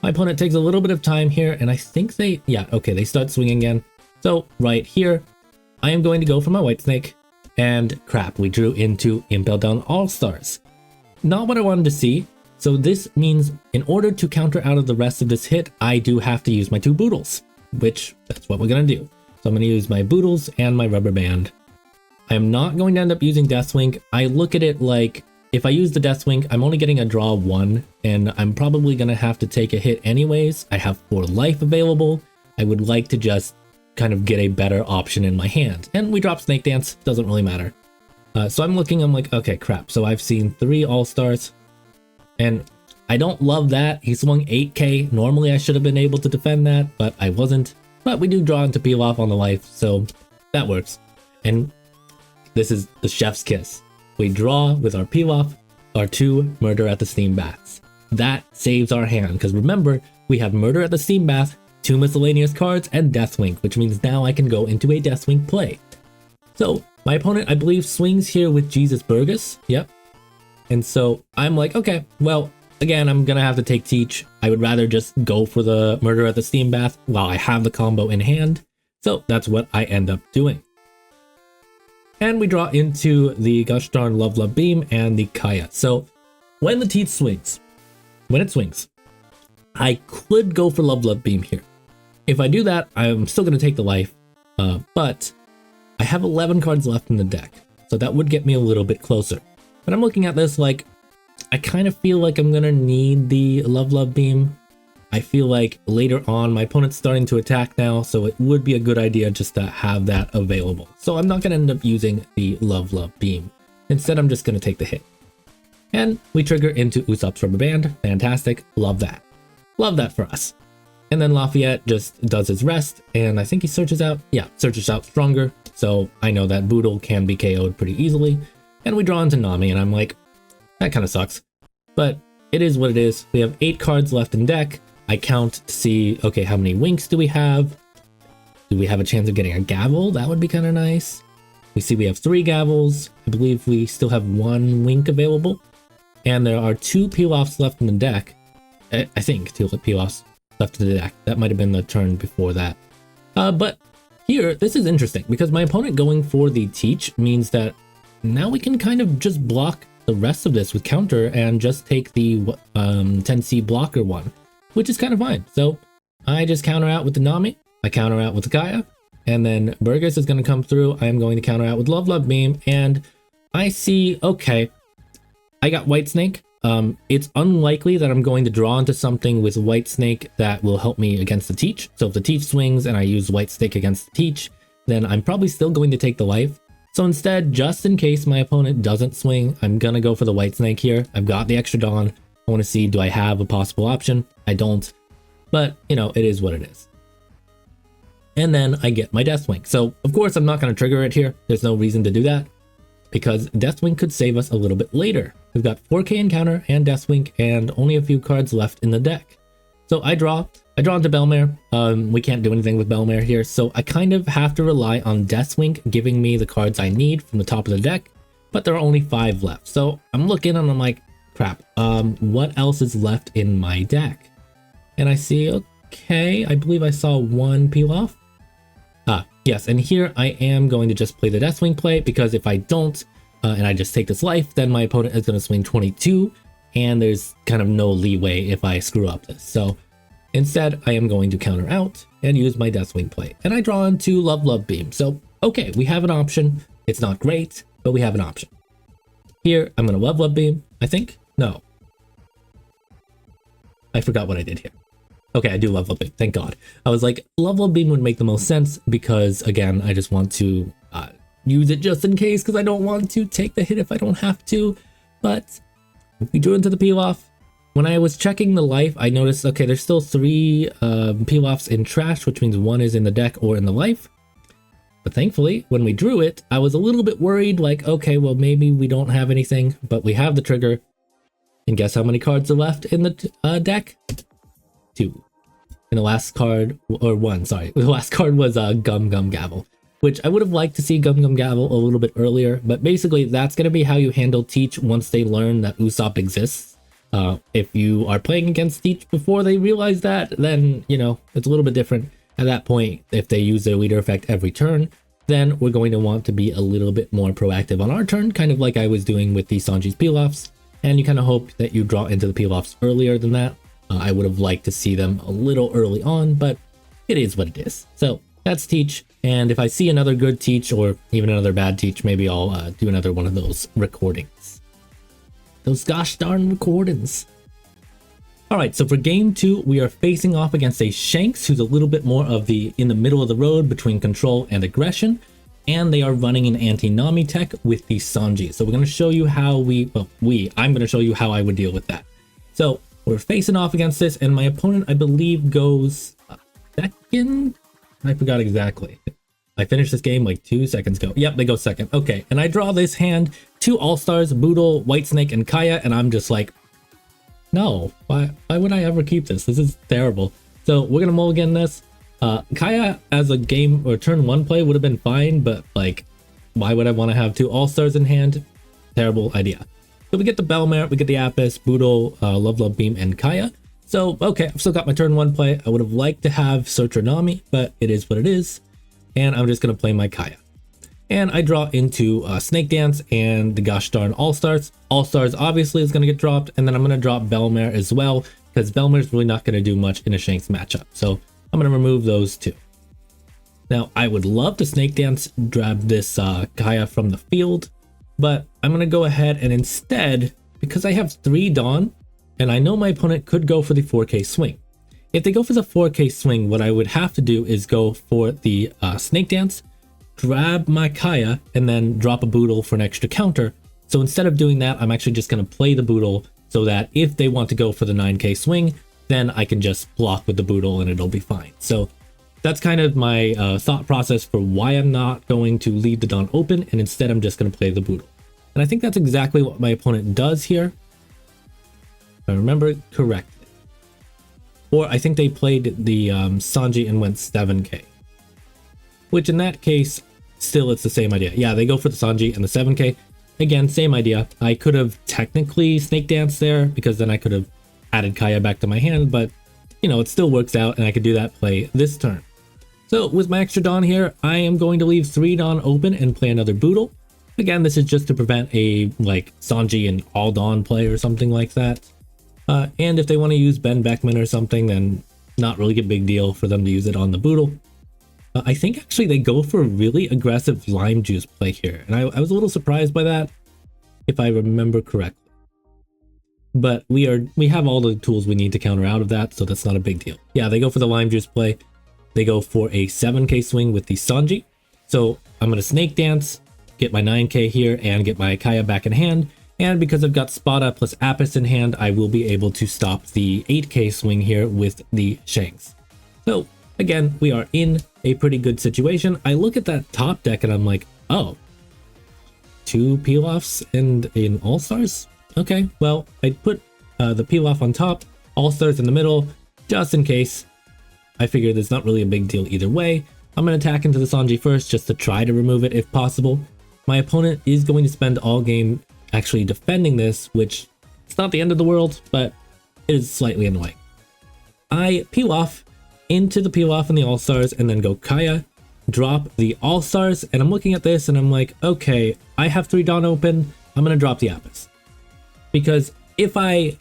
My opponent takes a little bit of time here, and I think they start swinging again. So right here, I am going to go for my White Snake, and crap, we drew into Impel Down All-Stars. Not what I wanted to see, so this means in order to counter out of the rest of this hit, I do have to use my 2 Boodles, which that's what we're going to do. So I'm going to use my Boodles and my rubber band. I am not going to end up using Deathwing. I look at it like, if I use the Deathwing, I'm only getting a draw 1, and I'm probably going to have to take a hit anyways. I have 4 life available. I would like to just kind of get a better option in my hand. And we drop Snake Dance, doesn't really matter. So I'm like, okay, crap. So I've seen 3 All-Stars, and I don't love that. He swung 8k. Normally I should have been able to defend that, but I wasn't. But we do draw into peel off on the life, so that works. And this is the chef's kiss. We draw with our peel off, our 2 Murder at the Steam Baths. That saves our hand, because remember, we have Murder at the Steam Bath, 2 miscellaneous cards, and Deathwink, which means now I can go into a Deathwink play. So my opponent, I believe, swings here with Jesus Burgess. Yep. And so I'm like, okay, well, again, I'm gonna have to take Teach. I would rather just go for the Murder at the Steam Bath while I have the combo in hand. So that's what I end up doing. And we draw into the Gosh Darn Love Love Beam and the Kaya. So when the Teeth swings, I could go for Love Love Beam here. If I do that, I'm still going to take the life, but I have 11 cards left in the deck. So that would get me a little bit closer. But I'm looking at this like, I kind of feel like I'm going to need the Love Love Beam. I feel like later on, my opponent's starting to attack now, so it would be a good idea just to have that available. So I'm not going to end up using the Love Love Beam. Instead, I'm just going to take the hit. And we trigger into Usopp's rubber band. Fantastic. Love that. Love that for us. And then Lafayette just does his rest, and I think he searches out Stronger. So I know that Boodle can be KO'd pretty easily. And we draw into Nami, and I'm like, that kind of sucks. But it is what it is. We have 8 cards left in deck. I count to see, okay, how many winks do we have? Do we have a chance of getting a gavel? That would be kind of nice. We see we have 3 gavels. I believe we still have 1 wink available. And there are 2 peel-offs left in the deck. I think 2 peel-offs left in the deck. That might have been the turn before that. But here, this is interesting because my opponent going for the Teach means that now we can kind of just block the rest of this with counter and just take the 10C blocker one, which is kind of fine. So I just counter out with the Nami, I counter out with the Kaya, and then Burgess is going to come through. I am going to counter out with Love Love Beam, and I see, okay, I got White Snake. It's unlikely that I'm going to draw into something with White Snake that will help me against the Teach. So if the Teach swings and I use White Snake against the Teach, then I'm probably still going to take the life. So instead, just in case my opponent doesn't swing, I'm going to go for the White Snake here. I've got the extra Dawn. I want to see, do I have a possible option? I don't, but you know, it is what it is. And then I get my Deathwing. So of course, I'm not going to trigger it here. There's no reason to do that because Deathwing could save us a little bit later. We've got 4k encounter and Deathwing and only a few cards left in the deck. So I draw, I draw into Belmare. We can't do anything with Belmare here, so I kind of have to rely on Deathwing giving me the cards I need from the top of the deck, but there are only 5 left. So I'm looking and I'm like, crap, what else is left in my deck? And I see, okay, I believe I saw 1 peel off. Yes, and here I am going to just play the Deathwing play, because if I don't, and I just take this life, then my opponent is going to swing 22, and there's kind of no leeway if I screw up this. So instead, I am going to counter out and use my Deathwing play. And I draw into Love Beam. So, okay, we have an option. It's not great, but we have an option. Here, I'm going to Love Beam, I think. No. I forgot what I did here. Okay, I do Love Beam, thank God. I was like, Love Beam would make the most sense because, again, I just want to use it just in case, because I don't want to take the hit if I don't have to. But we drew into the peel off. When I was checking the life, I noticed, okay, there's still 3 peel offs in trash, which means 1 is in the deck or in the life. But thankfully, when we drew it, I was a little bit worried, like, okay, well, maybe we don't have anything, but we have the trigger. And guess how many cards are left in the deck? 2. And the last card, or 1, sorry. The last card was Gum Gum Gavel, which I would have liked to see Gum Gum Gavel a little bit earlier. But basically, that's going to be how you handle Teach once they learn that Usopp exists. If you are playing against Teach before they realize that, then, you know, it's a little bit different. At that point, if they use their leader effect every turn, then we're going to want to be a little bit more proactive on our turn, kind of like I was doing with the Sanji's peel-offs. And you kind of hope that you draw into the peel-offs earlier than that. I would have liked to see them a little early on, but it is what it is. So that's Teach. And if I see another good Teach or even another bad Teach, maybe I'll do another one of those recordings. Those gosh darn recordings. All right, so for game 2, we are facing off against a Shanks, who's a little bit more of the in the middle of the road between control and aggression. And they are running an anti-Nami tech with the Sanji. So we're going to show you how I'm going to show you how I would deal with that. So we're facing off against this, and my opponent, I believe, goes second? I forgot exactly. I finished this game like 2 seconds ago. Yep, they go second. Okay, and I draw this hand, 2 All-Stars, Boodle, Whitesnake, and Kaya, and I'm just like, no, why would I ever keep this? This is terrible. So we're going to mulligan this. Kaya as a game or turn 1 play would have been fine, but like, why would I want to have 2 All-Stars in hand? Terrible idea. So we get the Belmare, we get the Apis, Boodle, Love Beam, and Kaya. So, okay, I've still got my turn 1 play. I would have liked to have Searcher Nami, but it is what it is. And I'm just going to play my Kaya. And I draw into Snake Dance and the gosh darn All-Stars. All-Stars obviously is going to get dropped, and then I'm going to drop Belmare as well, because Belmare's really not going to do much in a Shanks matchup. So I'm going to remove those 2. Now, I would love to Snake Dance, grab this Kaya from the field, but I'm going to go ahead and instead, because I have 3 Dawn, and I know my opponent could go for the 4K swing. If they go for the 4K swing, what I would have to do is go for the Snake Dance, grab my Kaya, and then drop a Boodle for an extra counter. So instead of doing that, I'm actually just going to play the Boodle so that if they want to go for the 9K swing, then I can just block with the Boodle and it'll be fine. So that's kind of my thought process for why I'm not going to leave the Dawn open, and instead I'm just going to play the Boodle. And I think that's exactly what my opponent does here, if I remember correctly. Or I think they played the Sanji and went 7K. Which in that case, still it's the same idea. Yeah, they go for the Sanji and the 7K. Again, same idea. I could have technically Snake Dance there, because then I could have added Kaya back to my hand, but you know, it still works out and I could do that play this turn. So with my extra Dawn here, I am going to leave 3 Dawn open and play another Boodle. Again, this is just to prevent a like Sanji and all Dawn play or something like that. And if they want to use Ben Beckman or something, then not really a big deal for them to use it on the Boodle. I think actually they go for a really aggressive Lime Juice play here, and I was a little surprised by that, if I remember correctly. But we have all the tools we need to counter out of that, so that's not a big deal. Yeah, they go for the Lime Juice play. They go for a 7K swing with the Sanji. So I'm going to Snake Dance, get my 9K here, and get my Kaya back in hand. And because I've got Spada plus Apis in hand, I will be able to stop the 8K swing here with the Shanks. So again, we are in a pretty good situation. I look at that top deck and I'm like, oh, 2 peel-offs and in All-Stars? Okay, well, I put the peel-off on top, All-Stars in the middle, just in case. I figured it's not really a big deal either way. I'm going to attack into the Sanji first just to try to remove it if possible. My opponent is going to spend all game actually defending this, which it's not the end of the world, but it is slightly annoying. I peel off into the peel off in the All-Stars and then go Kaya, drop the All-Stars, and I'm looking at this and I'm like, okay, I have 3 Dawn open, I'm going to drop the Apis. Because if I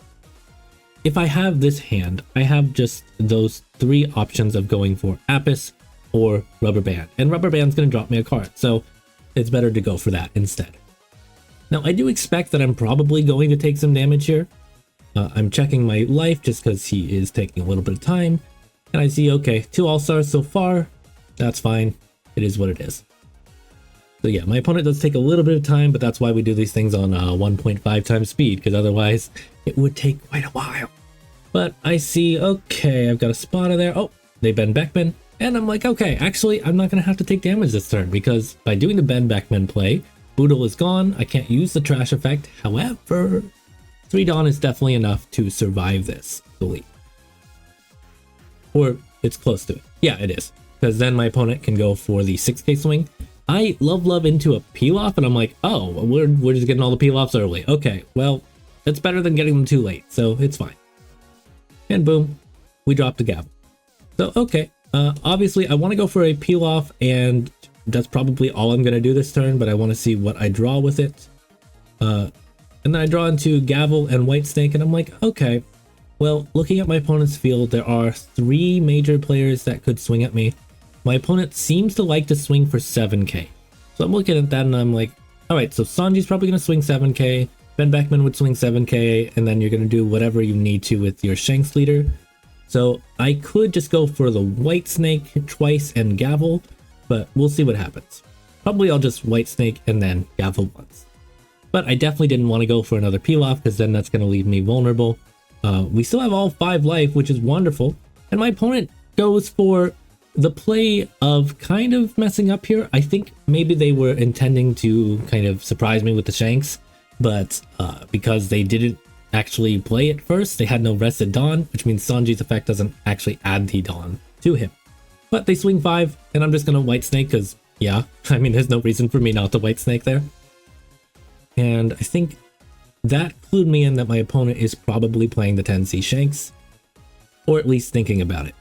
have this hand, I have just those 3 options of going for Apis or Rubber Band. And Rubber Band's going to drop me a card, so it's better to go for that instead. Now, I do expect that I'm probably going to take some damage here. I'm checking my life just because he is taking a little bit of time. And I see, okay, 2 All-Stars so far. That's fine. It is what it is. So yeah, my opponent does take a little bit of time, but that's why we do these things on 1.5 times speed, because otherwise it would take quite a while. But I see, okay, I've got a spotter there. Oh, they bend Beckman. And I'm like, okay, actually, I'm not going to have to take damage this turn, because by doing the Ben Beckman play, Boodle is gone. I can't use the trash effect. However, 3 Dawn is definitely enough to survive this, I believe. Or it's close to it. Yeah, it is. Because then my opponent can go for the 6k swing. I love into a peel off, and I'm like, oh, we're just getting all the peel offs early. Okay, well, that's better than getting them too late, so it's fine. And boom, we drop the gavel. So, okay, obviously I want to go for a peel off, and that's probably all I'm going to do this turn, but I want to see what I draw with it. And then I draw into Gavel and White Snake, and I'm like, okay, well, looking at my opponent's field, there are 3 major players that could swing at me. My opponent seems to like to swing for 7k. So I'm looking at that and I'm like, all right, so Sanji's probably going to swing 7k, Ben Beckman would swing 7k, and then you're going to do whatever you need to with your Shanks leader. So I could just go for the White Snake twice and Gavel, but we'll see what happens. Probably I'll just White Snake and then Gavel once. But I definitely didn't want to go for another peel off, because then that's going to leave me vulnerable. We still have all 5 life, which is wonderful. And my opponent goes for the play of kind of messing up here. I think maybe they were intending to kind of surprise me with the Shanks, but because they didn't actually play it first, they had no rested Dawn, which means Sanji's effect doesn't actually add the Dawn to him. But they swing 5, and I'm just going to White Snake because, yeah, I mean, there's no reason for me not to White Snake there. And I think that clued me in that my opponent is probably playing the 10C Shanks, or at least thinking about it.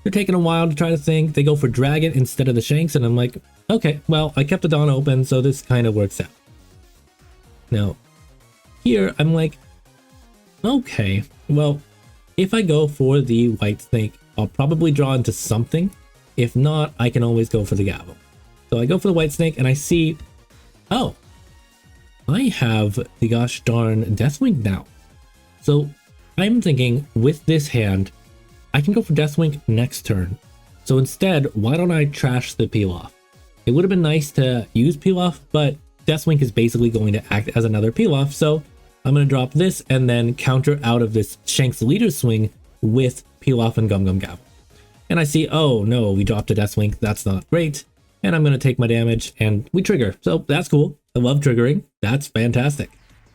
They're taking a while to try to think. They go for Dragon instead of the Shanks, and I'm like, okay, well, I kept the Dawn open, so this kind of works out. Now, here, I'm like, okay, well, if I go for the White Snake, I'll probably draw into something. If not, I can always go for the Gavel. So I go for the White Snake, and I see, oh, I have the gosh darn Deathwing now. So I'm thinking with this hand, I can go for Deathwing next turn. So instead, why don't I trash the peel off? It would have been nice to use peel off, but Deathwing is basically going to act as another peel off. So I'm going to drop this and then counter out of this Shanks leader swing with peel off and Gum Gum Gavel. And I see, oh no, we dropped a Deathwing. That's not great. And I'm going to take my damage and we trigger. So that's cool. I love triggering. That's fantastic.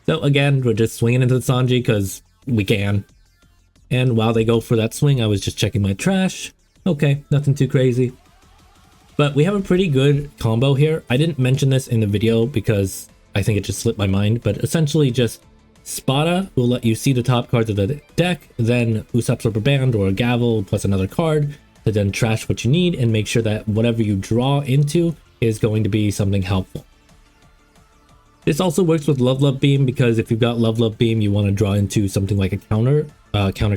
So again, we're just swinging into the Sanji because we can. And while they go for that swing, I was just checking my trash. Okay, nothing too crazy. But we have a pretty good combo here. I didn't mention this in the video because I think it just slipped my mind, but essentially just Spada will let you see the top cards of the deck, then Usopp's Rubber Band or a Gavel plus another card to then trash what you need and make sure that whatever you draw into is going to be something helpful. This also works with Love Beam because if you've got Love Beam, you want to draw into something like a counter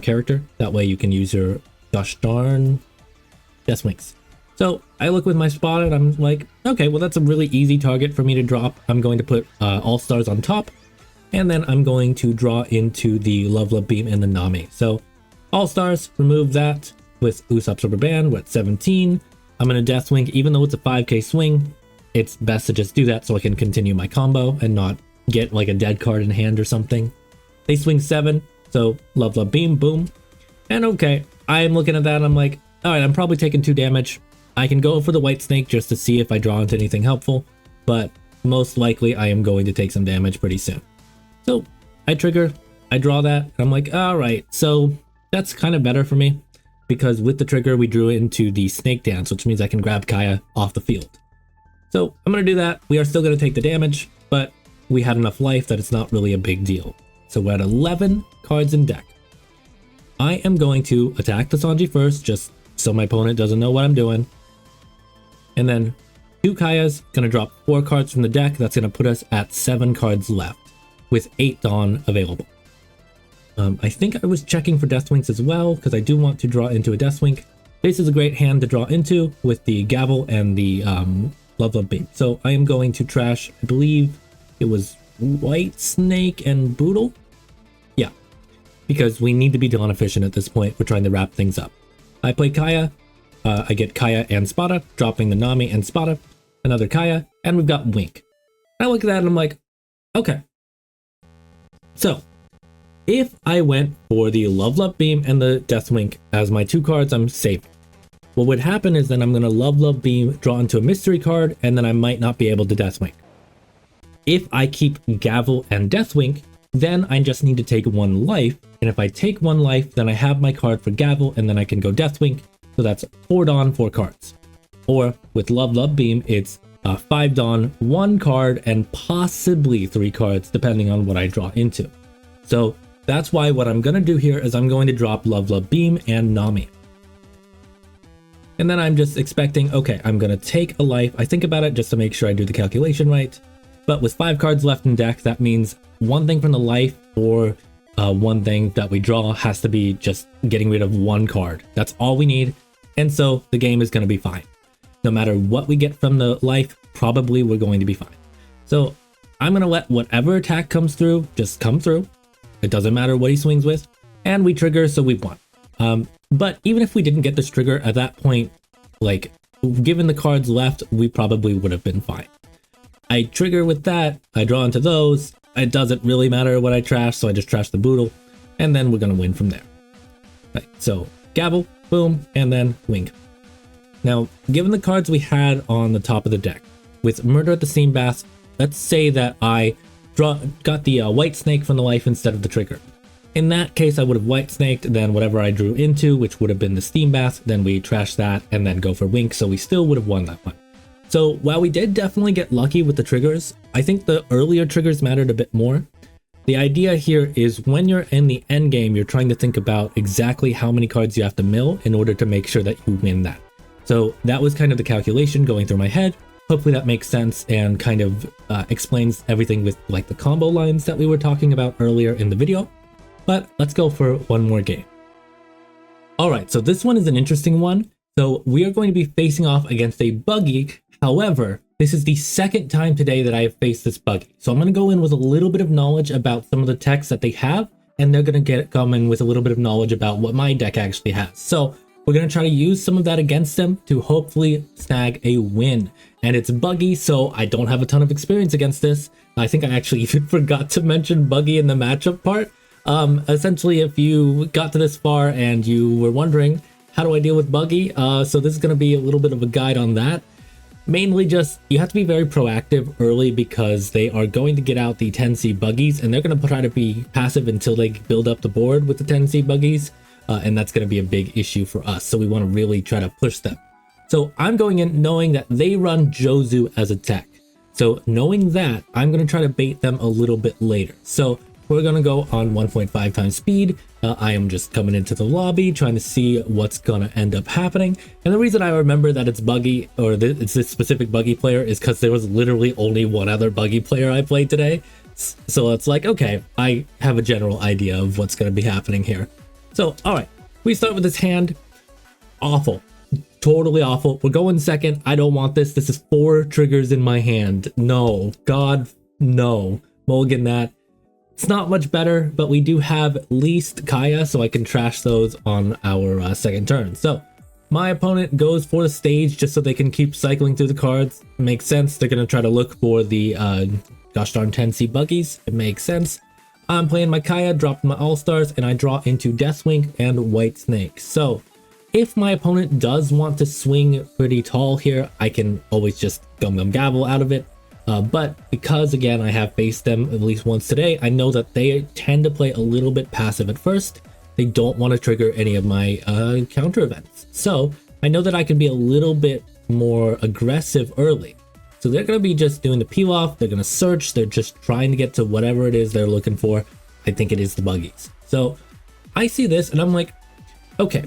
character. That way you can use your gosh darn Deathwings. So I look with my spot and I'm like, okay, well that's a really easy target for me to drop. I'm going to put All-Stars on top, and then I'm going to draw into the Love Beam and the Nami. So All-Stars, remove that with Usopp's Rubber Band. We're at 17. I'm going to Deathwing, even though it's a 5k swing. It's best to just do that so I can continue my combo and not get like a dead card in hand or something. They swing 7, so Love Beam, boom. And okay, I'm looking at that and I'm like, all right, I'm probably taking 2 damage. I can go for the White Snake just to see if I draw into anything helpful, but most likely I am going to take some damage pretty soon. So I trigger, I draw that, and I'm like, all right, so that's kind of better for me. because with the trigger we drew into the snake dance, which means I can grab Kaya off the field. So I'm going to do that. We are still going to take the damage, but we had enough life that it's not really a big deal. So we're at 11 cards in deck. I am going to attack the Sanji first, just so my opponent doesn't know what I'm doing. And then 2 Kayas, going to drop 4 cards from the deck. That's going to put us at 7 cards left, with 8 Dawn available. I think I was checking for Deathwinks as well, because I do want to draw into a Deathwink. This is a great hand to draw into with the Gavel and the Love Beam. So I am going to trash, I believe it was White Snake and Boodle. Yeah, because we need to be Dawn efficient at this point. We're trying to wrap things up. I play Kaya. I get Kaya and Spada, dropping the Nami and Spada, another Kaya, and we've got Wink. I look at that and I'm like, okay. So, if I went for the Love Beam and the Deathwink as my 2 cards, I'm safe. What would happen is then I'm going to Love Beam, draw into a mystery card, and then I might not be able to Deathwink. If I keep Gavel and Deathwink, then I just need to take 1 life, and if I take 1 life, then I have my card for Gavel, and then I can go Deathwink, so that's 4 Dawn, 4 cards. Or with Love Beam, it's 5 Dawn, 1 card, and possibly 3 cards, depending on what I draw into. So that's why what I'm going to do here is I'm going to drop Love Beam and Nami. And then I'm just expecting, okay, I'm going to take a life. I think about it just to make sure I do the calculation right. But with 5 cards left in deck, that means 1 thing from the life or 1 thing that we draw has to be just getting rid of 1 card. That's all we need. And so the game is going to be fine. No matter what we get from the life, probably we're going to be fine. So I'm going to let whatever attack comes through just come through. It doesn't matter what he swings with. And we trigger, so we've won. But even if we didn't get this trigger at that point, like, given the cards left, we probably would have been fine. I trigger with that, I draw into those, it doesn't really matter what I trash, so I just trash the Boodle, and then we're gonna win from there. Right, so Gavel, boom, and then Wink. Now, given the cards we had on the top of the deck, with Murder at the Steam Bath, let's say that I got the White Snake from the life instead of the trigger. In that case, I would have White Snaked, then whatever I drew into, which would have been the Steam Bath, then we trash that and then go for Wink, so we still would have won that one. So while we did definitely get lucky with the triggers, I think the earlier triggers mattered a bit more. The idea here is when you're in the end game, you're trying to think about exactly how many cards you have to mill in order to make sure that you win that. So that was kind of the calculation going through my head. Hopefully that makes sense and kind of explains everything with like the combo lines that we were talking about earlier in the video. But let's go for one more game. All right, so this one is an interesting one. So we are going to be facing off against a Buggy. However, this is the second time today that I have faced this Buggy. So I'm going to go in with a little bit of knowledge about some of the techs that they have, and they're going to come in with a little bit of knowledge about what my deck actually has. So we're going to try to use some of that against them to hopefully snag a win. And it's Buggy, so I don't have a ton of experience against this. I think I actually even forgot to mention Buggy in the matchup part. Essentially, if you got to this far and you were wondering, how do I deal with Buggy? So this is going to be a little bit of a guide on that. Mainly just, you have to be very proactive early because they are going to get out the 10C Buggies and they're going to try to be passive until they build up the board with the 10C Buggies. And that's going to be a big issue for us. So we want to really try to push them. So I'm going in knowing that they run Jozu as a tech. So knowing that, I'm going to try to bait them a little bit later. So we're going to go on 1.5 times speed. I am just coming into the lobby trying to see what's going to end up happening. And the reason I remember that it's Buggy, or it's this specific Buggy player, is because there was literally only one other Buggy player I played today. So it's like, okay, I have a general idea of what's going to be happening here. So, all right, we start with this hand. Awful. Totally awful. We're going second. I don't want this. This is 4 triggers in my hand. No. God, no. Mulligan that. It's not much better, but we do have at least Kaya, so I can trash those on our second turn. So my opponent goes for the stage just so they can keep cycling through the cards. It makes sense. They're going to try to look for the gosh darn 10C Buggies. It makes sense. I'm playing my Kaya, dropping my All-Stars, and I draw into Deathwing and White Snake. So if my opponent does want to swing pretty tall here, I can always just Gum Gavel out of it. But because, again, I have faced them at least once today, I know that they tend to play a little bit passive at first. they don't want to trigger any of my counter events. So I know that I can be a little bit more aggressive early. So they're going to be just doing the peel off, they're going to search, they're just trying to get to whatever it is they're looking for. I think it is the buggies. So I see this and I'm like, okay,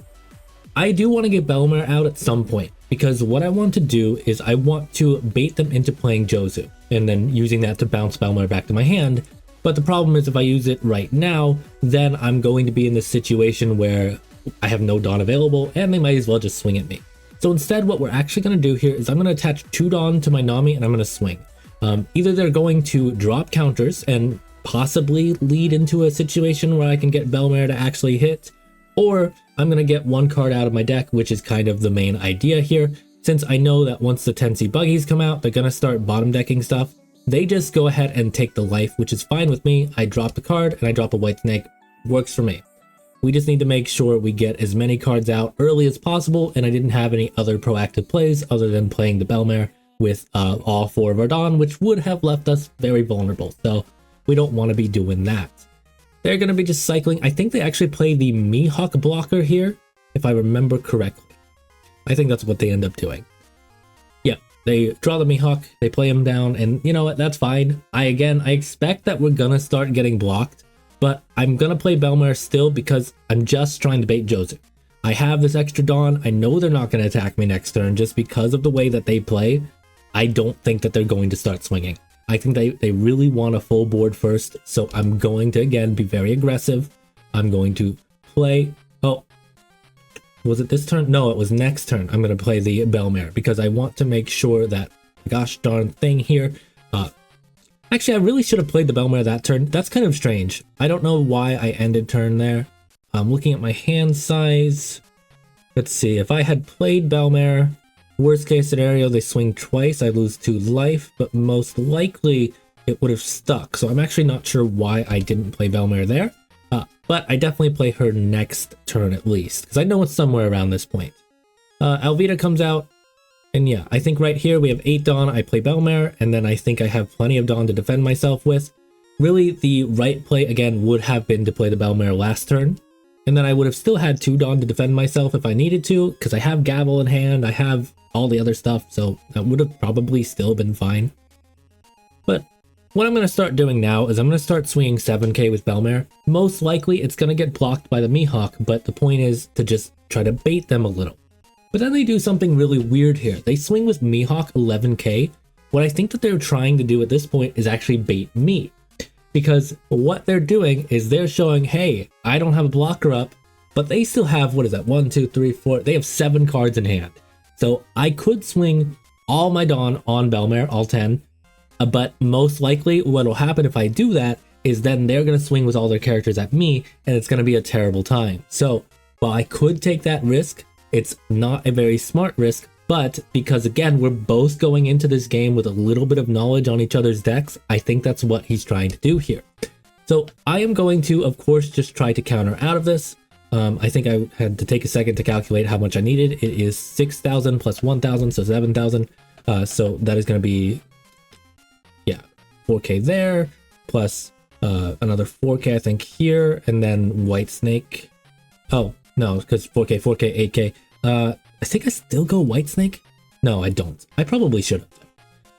I do want to get Belmare out at some point, because what I want to do is I want to bait them into playing Jozu and then using that to bounce Belmare back to my hand. But the problem is if I use it right now, then I'm going to be in this situation where I have no Dawn available and they might as well just swing at me. So instead, what we're actually going to do here is I'm going to attach 2 Dawn to my Nami and I'm going to swing. Either they're going to drop counters and possibly lead into a situation where I can get Belmare to actually hit, or I'm going to get 1 card out of my deck, which is kind of the main idea here. Since I know that once the 10C buggies come out, they're going to start bottom decking stuff. They just go ahead and take the life, which is fine with me. I drop the card and I drop a white snake. Works for me. We just need to make sure we get as many cards out early as possible, and I didn't have any other proactive plays other than playing the Belmare with all 4 of our Dawn, which would have left us very vulnerable. So we don't want to be doing that. They're going to be just cycling. I think they actually play the Mihawk blocker here, if I remember correctly. I think that's what they end up doing. Yeah, they draw the Mihawk, they play him down, and you know what, that's fine. I expect that we're going to start getting blocked, but I'm going to play Belmare still because I'm just trying to bait Jozu. I have this extra Dawn. I know they're not going to attack me next turn just because of the way that they play. I don't think that they're going to start swinging. I think they really want a full board first, so I'm going to, again, be very aggressive. I'm going to play... Oh, was it this turn? No, it was next turn. I'm going to play the Belmare because I want to make sure that, gosh darn thing here... Actually, I really should have played the Belmare that turn. That's kind of strange. I don't know why I ended turn there. I'm looking at my hand size. Let's see, if I had played Belmare, worst case scenario, they swing twice, I lose 2 life, but most likely it would have stuck. So I'm actually not sure why I didn't play Belmare there, but I definitely play her next turn at least, because I know it's somewhere around this point. Alvida comes out, and yeah, I think right here we have 8 Dawn, I play Belmare, and then I think I have plenty of Dawn to defend myself with. Really, the right play again would have been to play the Belmare last turn, and then I would have still had 2 Dawn to defend myself if I needed to, because I have Gavel in hand, I have all the other stuff, so that would have probably still been fine. But what I'm going to start doing now is I'm going to start swinging 7k with Belmare. Most likely it's going to get blocked by the Mihawk, but the point is to just try to bait them a little. But then they do something really weird here. They swing with Mihawk 11k. What I think that they're trying to do at this point is actually bait me. Because what they're doing is they're showing, hey, I don't have a blocker up, but they still have, what is that, 1, 2, 3, 4, they have 7 cards in hand. So I could swing all my Dawn on Belmare, all 10, but most likely what will happen if I do that is then they're going to swing with all their characters at me, and it's going to be a terrible time. So while I could take that risk, it's not a very smart risk, but because again, we're both going into this game with a little bit of knowledge on each other's decks, I think that's what he's trying to do here. So I am going to, of course, just try to counter out of this. I think I had to take a second to calculate how much I needed. It is 6,000 plus 1,000, so 7,000. So that is going to be, yeah, 4k there, plus another 4k I think here, and then White Snake. Oh, no, because 4k, 8k. I think I still go White Snake? No, I don't. I probably should have.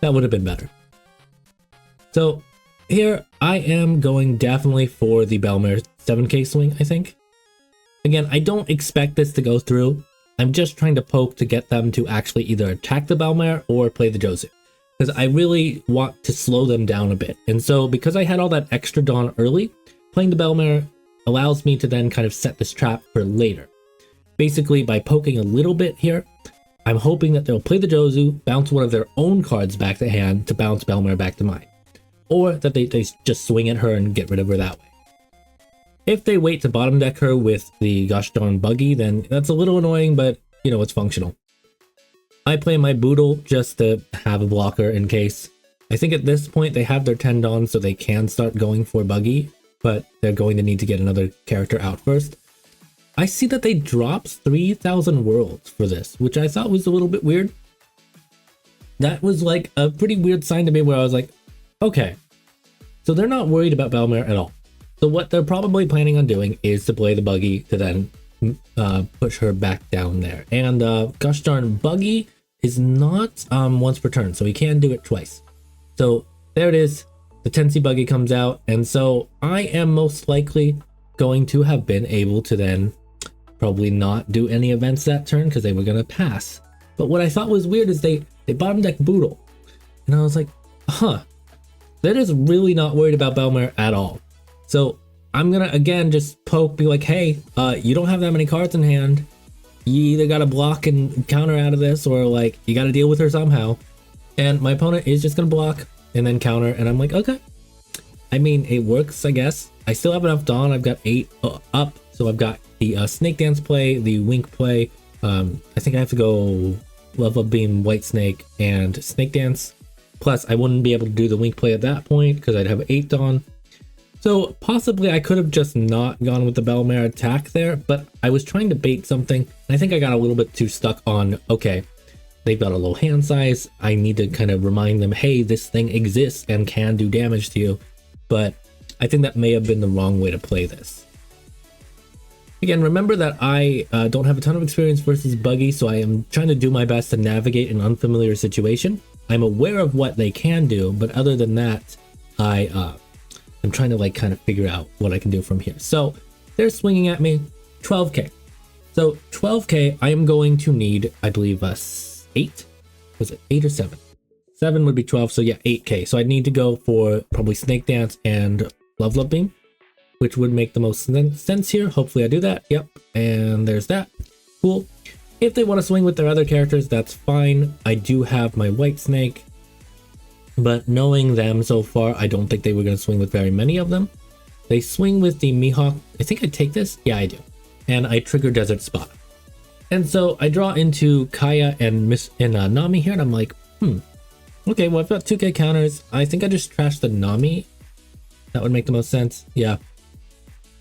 That would have been better. So here I am going definitely for the Belmare 7k swing, I think. Again, I don't expect this to go through. I'm just trying to poke to get them to actually either attack the Belmare or play the Jozu, because I really want to slow them down a bit. And so because I had all that extra Dawn early, playing the Belmare allows me to then kind of set this trap for later. Basically, by poking a little bit here, I'm hoping that they'll play the Jozu, bounce one of their own cards back to hand to bounce Belmare back to mine. Or that they just swing at her and get rid of her that way. If they wait to bottom deck her with the gosh darn Buggy, then that's a little annoying, but you know, it's functional. I play my Boodle just to have a blocker in case. I think at this point they have their 10 Dawn, so they can start going for Buggy, but they're going to need to get another character out first. I see that they dropped 3,000 worlds for this, which I thought was a little bit weird. That was like a pretty weird sign to me where I was like, okay, so they're not worried about Belmare at all. So what they're probably planning on doing is to play the Buggy to then push her back down there. And gosh darn, Buggy is not once per turn, so he can do it twice. So there it is. The Tensei Buggy comes out, and so I am most likely going to have been able to then probably not do any events that turn because they were going to pass. But what I thought was weird is they bottom deck Boodle. And I was like, huh, they're just really not worried about Belmare at all. So I'm going to, again, just poke, be like, hey, you don't have that many cards in hand. You either got to block and counter out of this, or like you got to deal with her somehow. And my opponent is just going to block and then counter. And I'm like, okay. I mean, it works, I guess. I still have enough Dawn. I've got 8 up. So I've got the Snake Dance play, the Wink play. I think I have to go Love Up Beam, White Snake, and Snake Dance. Plus, I wouldn't be able to do the Wink play at that point because I'd have 8 Dawn. So possibly I could have just not gone with the Belmare attack there, but I was trying to bait something. And I think I got a little bit too stuck on, okay, they've got a low hand size. I need to kind of remind them, hey, this thing exists and can do damage to you. But I think that may have been the wrong way to play this. Again, remember that I don't have a ton of experience versus Buggy, so I am trying to do my best to navigate an unfamiliar situation. I'm aware of what they can do, but other than that, I'm trying to like kind of figure out what I can do from here. So they're swinging at me 12k. So 12k, I am going to need, I believe, 8. Was it 8 or 7? 7 would be 12, so yeah, 8k. So I'd need to go for probably Snake Dance and Love Beam, which would make the most sense here. Hopefully I do that. Yep, and there's that. Cool. If they want to swing with their other characters, that's fine. I do have my White Snake, but knowing them so far, I don't think they were going to swing with very many of them. They swing with the Mihawk. I think I take this. Yeah, I do. And I trigger Desert Spot. And so I draw into Kaya and Nami here, and I'm like, okay, well, I've got 2k counters. I think I just trashed the Nami. That would make the most sense. Yeah.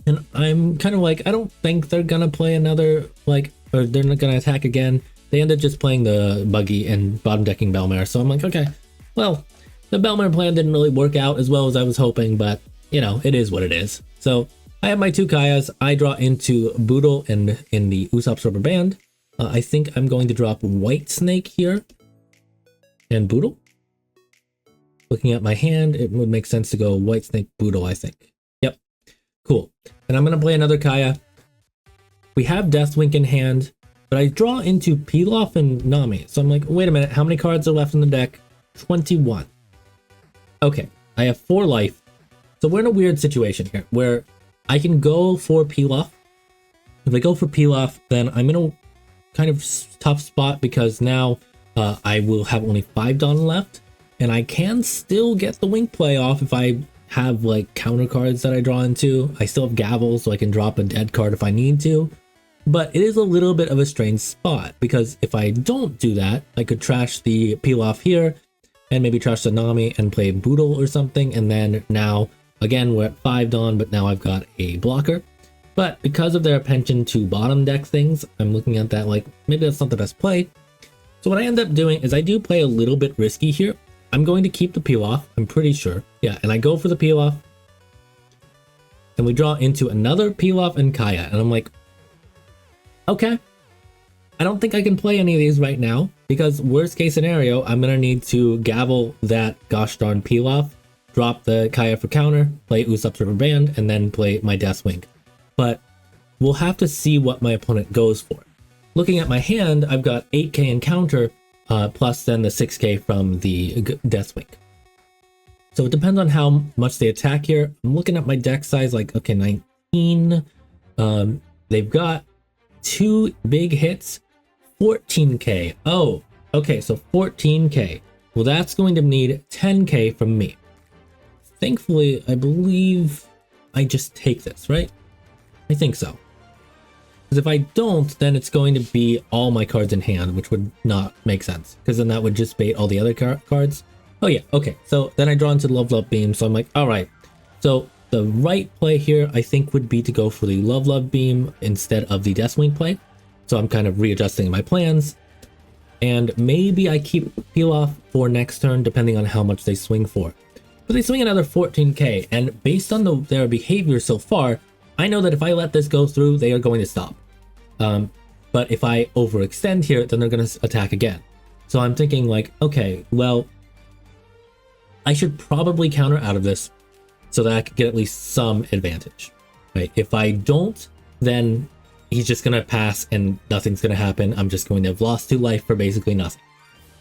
And I'm kind of like, I don't think they're gonna play another, like, or they're not gonna attack again. They ended just playing the Buggy and bottom decking Belmare. So I'm like, okay, well, the Belmare plan didn't really work out as well as I was hoping, but you know, it is what it is. So I have my 2 Kayas. I draw into Boodle and in the Usopp's Rubber Band. I think I'm going to drop White Snake here and Boodle. Looking at my hand, it would make sense to go White Snake, Boodle, I think. Yep, cool. And I'm going to play another Kaya. We have Deathwink in hand, but I draw into Pilaf and Nami. So I'm like, wait a minute, how many cards are left in the deck? 21. Okay, I have 4 life. So we're in a weird situation here where I can go for Pilaf. If I go for Pilaf, then I'm in a kind of tough spot because now I will have only 5 Dawn left. And I can still get the Wink play off if I have like counter cards that I draw into. I still have Gavel, so I can drop a dead card if I need to. But it is a little bit of a strange spot because if I don't do that, I could trash the Pilaf here and maybe trash the Nami and play Boodle or something. And then now, again, we're at 5 Dawn, but now I've got a blocker. But because of their penchant to bottom deck things, I'm looking at that like, maybe that's not the best play. So what I end up doing is I do play a little bit risky here. I'm going to keep the Pilaf, I'm pretty sure. Yeah, and I go for the Pilaf. And we draw into another Pilaf and Kaya. And I'm like, okay. I don't think I can play any of these right now. Because worst case scenario, I'm going to need to gavel that gosh darn Pilaf. Drop the Kaya for counter, play Usopp's Rubber Band, and then play my Deathwing. But we'll have to see what my opponent goes for. Looking at my hand, I've got 8k in counter. Plus then the 6k from the Deathwing. So it depends on how much they attack here. I'm looking at my deck size like, okay, 19. They've got 2 big hits, 14k. Oh, okay, so 14k. Well, that's going to need 10k from me. Thankfully, I believe I just take this, right? I think so. Because if I don't, then it's going to be all my cards in hand, which would not make sense. Because then that would just bait all the other cards. Oh yeah, okay. So then I draw into Love Beam. So I'm like, all right. So the right play here, I think, would be to go for the Love Beam instead of the Deathwing play. So I'm kind of readjusting my plans. And maybe I keep Pilaf for next turn, depending on how much they swing for. But they swing another 14k, and based on their behavior so far, I know that if I let this go through, they are going to stop. But if I overextend here, then they're going to attack again. So I'm thinking like, okay, well, I should probably counter out of this so that I could get at least some advantage, right? If I don't, then he's just going to pass and nothing's going to happen. I'm just going to have lost 2 life for basically nothing.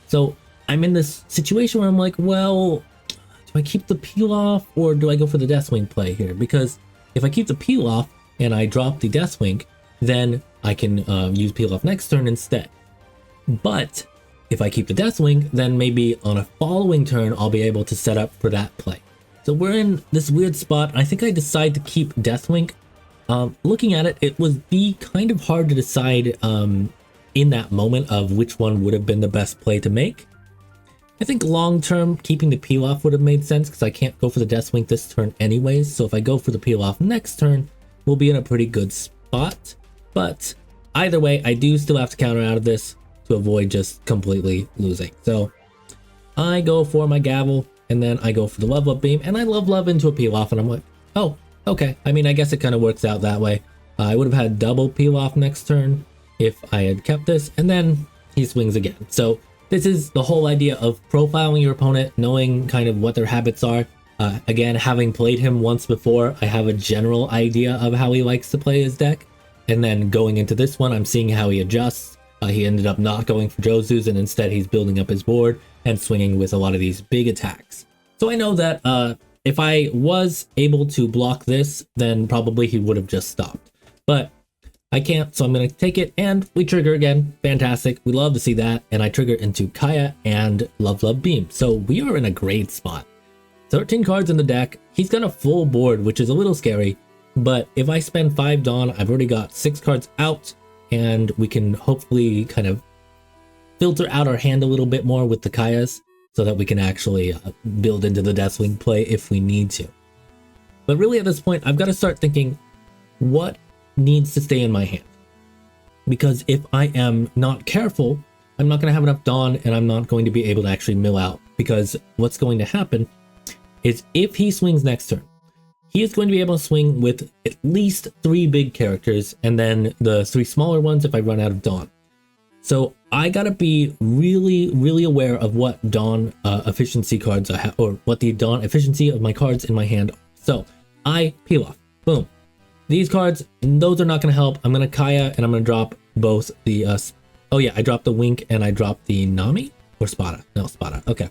So I'm in this situation where I'm like, well, do I keep the peel off or do I go for the Deathwing play here? Because if I keep the peel off and I drop the Deathwing, then I can use peel off next turn instead. But if I keep the Deathwing, then maybe on a following turn, I'll be able to set up for that play. So we're in this weird spot. I think I decide to keep Deathwing. Looking at it, it would be kind of hard to decide in that moment of which one would have been the best play to make. I think long term, keeping the peel off would have made sense because I can't go for the Deathwing this turn anyways. So if I go for the peel off next turn, we'll be in a pretty good spot. But either way, I do still have to counter out of this to avoid just completely losing. So I go for my gavel and then I go for the level up beam and I love into a peel off and I'm like, oh, okay. I mean, I guess it kind of works out that way. I would have had double peel off next turn if I had kept this, and then he swings again. So this is the whole idea of profiling your opponent, knowing kind of what their habits are. Again, having played him once before, I have a general idea of how he likes to play his deck. And then going into this one, I'm seeing how he adjusts. He ended up not going for Josu's, and instead he's building up his board and swinging with a lot of these big attacks. So I know that if I was able to block this, then probably he would have just stopped. But I can't, so I'm going to take it, and we trigger again. Fantastic. We love to see that. And I trigger into Kaya and Love Beam. So we are in a great spot. 13 cards in the deck. He's got a full board, which is a little scary. But if I spend 5 Dawn, I've already got 6 cards out, and we can hopefully kind of filter out our hand a little bit more with the Kayas so that we can actually build into the Deathwing play if we need to. But really at this point, I've got to start thinking what needs to stay in my hand. Because if I am not careful, I'm not going to have enough Dawn and I'm not going to be able to actually mill out. Because what's going to happen is if he swings next turn, he is going to be able to swing with at least 3 big characters and then the 3 smaller ones if I run out of Dawn. So I gotta be really aware of what Dawn efficiency cards I have, or what the Dawn efficiency of my cards in my hand are. So I peel off, boom. These cards, those are not gonna help. I'm gonna Kaya and I'm gonna drop both the, oh yeah, I dropped the Wink and I dropped the Nami or Spada. No, Spada, okay.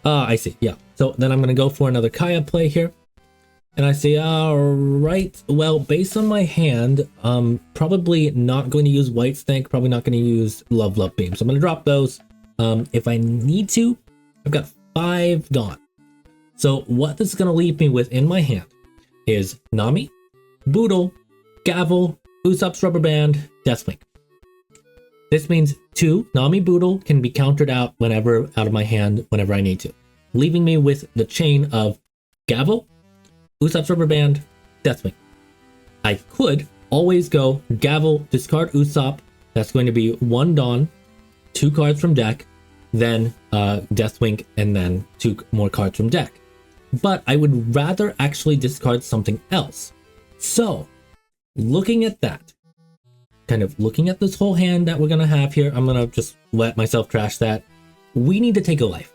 I see, yeah. So then I'm gonna go for another Kaya play here. And I say, all right, well, based on my hand, probably not going to use White Snake, probably not going to use Love Beam. So I'm going to drop those. If I need to, I've got 5 Dawn. So what this is going to leave me with in my hand is Nami, Boodle, Gavel, Usopp's Rubber Band, Deathwing. This means 2 Nami Boodle can be countered out whenever out of my hand, whenever I need to, leaving me with the chain of Gavel, Usopp's Rubber Band, Deathwing. I could always go Gavel, discard Usopp. That's going to be 1 Dawn, 2 cards from deck, then Deathwing, and then 2 more cards from deck. But I would rather actually discard something else. So, looking at that, kind of looking at this whole hand that we're going to have here, I'm going to just let myself trash that. We need to take a life.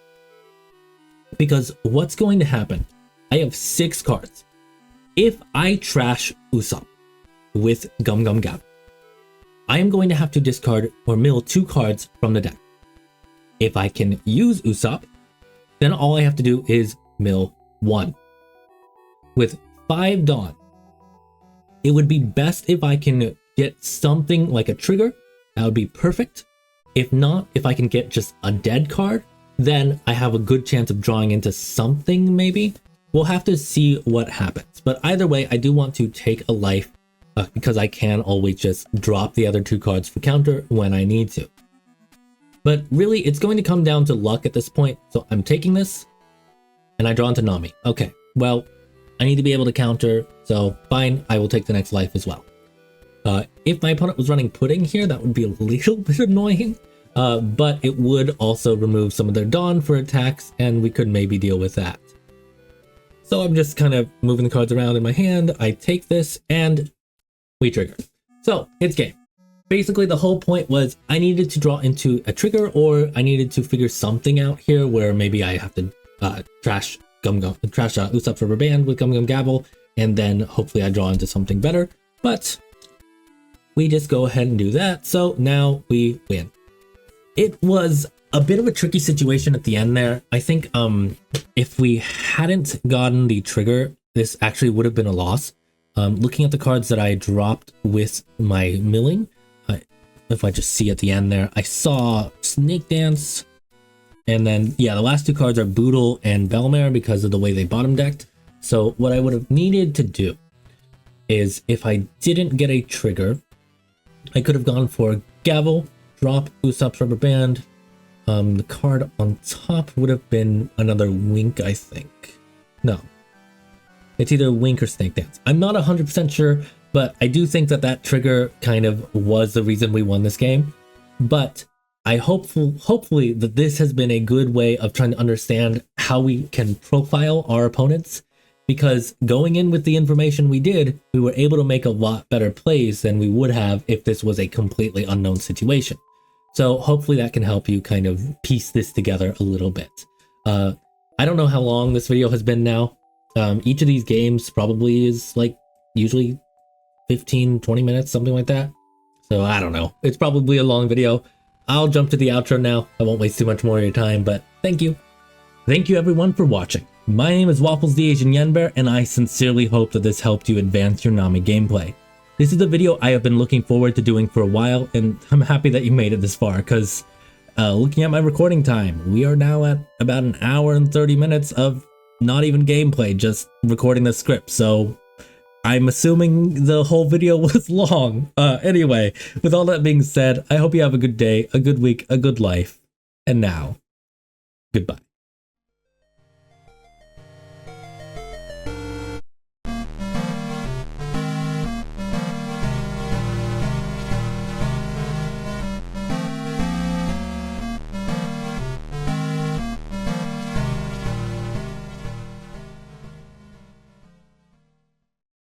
Because what's going to happen? I have 6 cards. If I trash Usopp with Gum Gum Gab, I am going to have to discard or mill 2 cards from the deck. If I can use Usopp, then all I have to do is mill 1. With 5 Dawn, it would be best if I can get something like a trigger. That would be perfect. If not, if I can get just a dead card, then I have a good chance of drawing into something maybe. We'll have to see what happens. But either way, I do want to take a life because I can always just drop the other 2 cards for counter when I need to. But really, it's going to come down to luck at this point. So I'm taking this and I draw into Nami. Okay, well, I need to be able to counter. So fine, I will take the next life as well. If my opponent was running Pudding here, that would be a little bit annoying. But it would also remove some of their Dawn for attacks and we could maybe deal with that. So I'm just kind of moving the cards around in my hand. I take this and we trigger. So it's game. Basically, the whole point was I needed to draw into a trigger, or I needed to figure something out here where maybe I have to trash Usopp's rubber band with Gum Gum Gavel, and then hopefully I draw into something better. But we just go ahead and do that. So now we win. It was a bit of a tricky situation at the end there. I think if we hadn't gotten the trigger, this actually would have been a loss. Looking at the cards that I dropped with my milling, if I just see at the end there, I saw Snake Dance, and then yeah, the last two cards are Boodle and Belmare because of the way they bottom decked. So what I would have needed to do is, if I didn't get a trigger, I could have gone for Gavel, drop Usopp's rubber band. The card on top would have been another Wink, I think. No, it's either Wink or Snake Dance. I'm not 100% sure, but I do think that that trigger kind of was the reason we won this game. But I hopefully that this has been a good way of trying to understand how we can profile our opponents, because going in with the information we did, we were able to make a lot better plays than we would have if this was a completely unknown situation. So hopefully that can help you kind of piece this together a little bit. I don't know how long this video has been now. Each of these games probably is like usually 15-20 minutes, something like that. So I don't know, it's probably a long video. I'll jump to the outro now. I won't waste too much more of your time, but thank you everyone for watching. My name is Waffles the Asian Yenbear, and I sincerely hope that this helped you advance your Nami gameplay. This is a video I have been looking forward to doing for a while, and I'm happy that you made it this far, because looking at my recording time, we are now at about an hour and 30 minutes of not even gameplay, just recording the script. So I'm assuming the whole video was long. Anyway, with all that being said, I hope you have a good day, a good week, a good life, and now, goodbye.